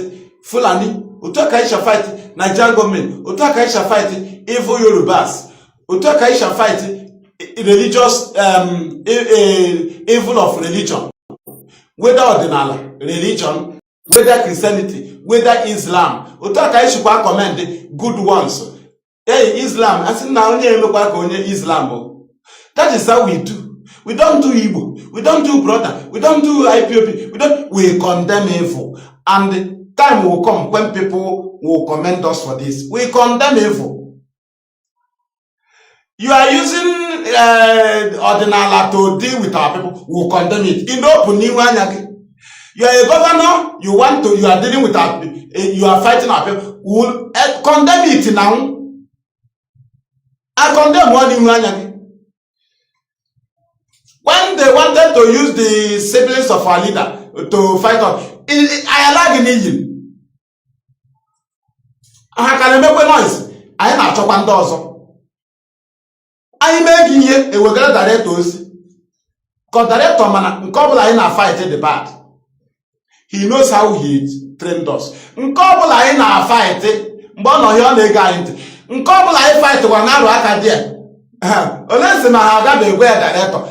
Fulani. Otu anyị shall fight Nigerian government. Otu anyị shall fight evil Yorubas. Otu anyị shall fight religious evil of religion. Whether ordinal religion, whether Christianity, whether Islam. Otu anyị shall commend good ones. Hey, Islam, I said now only Islam. That is how we do. We don't do Igbo. We don't do brother. We don't do IPOB. We condemn evil. And time will come when people will commend us for this. We condemn evil. You are using ordinala to deal with our people. We will condemn it. You are a governor. You are dealing with our people. You are fighting our people. We will condemn it now. I condemn one in when they wanted to use the siblings of our leader to fight us, I allowed in Egypt. I can remember noise. I na achọkwa ndị ọzọ. Anyị mee gị ihe ewegara director ozi. Ka director mana nke ọbụla anyị na fight the bad. He knows how he trained us. Nke ọbụla anyị na fight mgbe ọ nọ ihe ọ na-ege anyị ntị. Nke ọbụla anyị fight gwa na arụ aka dị ya. Ole nsị ma ha agaghị egwe ya director.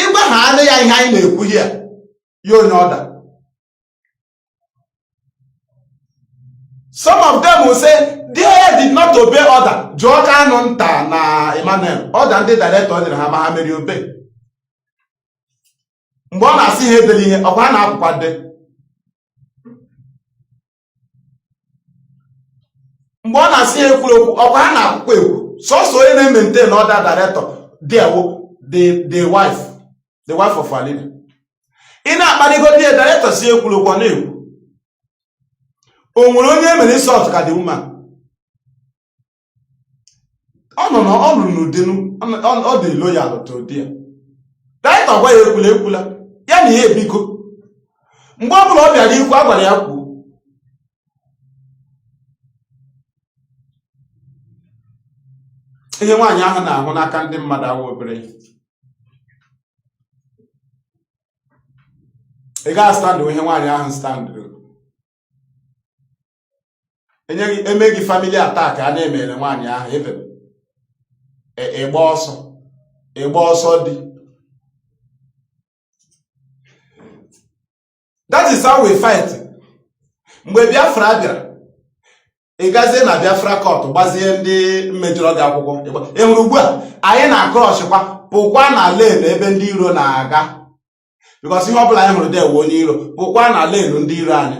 Igwe ha adịghị ya ihe anyị na-ekwu here. You onye ọda. Some of them will say, they did not obey order. Joka nonta na Emmanuel. Order ndị director dịrị ha ma ha mere obey. Mgbe ọ na-asị ha edeli ihe, ọkwa ha na-apụkwa de. Mgbe ọ na-asị ha ekwuru okwu, ọkwa ha na-akwụkwọ ekwu. Sọsọ onye na-maintain order director, the wife of our leader. Ị na-akparịgo ndị director si ekwuru okwu na-ekwu. O nwere onye mere insult ka the woman. Ọ nọ n'udinu, ọ dị loyal to dia. Director gwa ya ekwula. Ya na ihe ebiko. Mgbe ọ bụla ọ bịara ikwu agwara ya kwuo. Ihe nwaanyị ahụ na-ahụ n'aka ndị mmadụ awụ obere. Ị ga stand ihe nwaanyị ahụ stand. Eme gị family attack a na-emere nwaanyị ahụ ebe ịgba ọsọ dị. That is how we fight. Mgbe Biafra bịara, ị gazie na Biafra court gbazie ndị mmejọrọ gị akwụkwọ. Enwere ugbu a anyị na-akrochikwa pụkwa na lane ebe ndị iro na-aga. Because ihe ọbụla anyị hụrụ dị ewe onye iro pụkwa na lane ndị iro anyị.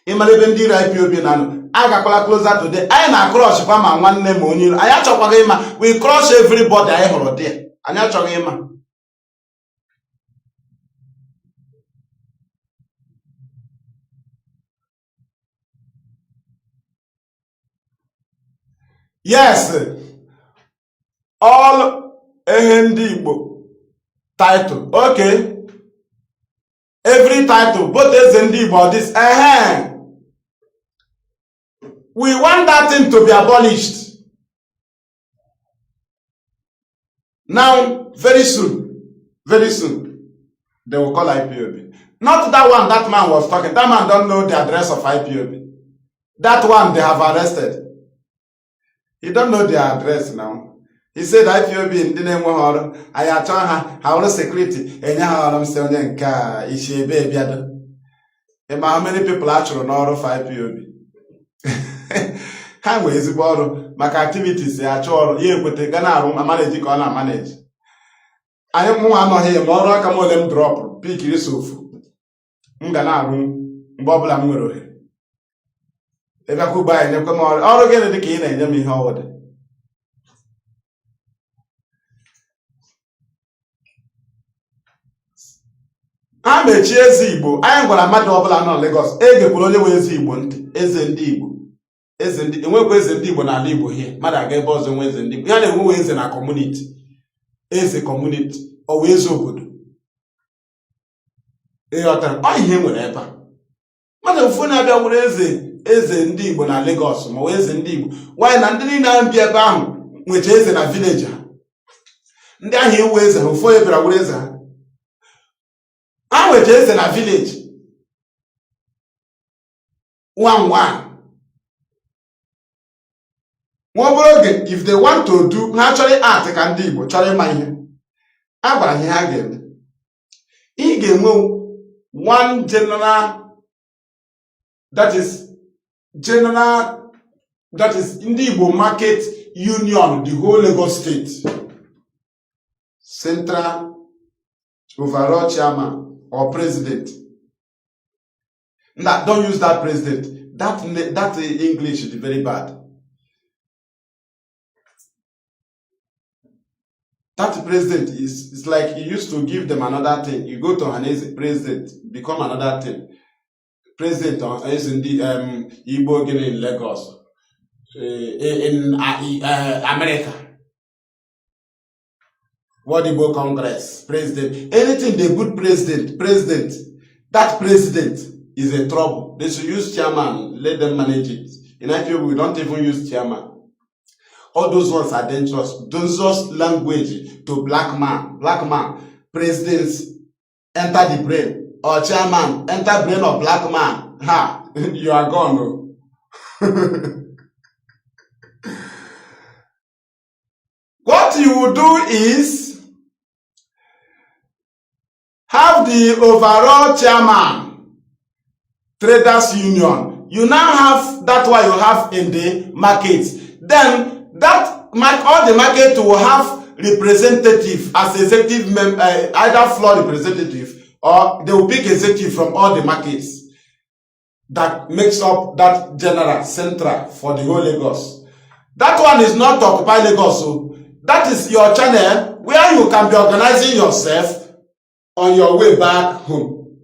Ịmara ebe ndị iro Ipob na-anọ. Agakwala closer today. Anyị na crush kwa ma nwanne ma onye iro. Anyị achọkwaghị ịma. We crush everybody anyị hụrụ dị. Anyị achọghị ịma. Yes. All ndị Igbo title. Okay. Every title, both eze ndị Igbo this. We want that thing to be abolished. Now, very soon, they will call IPOB. Not that one that man was talking. That man don't know the address of IPOB. That one they have arrested. He don't know their address now. He said IPOB in the name of I told her how security and how saying how many people actually know of IPOB. Ha nwee ezigbo ọrụ maka activities ya achọ ọrụ ya ekwete ga na-arụ ma manage ka ọ na-manage. Anyị mụ anọghị ma ọrụ aka m ole m drop pikiri sofu m ga na-arụ mgbe ọbụla m nwere ohere. Ebe akụ gba anyị nyekwa m ọrụ gịnị dị ka ị na-enye m ihe ọwụdị. Ha mechie eze Igbo. Anyị gwara mmadụ ọbụla nọ Lagos egekwuru onye nwe eze Igbo ntị. Eze ndị Igbo. Enwekwa eze ndị Igbo n'ala Igbo here. Mmadụ aga ebe ọzọ nwe eze ndị Igbo. Ya na-enwe eze na community. Eze community. Ọ wee eze obodo. Ịghọtara? Ọ ihe nwere ebe a. Mmadụ mfu na-abịa nwere eze ndị Igbo na Lagos ma wee eze ndị Igbo. Nwaanyị na ndị niile ahụ bi ebe ahụ nwecha eze na village ha. Ndị ahụ iwu eze ha ofu onye bịara were eze ha. Ha nwecha eze na village. One. Oge, if they want to do naturally art ka ndị Igbo chọrọ ịma ihe a gwara ihe ha ga-eme. Ị ga-enwe one general that is ndị Igbo market union the whole Lagos state central overall chairman or president. That don't use that president. That English is very bad. That president is like he used to give them another thing. You go to Hanese president, become another thing. President is in the Igbo in Lagos, in America. What Igbo Congress, president, anything they put president, that president is a trouble. They should use chairman, let them manage it. In IPO, we don't even use chairman. All those ones are dangerous. Dangerous language to black man. Presidents enter the brain. Or chairman enter brain of black man. Ha! You are gone. No? What you will do is have the overall chairman, traders union. You now have that what you have in the markets. Then that all the market will have representative as executive member, either floor representative or they will pick executive from all the markets that makes up that general central for the whole Lagos. That one is not to occupy Lagos. So that is your channel where you can be organizing yourself on your way back home,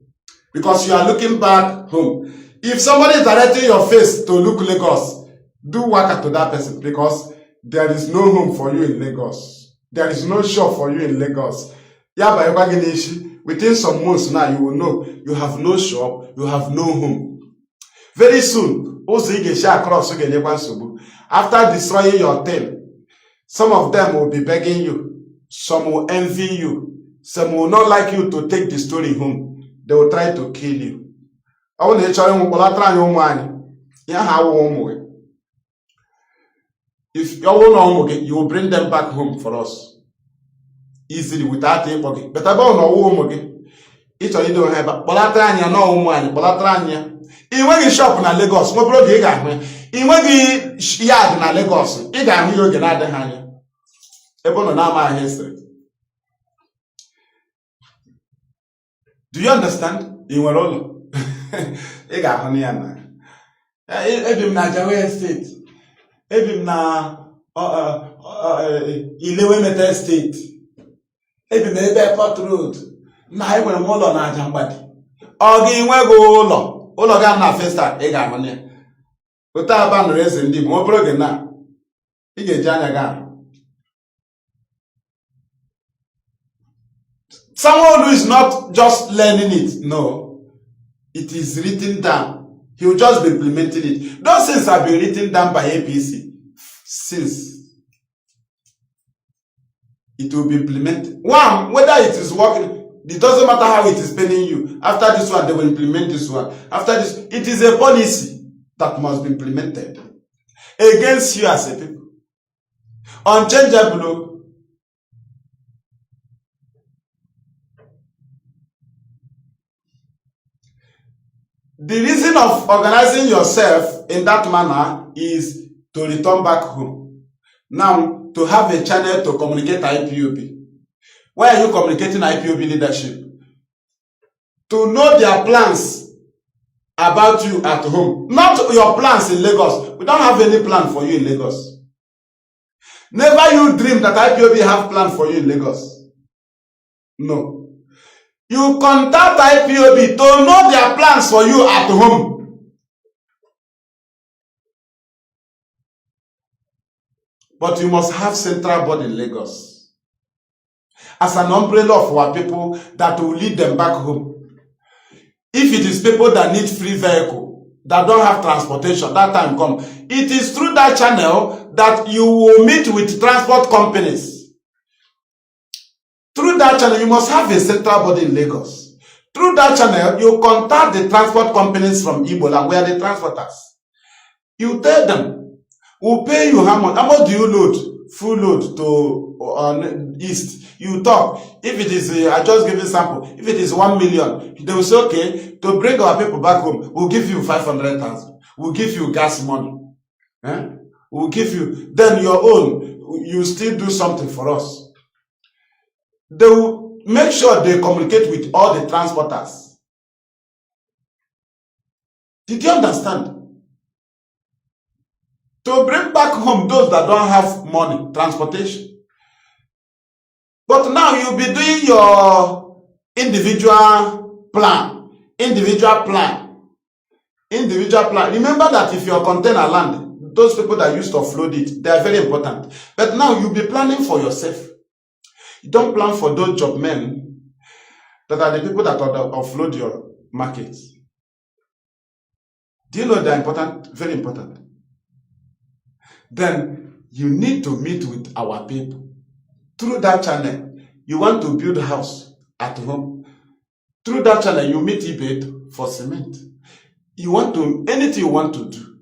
because you are looking back home. If somebody is directing your face to look Lagos, do work to that person, because there is no home for you in Lagos. There is no shop for you in Lagos. Within some months now, you will know you have no shop, you have no home. Very soon, after destroying your thing, some of them will be begging you, some will envy you, some will not like you to take the story home. They will try to kill you. If you will you will bring them back home for us easily without Ipob. But about no home again. Each of you don't have Bolatrania, no woman, Bolatrania. In when you shop in Lagos, no bro, you got me. In when you yard in Lagos, you got me, you get out the hand. Ebon now my history. Do you understand? In Warolo. You got honey and man. Ebim na Jawe State. Ebim na 11 Meter State. Ebim na Ebe Airport Road. Na enwere m ụlọ na Ajambadi. Ọ ga-enwego ụlọ ga na Festa ị ga-ahụ ya. Otu aba nụrụ eze ndị Igbo, ọ bụrụ gị na ị ga-eji anya gaa. Someone who is not just learning it, no. It is written down. He will just be implementing it. Those things have been written down by APC since. It will be implemented. One, whether it is working, it doesn't matter how it is paying you. After this one, they will implement this one. After this, it is a policy that must be implemented against you as a people. Unchangeable. The reason of organizing yourself in that manner is to return back home. Now, to have a channel to communicate IPOB. Why are you communicating IPOB leadership? To know their plans about you at home. Not your plans in Lagos. We don't have any plan for you in Lagos. Never you dream that IPOB have plan for you in Lagos. No. You contact IPOB to know their plans for you at home. But you must have central board in Lagos as an umbrella for our people that will lead them back home. If it is people that need free vehicle, that don't have transportation, that time come. It is through that channel that you will meet with transport companies. Through that channel, you must have a central body in Lagos. Through that channel, you contact the transport companies from Ebola, where the transporters. You tell them, we'll pay you how much. How much do you load? Full load to east. You talk. If it is, I just give you a sample. If it is 1 million, they will say, okay, to bring our people back home, we'll give you 500,000. We'll give you gas money. We'll give you, then your own, you still do something for us. They will make sure they communicate with all the transporters. Did you understand? To bring back home those that don't have money, transportation. But now you'll be doing your individual plan. Individual plan. Remember that if your container land, those people that used to offload it, they are very important. But now you'll be planning for yourself. You don't plan for those job men that are the people that offload your markets. Do you know they're important? Very important. Then you need to meet with our people. Through that channel, you want to build a house at home. Through that channel, you meet Ipob for cement. You want to, anything you want to do.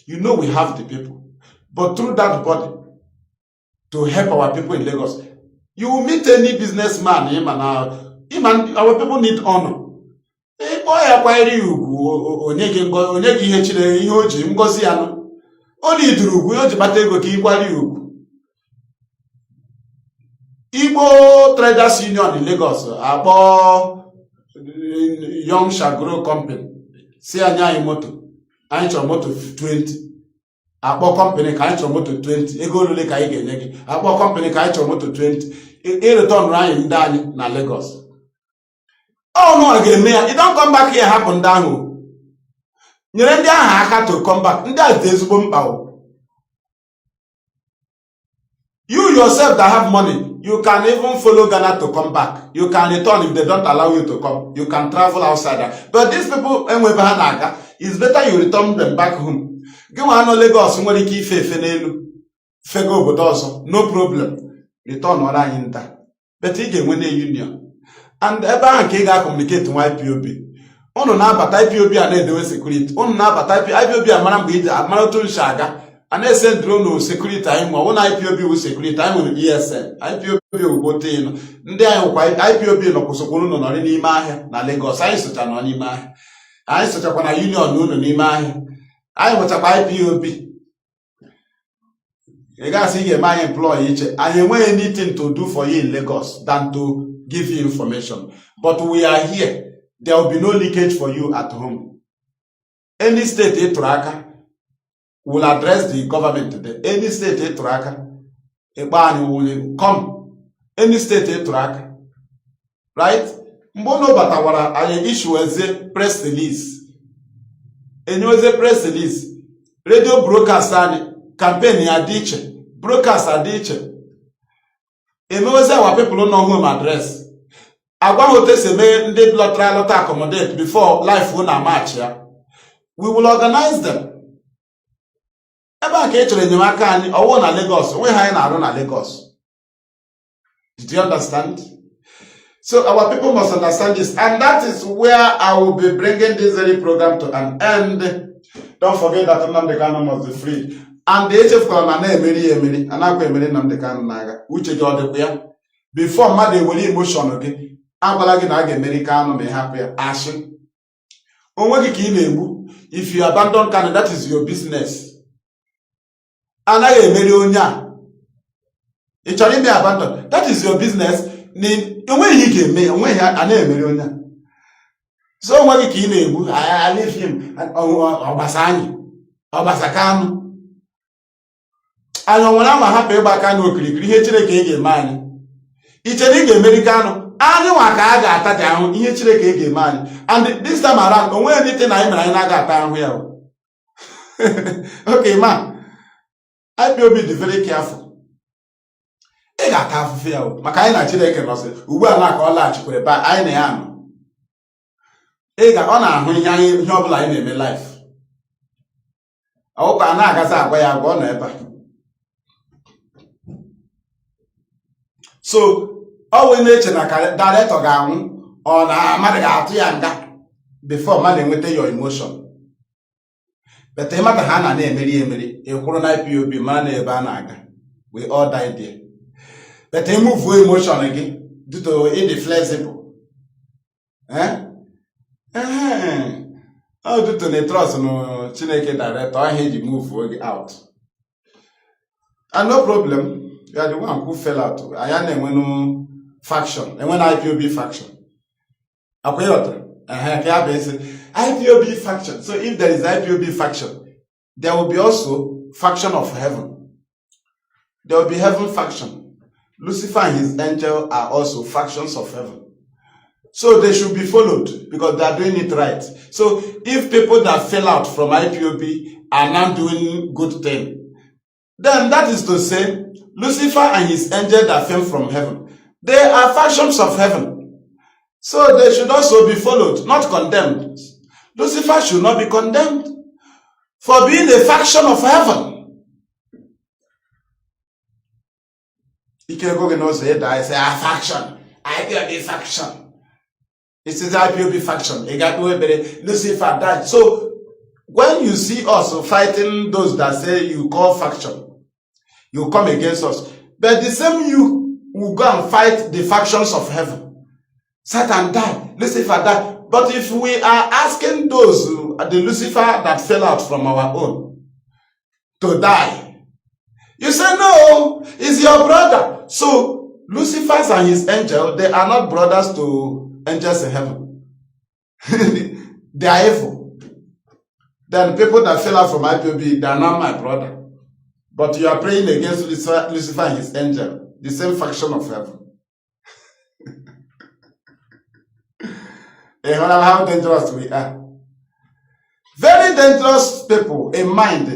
You know we have the people. But through that body, to help our people in Lagos, you will meet any businessman, our people need honor. Igbo Traders Union in Lagos, about Young Shagro Company, see anya moto, ancho moto 20. About company kancho moto 20. Ego lule ka ige nyegi. About company kancho moto 20. E return ryan ndani na Lagos. Oh no again, mayor. You don't come back here happen down. You render aka to come back. Nda ezigbo mkpa. You yourself that have money, you can even follow Ghana to come back. You can return if they don't allow you to come. You can travel outside. But these people, it's better you return them back home. Go on Lagos, no problem. Return what I enter. But he can win a union. And Eba Kega communicate to IPOB. On na but IPOB and the security. On na but IPOB and Madam Bid, Marathon Shaga. And they send drone security time or one IPOB will security time with ESN. IPOB will go to you. IPOB no Kusokunu no ni mahe na Lagos. I such an onima. I such a union no ni mahe. I was a IPOB. You guys see my employee. I have anything to do for you in Lagos than to give you information. But we are here. There will be no leakage for you at home. Any state tracker will address the government today. Any state tracker, a ban will come. Any state tracker, right? Mbono batawara I issue as a press release. And you was a press release. Radio broadcast and campaign ya diche. Broadcast a diche. And we say our people don't know home address. I want to say me blood trial to accommodate before life will not match. We will organize them. Did you understand? So our people must understand this, and that is where I will be bringing this very program to an end. Don't forget that Nnamdi Kanu must be free. And the HF Emiri, and I will Nnamdi Kanu naga, which is the way before Made will emotion okay. I'm going to American may happy ashen. If you abandon Kanu, that is your business. And I marry onya. It shall be abandoned. That is your business. When he came, when I marry onya. So when he came, I leave him and Obasani, Obasakanu. And when I'm happy about Kanu, create a cake man. It's a big Americano. I know I got down, each cake man. And this time around, when anything I got down here. Okay, man. IPOB be very careful. I got half fear. Makaina Chileke was it. We are not all large with a bad I am. I got honor when young job in my life. I hope I not got where I go never. So, all we nature direct or gown or Madagati and that before money with your emotion. But the matter Hana name Emily, a corona IPOB man banaga. We all died there. But they move with emotion again due to it flexible. Oh, due to the trust no Chineke director, I hate you move out. And no problem. You are the one who fell out. I am when faction, and when IPOB faction. Akoyota. IPOB faction. So if there is IPOB faction, there will be also faction of heaven. There will be heaven faction. Lucifer and his angel are also factions of heaven. So they should be followed because they are doing it right. So if people that fell out from IPOB are now doing good thing, then that is to say, Lucifer and his angel that fell from heaven, they are factions of heaven. So they should also be followed, not condemned. Lucifer should not be condemned for being a faction of heaven. You can go and say, I say, a faction, IPOB faction. It is IPOB faction. Lucifer died. So when you see us fighting those that say you call faction, you come against us. But the same you will go and fight the factions of heaven. Satan died. Lucifer died. But if we are asking those, the Lucifer that fell out from our own, to die, you say, no, it's your brother. So Lucifer and his angel, they are not brothers to angels in heaven. They are evil. Then people that fell out from IPOB, they are not my brother. But you are praying against Lucifer and his angel, the same faction of heaven. How dangerous we are. Very dangerous people in mind.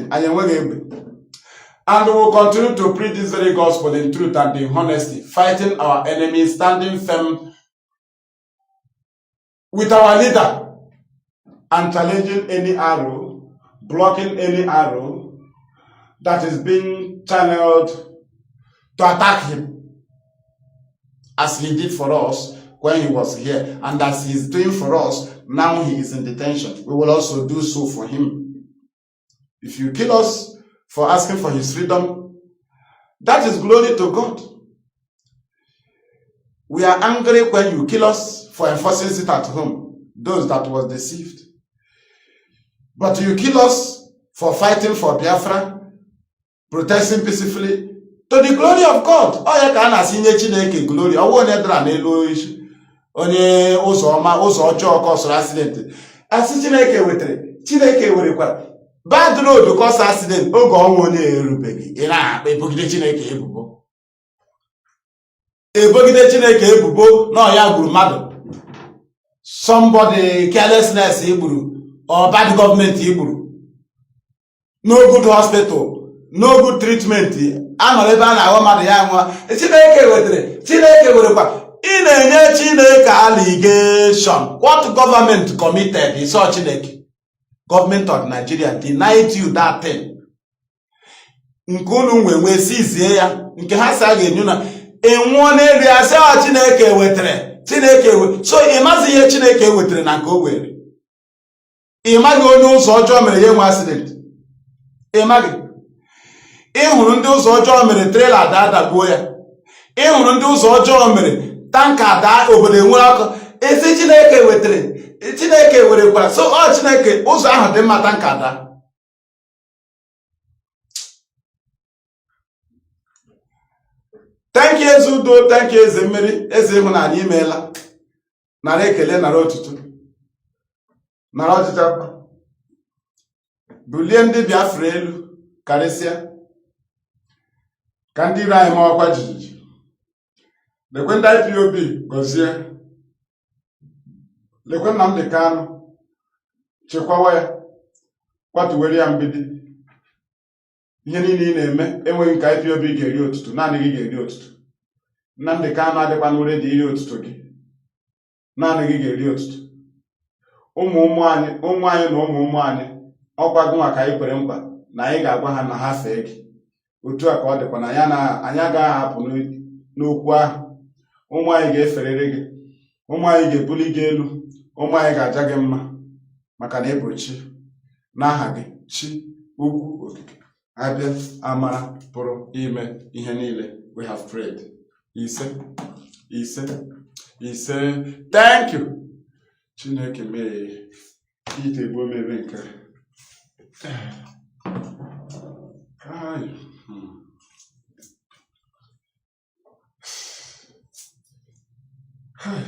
And we will continue to preach this very gospel in truth and in honesty, fighting our enemies, standing firm with our leader, and challenging any arrow, blocking any arrow that is being channeled to attack him, as he did for us when he was here, and as he is doing for us now he is in detention. We will also do so for him. If you kill us for asking for his freedom, that is glory to God. We are angry when you kill us for enforcing it at home, those that was deceived. But you kill us for fighting for Biafra, protesting peacefully, to the glory of God. Oh, you can see Chineke glory. I won't enter an issue. Onye ụzọ ọjọọ cause accident. As Chineke wetere, Chineke werekwa bad road cause accident. Oge ọnwụ onye erubeghị. Ị na-akpa ebogide Chineke ebubo. Ebogide Chineke ebubo na ya gburu mmadụ. Somebody carelessness igburu or bad government igburu. No good hospital, no good treatment. Anọrọ ebe a na-ahụ mmadụ ya nwa. Chineke wetere, Chineke werekwa. In a Chineke allegation, what government committed is such Chineke? Government of Nigeria denied you that thing. Nkunu we sizie ya, nke ha sa ga-enyu na enwone area say Chineke wetere. Chineke so imazi ihe Chineke wetere na nke o were. Imagi onye ụzọ ọjọọ mere ya nwe accident. Imagi. Ịhụrụ ndị ụzọ ọjọọ mere trailer adagbuo ya. Ịhụrụ ndị ụzọ ọjọọ mere tanka da obodo enwere ọkụ. Ezi Chineke wetere. Chineke werekwara. So ọ Chineke ụzọ ahụ dị mma tanka da. Thank you Ezudo, thank you Ezemmeri, eze hụ na anyị imeela. Nara ekele, nara otutu. Nara ọjịja. Bulie ndị Biafra elu karịsịa. Ka ndị ire anyị ma ọkwa jijiji. Lekwe ndị IPOB gọzie. Lekwe Nnamdi Kanu chekwawa ya, kwatuwere ya mgbidi. Ihe niile ị na-eme enweghị nke IPOB ga-eri otutu, naanị gị ga-eri otutu. Nnamdi Kanu adịkwa n'ure dị iri otutu gị, naanị gị ga-eri otutu. Ụmụ anyị na ụmụ anyị ọkwa gị nwa ka anyị kwere mkpa na anyị ga-agwa ha na ha fee gị. Otu a ka ọ dịkwa na anyị agaghị ahapụ n'okwu ahụ. Ụmụ anyị ga-eferere gị, ụmụ anyị ga-ebuli gị elu, ụmụ anyị ga-aja gị mma maka na ịbụ chi n'aha gị, chi ugwu okike abịa amara pụrụ ime ihe niile. We have prayed. Ise. Thank you. Chineke mee ite egbo mebe nke Hi.